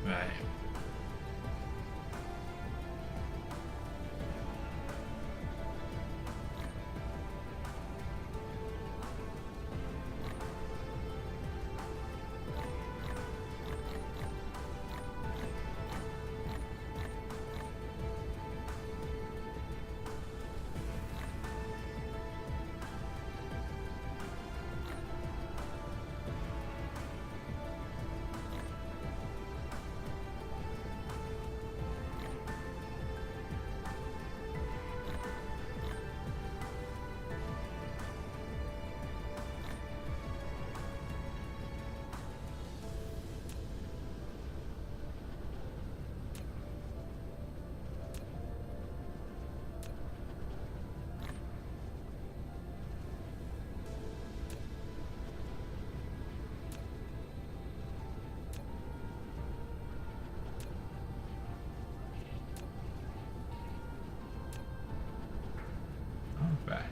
Right. All right.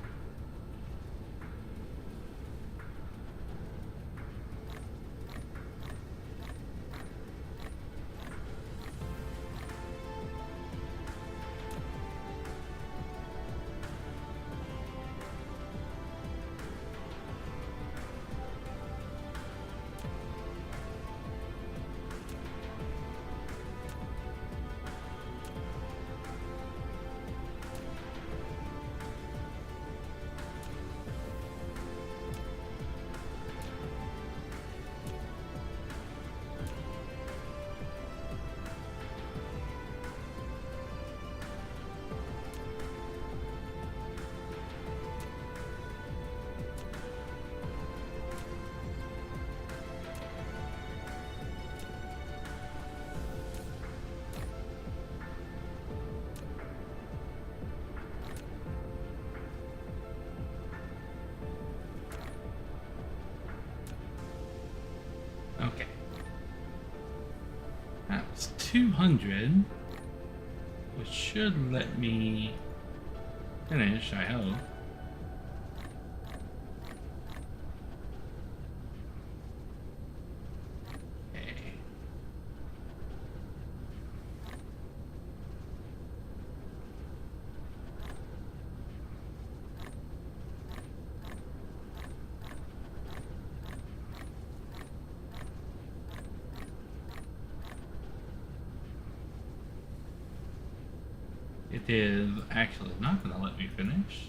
Okay. That's 200, which should let me finish, I hope. Okay. It is actually not going to let me finish.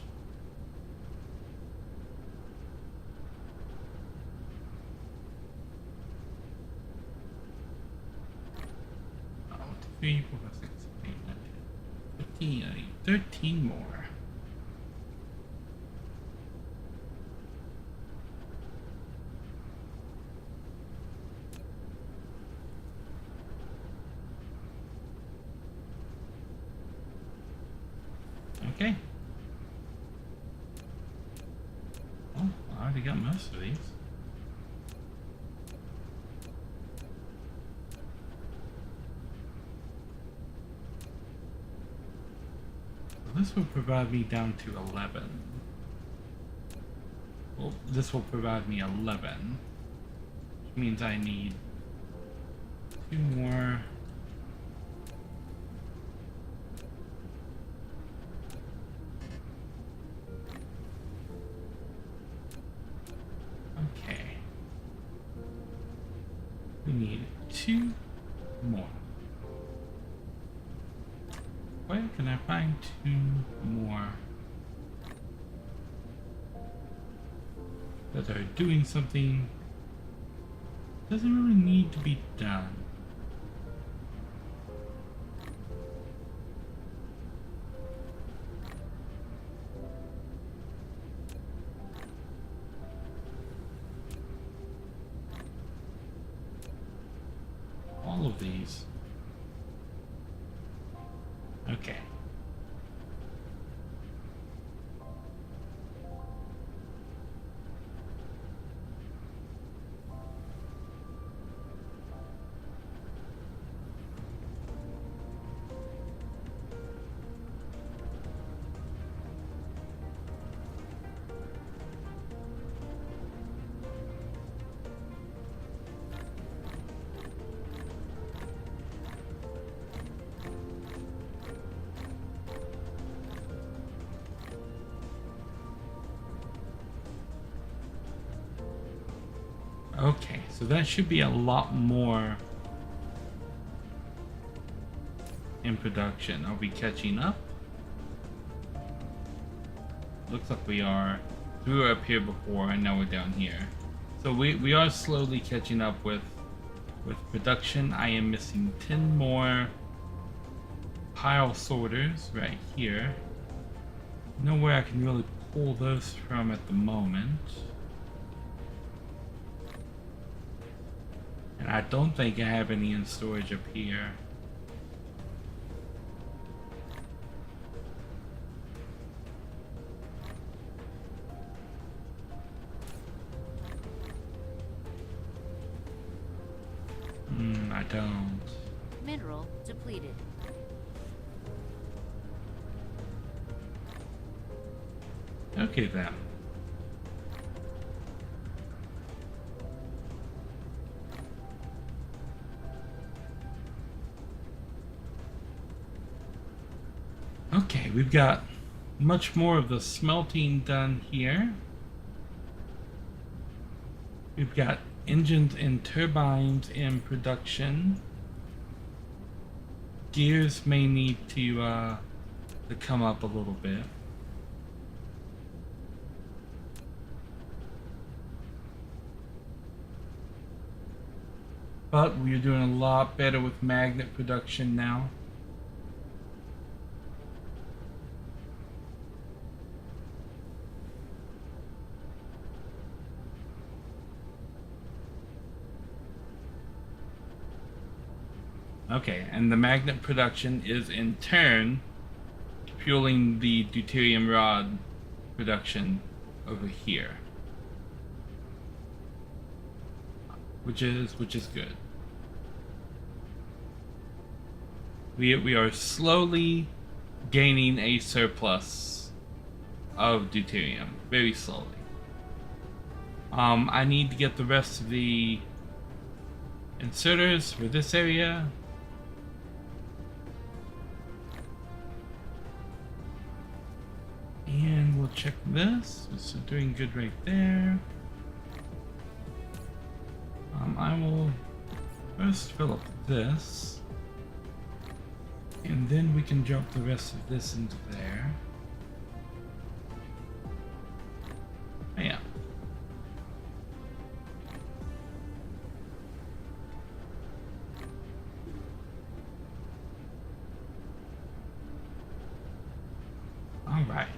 Oh, 3, 4, 5, 6, 7, 8, 9, 10, 15, I need 13 more. Okay. Well, I already got most of these. So this will provide me down to 11. Well, this will provide me 11. Means I need 2 more. Okay. We need 2 more. Where can I find 2 more that are doing something? Doesn't really need to be done. All of these. Okay. Okay, so that should be a lot more in production. Are we catching up? Looks like we are. We were up here before and now we're down here. So we are slowly catching up with production. I am missing 10 more pile sorters right here. Nowhere I can really pull those from at the moment. And I don't think I have any in storage up here. I don't.
Mineral depleted.
Okay then. Okay, we've got much more of the smelting done here. We've got engines and turbines in production. Gears may need to come up a little bit. But we're doing a lot better with magnet production now. Okay, and the magnet production is in turn fueling the deuterium rod production over here, which is good. We are slowly gaining a surplus of deuterium, very slowly. I need to get the rest of the inserters for this area. And we'll check this. So doing good right there. I will first fill up this. And then we can drop the rest of this into there. Yeah. All right.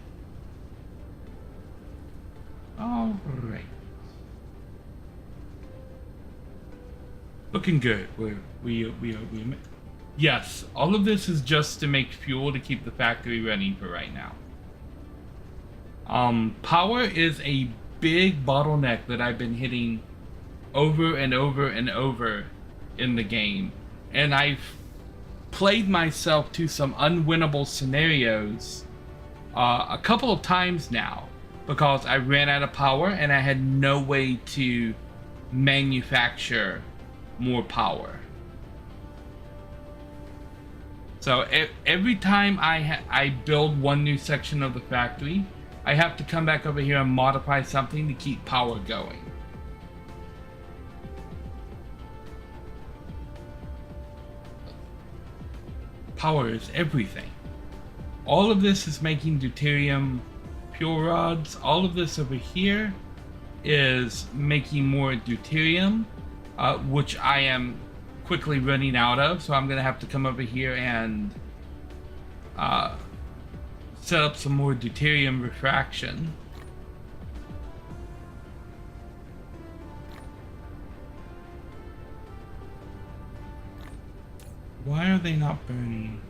All right. Looking good. We yes, all of this is just to make fuel to keep the factory running for right now. Power is a big bottleneck that I've been hitting over and over and over in the game. And I've played myself to some unwinnable scenarios a couple of times now because I ran out of power and I had no way to manufacture more power. So every time I build one new section of the factory, I have to come back over here and modify something to keep power going. Power is everything. All of this is making deuterium pure rods. All of this over here is making more deuterium, which I am quickly running out of, so I'm gonna have to come over here and set up some more deuterium refraction. Why are they not burning?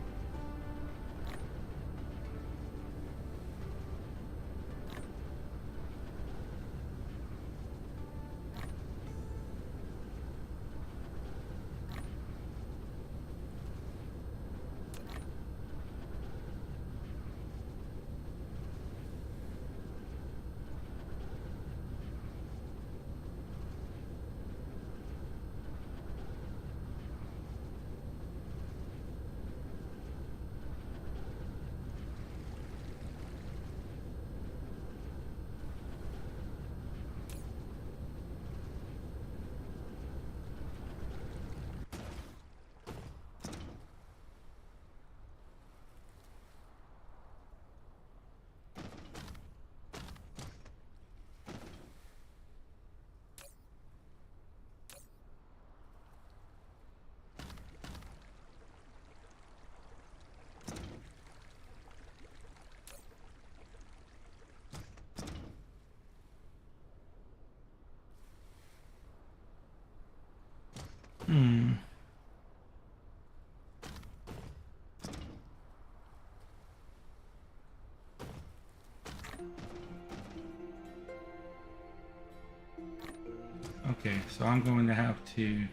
Okay, so I'm going to have to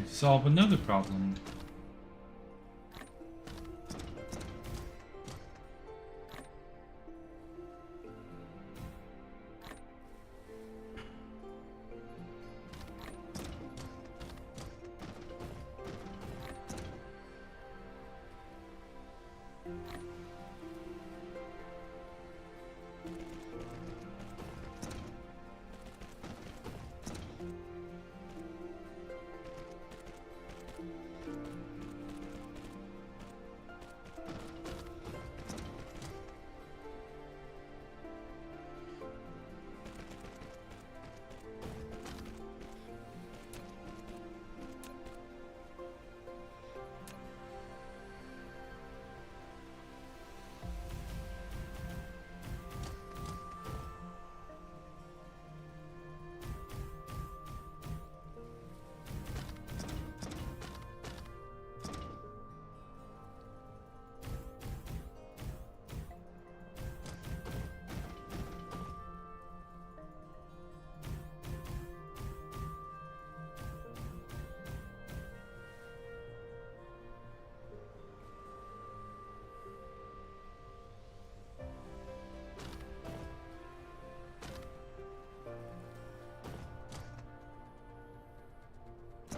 solve another problem.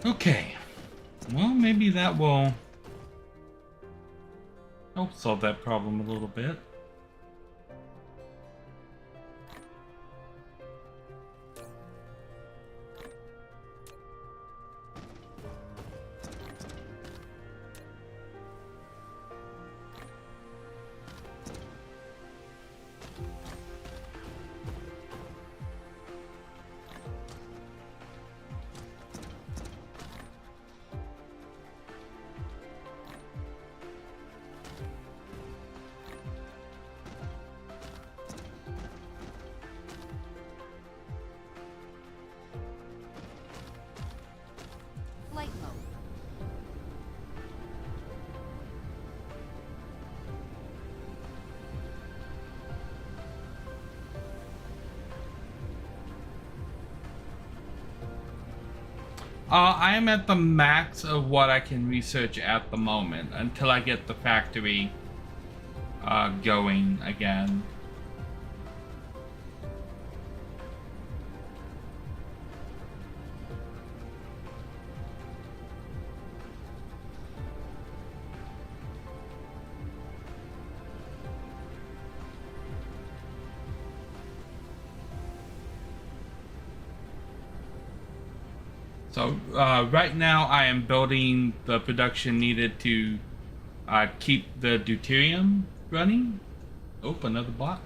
Okay, well, maybe that will help solve that problem a little bit.
Flight mode.
I am at the max of what I can research at the moment until I get the factory going again. So right now I am building the production needed to keep the deuterium running. Oh, another block.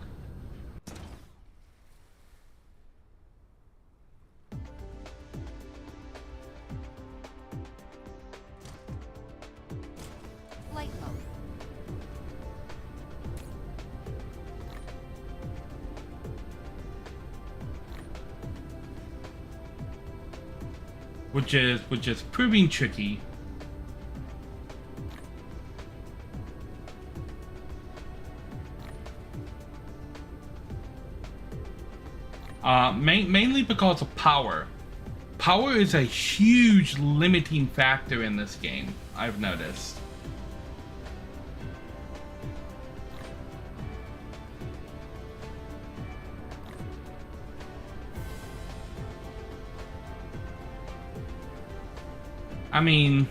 Flight mode.
Which is proving tricky. Mainly because of power. Power is a huge limiting factor in this game, I've noticed. I mean,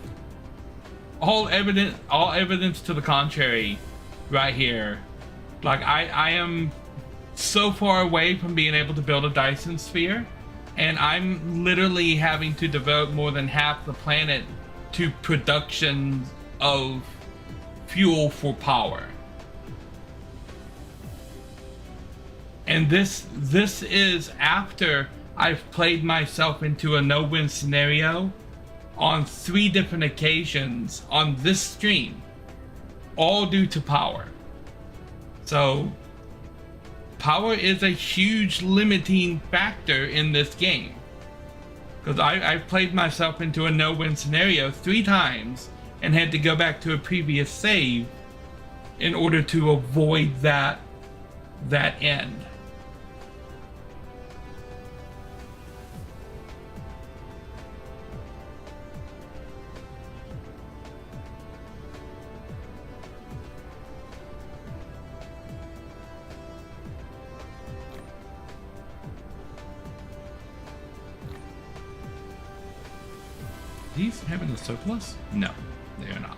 all evidence to the contrary right here. Like I am so far away from being able to build a Dyson Sphere, and I'm literally having to devote more than half the planet to production of fuel for power. And this is after I've played myself into a no-win scenario on 3 different occasions on this stream, all due to power. So power is a huge limiting factor in this game, because I've played myself into a no-win scenario 3 times and had to go back to a previous save in order to avoid that end. These having a surplus? No, they are not.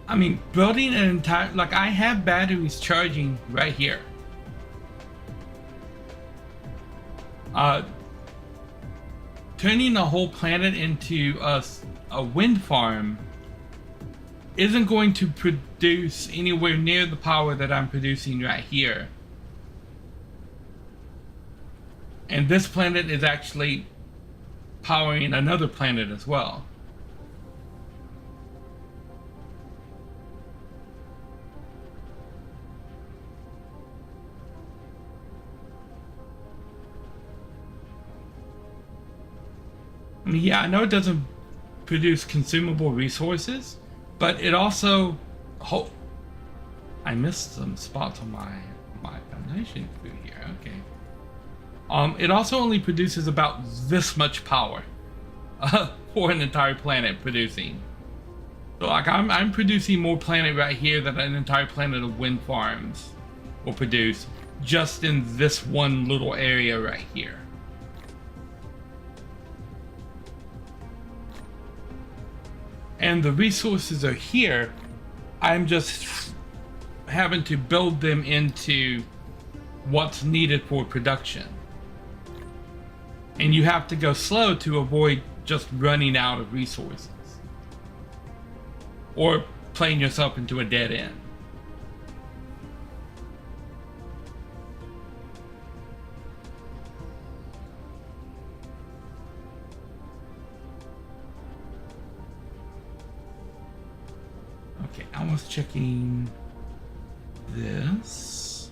I mean, building an entire, like, I have batteries charging right here. Turning a whole planet into a wind farm isn't going to produce anywhere near the power that I'm producing right here. And this planet is actually powering another planet as well. I mean, yeah, I know it doesn't produce consumable resources, but it also... I missed some spots on my foundation through here. Okay. It also only produces about this much power for an entire planet producing. So, like, I'm producing more planet right here than an entire planet of wind farms will produce just in this one little area right here. And the resources are here. I'm just having to build them into what's needed for production. And you have to go slow to avoid just running out of resources or playing yourself into a dead end. Okay, I was checking this.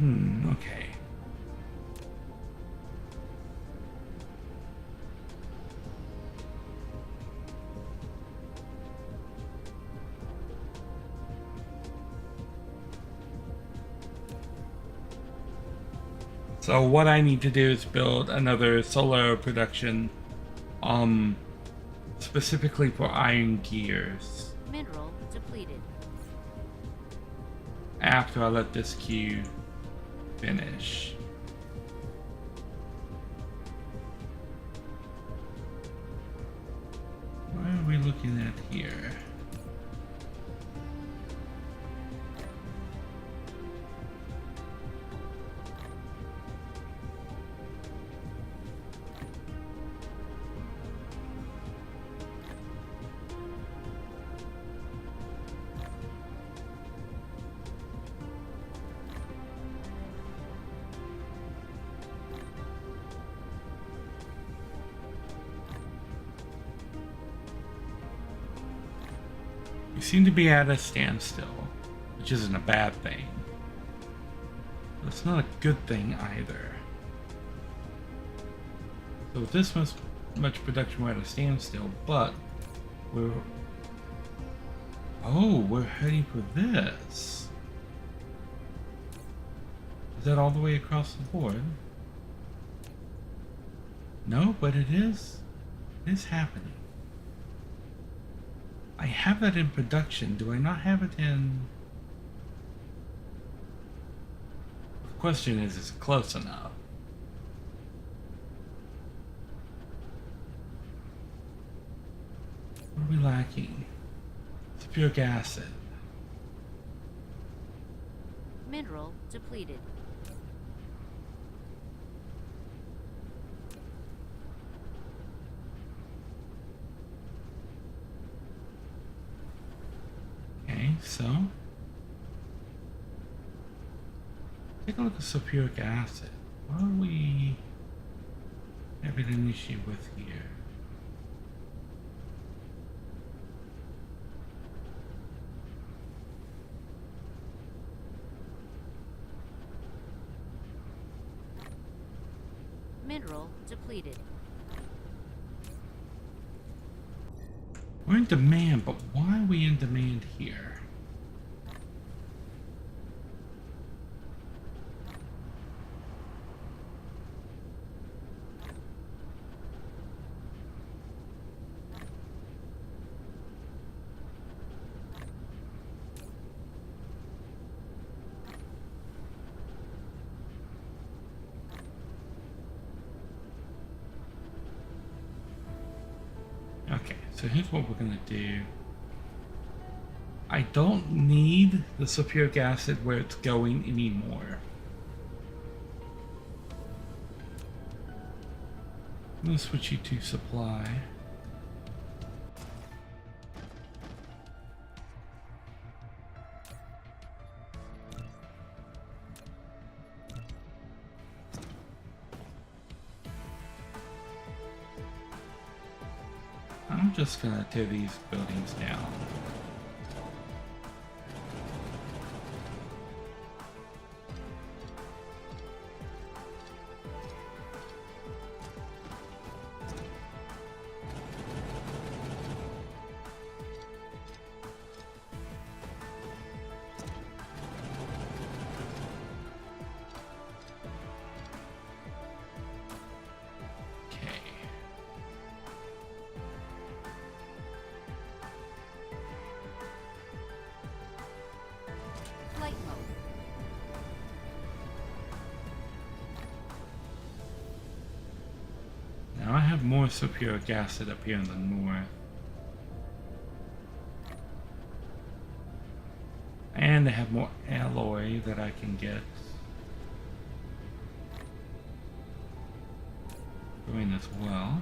Okay. So what I need to do is build another solar production, specifically for iron gears.
Mineral depleted.
After I let this queue finish. What are we looking at here? We seem to be at a standstill, which isn't a bad thing. But it's not a good thing either. So with this much production, we're at a standstill, but we're heading for this. Is that all the way across the board? No, but it is happening. I have that in production. Do I not have it in? The question is it close enough? What are we lacking? Sulfuric acid.
Mineral depleted.
Okay, so take a look at sulfuric acid. What do we have an issue with here?
Mineral depleted.
We're in demand, but why are we in demand here? Okay, so here's what we're gonna do. I don't need the sulfuric acid where it's going anymore. I'm gonna switch you to supply. I'm just gonna tear these buildings down.
Flight mode.
Now I have more sulfuric acid up here in the north. And I have more alloy that I can get going as well.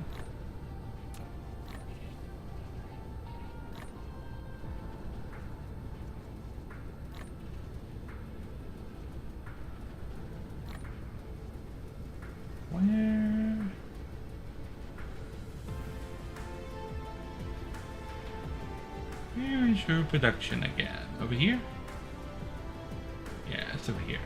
Where is your production again? Over here? Yeah, it's over here.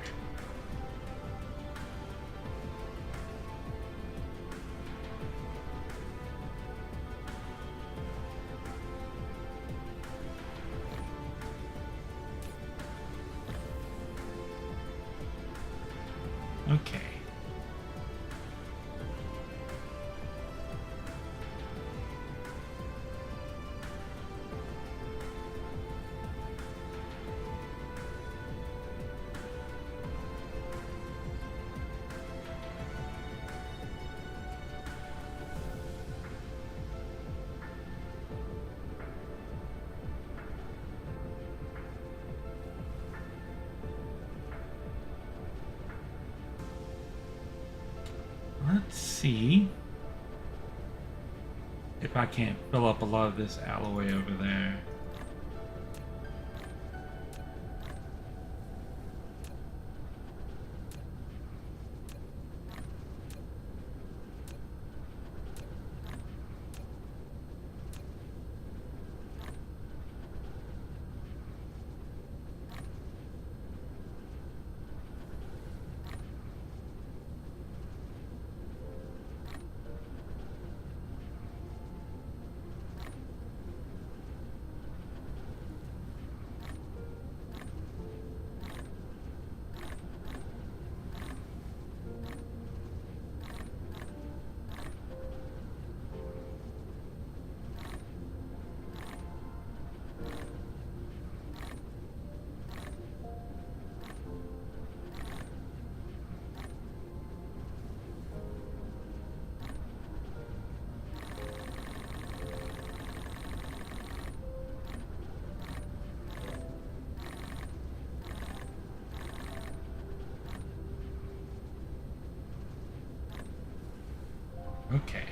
Let's see if I can't fill up a lot of this alloy over there. Okay.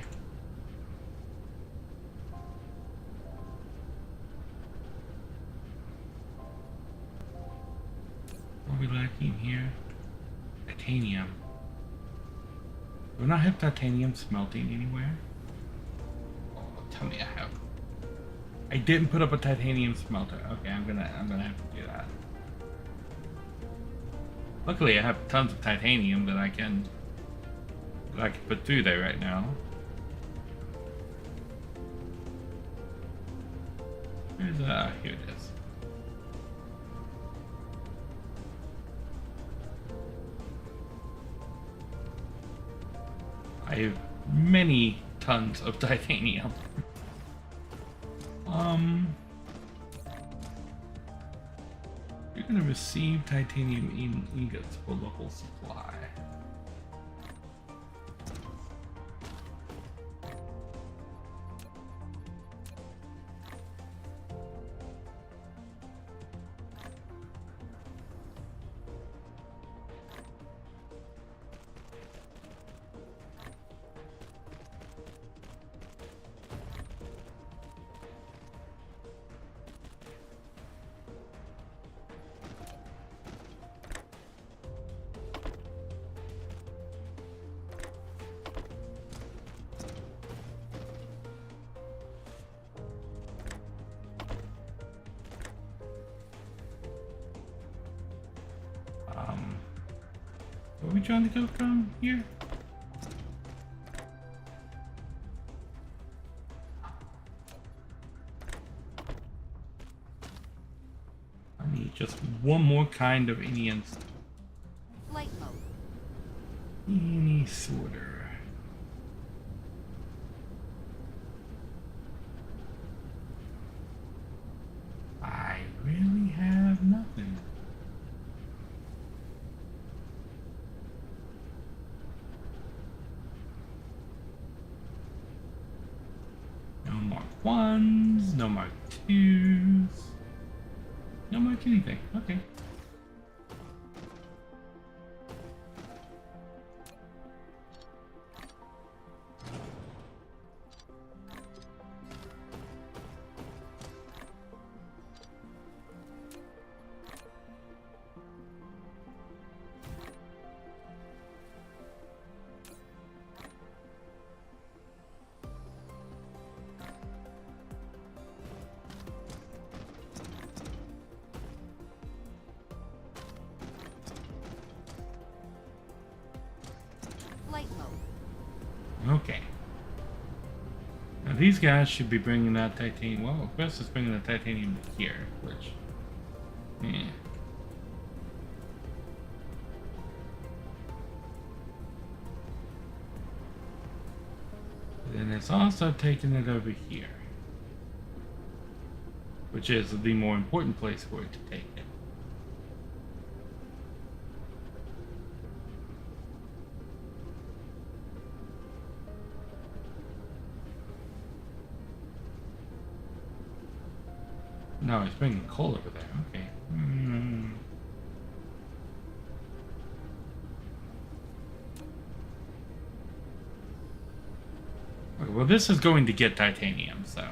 What are we lacking here? Titanium. Do we not have titanium smelting anywhere? Oh, tell me I have. I didn't put up a titanium smelter. Okay, I'm gonna have to do that. Luckily, I have tons of titanium that I can put through there right now. Here's here it is. I have many tons of titanium. You're gonna receive titanium ingots for local supply. Where are we trying to go from here? I need just one more kind of Indian.
Flight mode.
Any sorter. I really have nothing. No Mark 1s, no Mark 2s, no Mark anything. Okay.
Flight mode.
Okay. Now these guys should be bringing that titanium. Well, Chris is bringing the titanium here, which, yeah. Then it's also taking it over here, which is the more important place for it to take it. No, it's bringing coal over there. Okay. Okay, well, this is going to get titanium, so.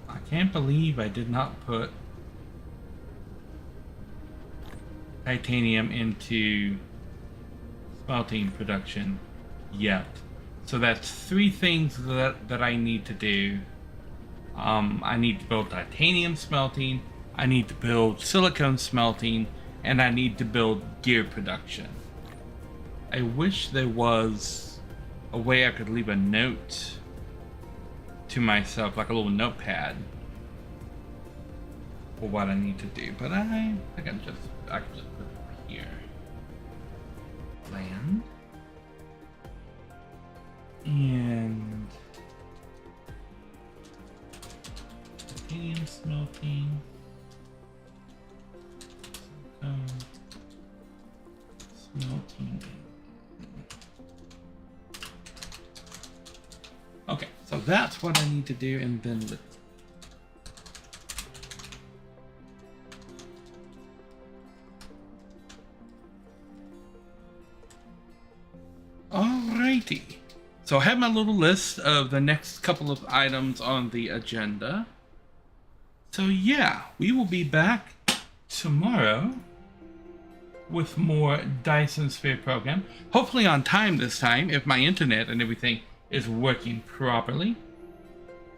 I can't believe I did not put titanium into smelting production yet. So that's 3 things that I need to do. I need to build titanium smelting, I need to build silicone smelting, and I need to build gear production. I wish there was a way I could leave a note to myself, like a little notepad, for what I need to do, but I can just put it here. Land. And titanium smelting. Smelting. Okay, so that's what I need to do, and then alrighty. So I have my little list of the next couple of items on the agenda. So yeah, we will be back tomorrow with more Dyson Sphere program. Hopefully on time this time, if my internet and everything is working properly.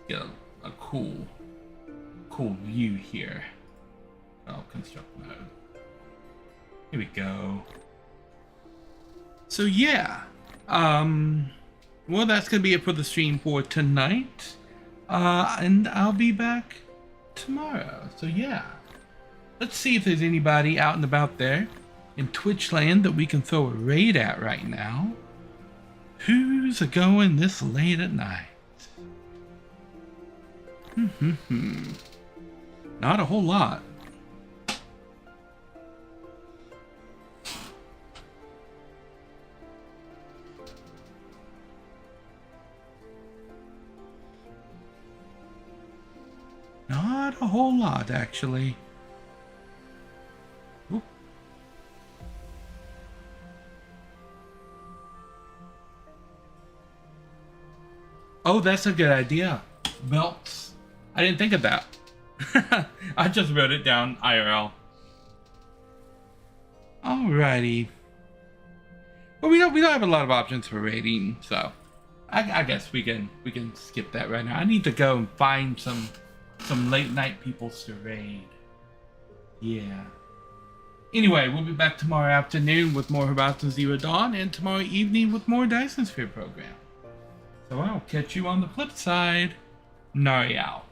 Get a cool view here. Oh, construct mode. Here we go. So yeah, well, that's gonna be it for the stream for tonight, and I'll be back tomorrow. So yeah, let's see if there's anybody out and about there in Twitch land that we can throw a raid at right now. Who's a-going this late at night? Not a whole lot. Not a whole lot, actually. Oop. Oh, that's a good idea. Belts. I didn't think of that. I just wrote it down IRL. Alrighty. Well, we don't have a lot of options for raiding, so I guess we can skip that right now. I need to go and find some late night peoples to raid. Yeah. Anyway, we'll be back tomorrow afternoon with more Horizon Zero Dawn, and tomorrow evening with more Dyson Sphere program. So I'll catch you on the flip side. Nari out.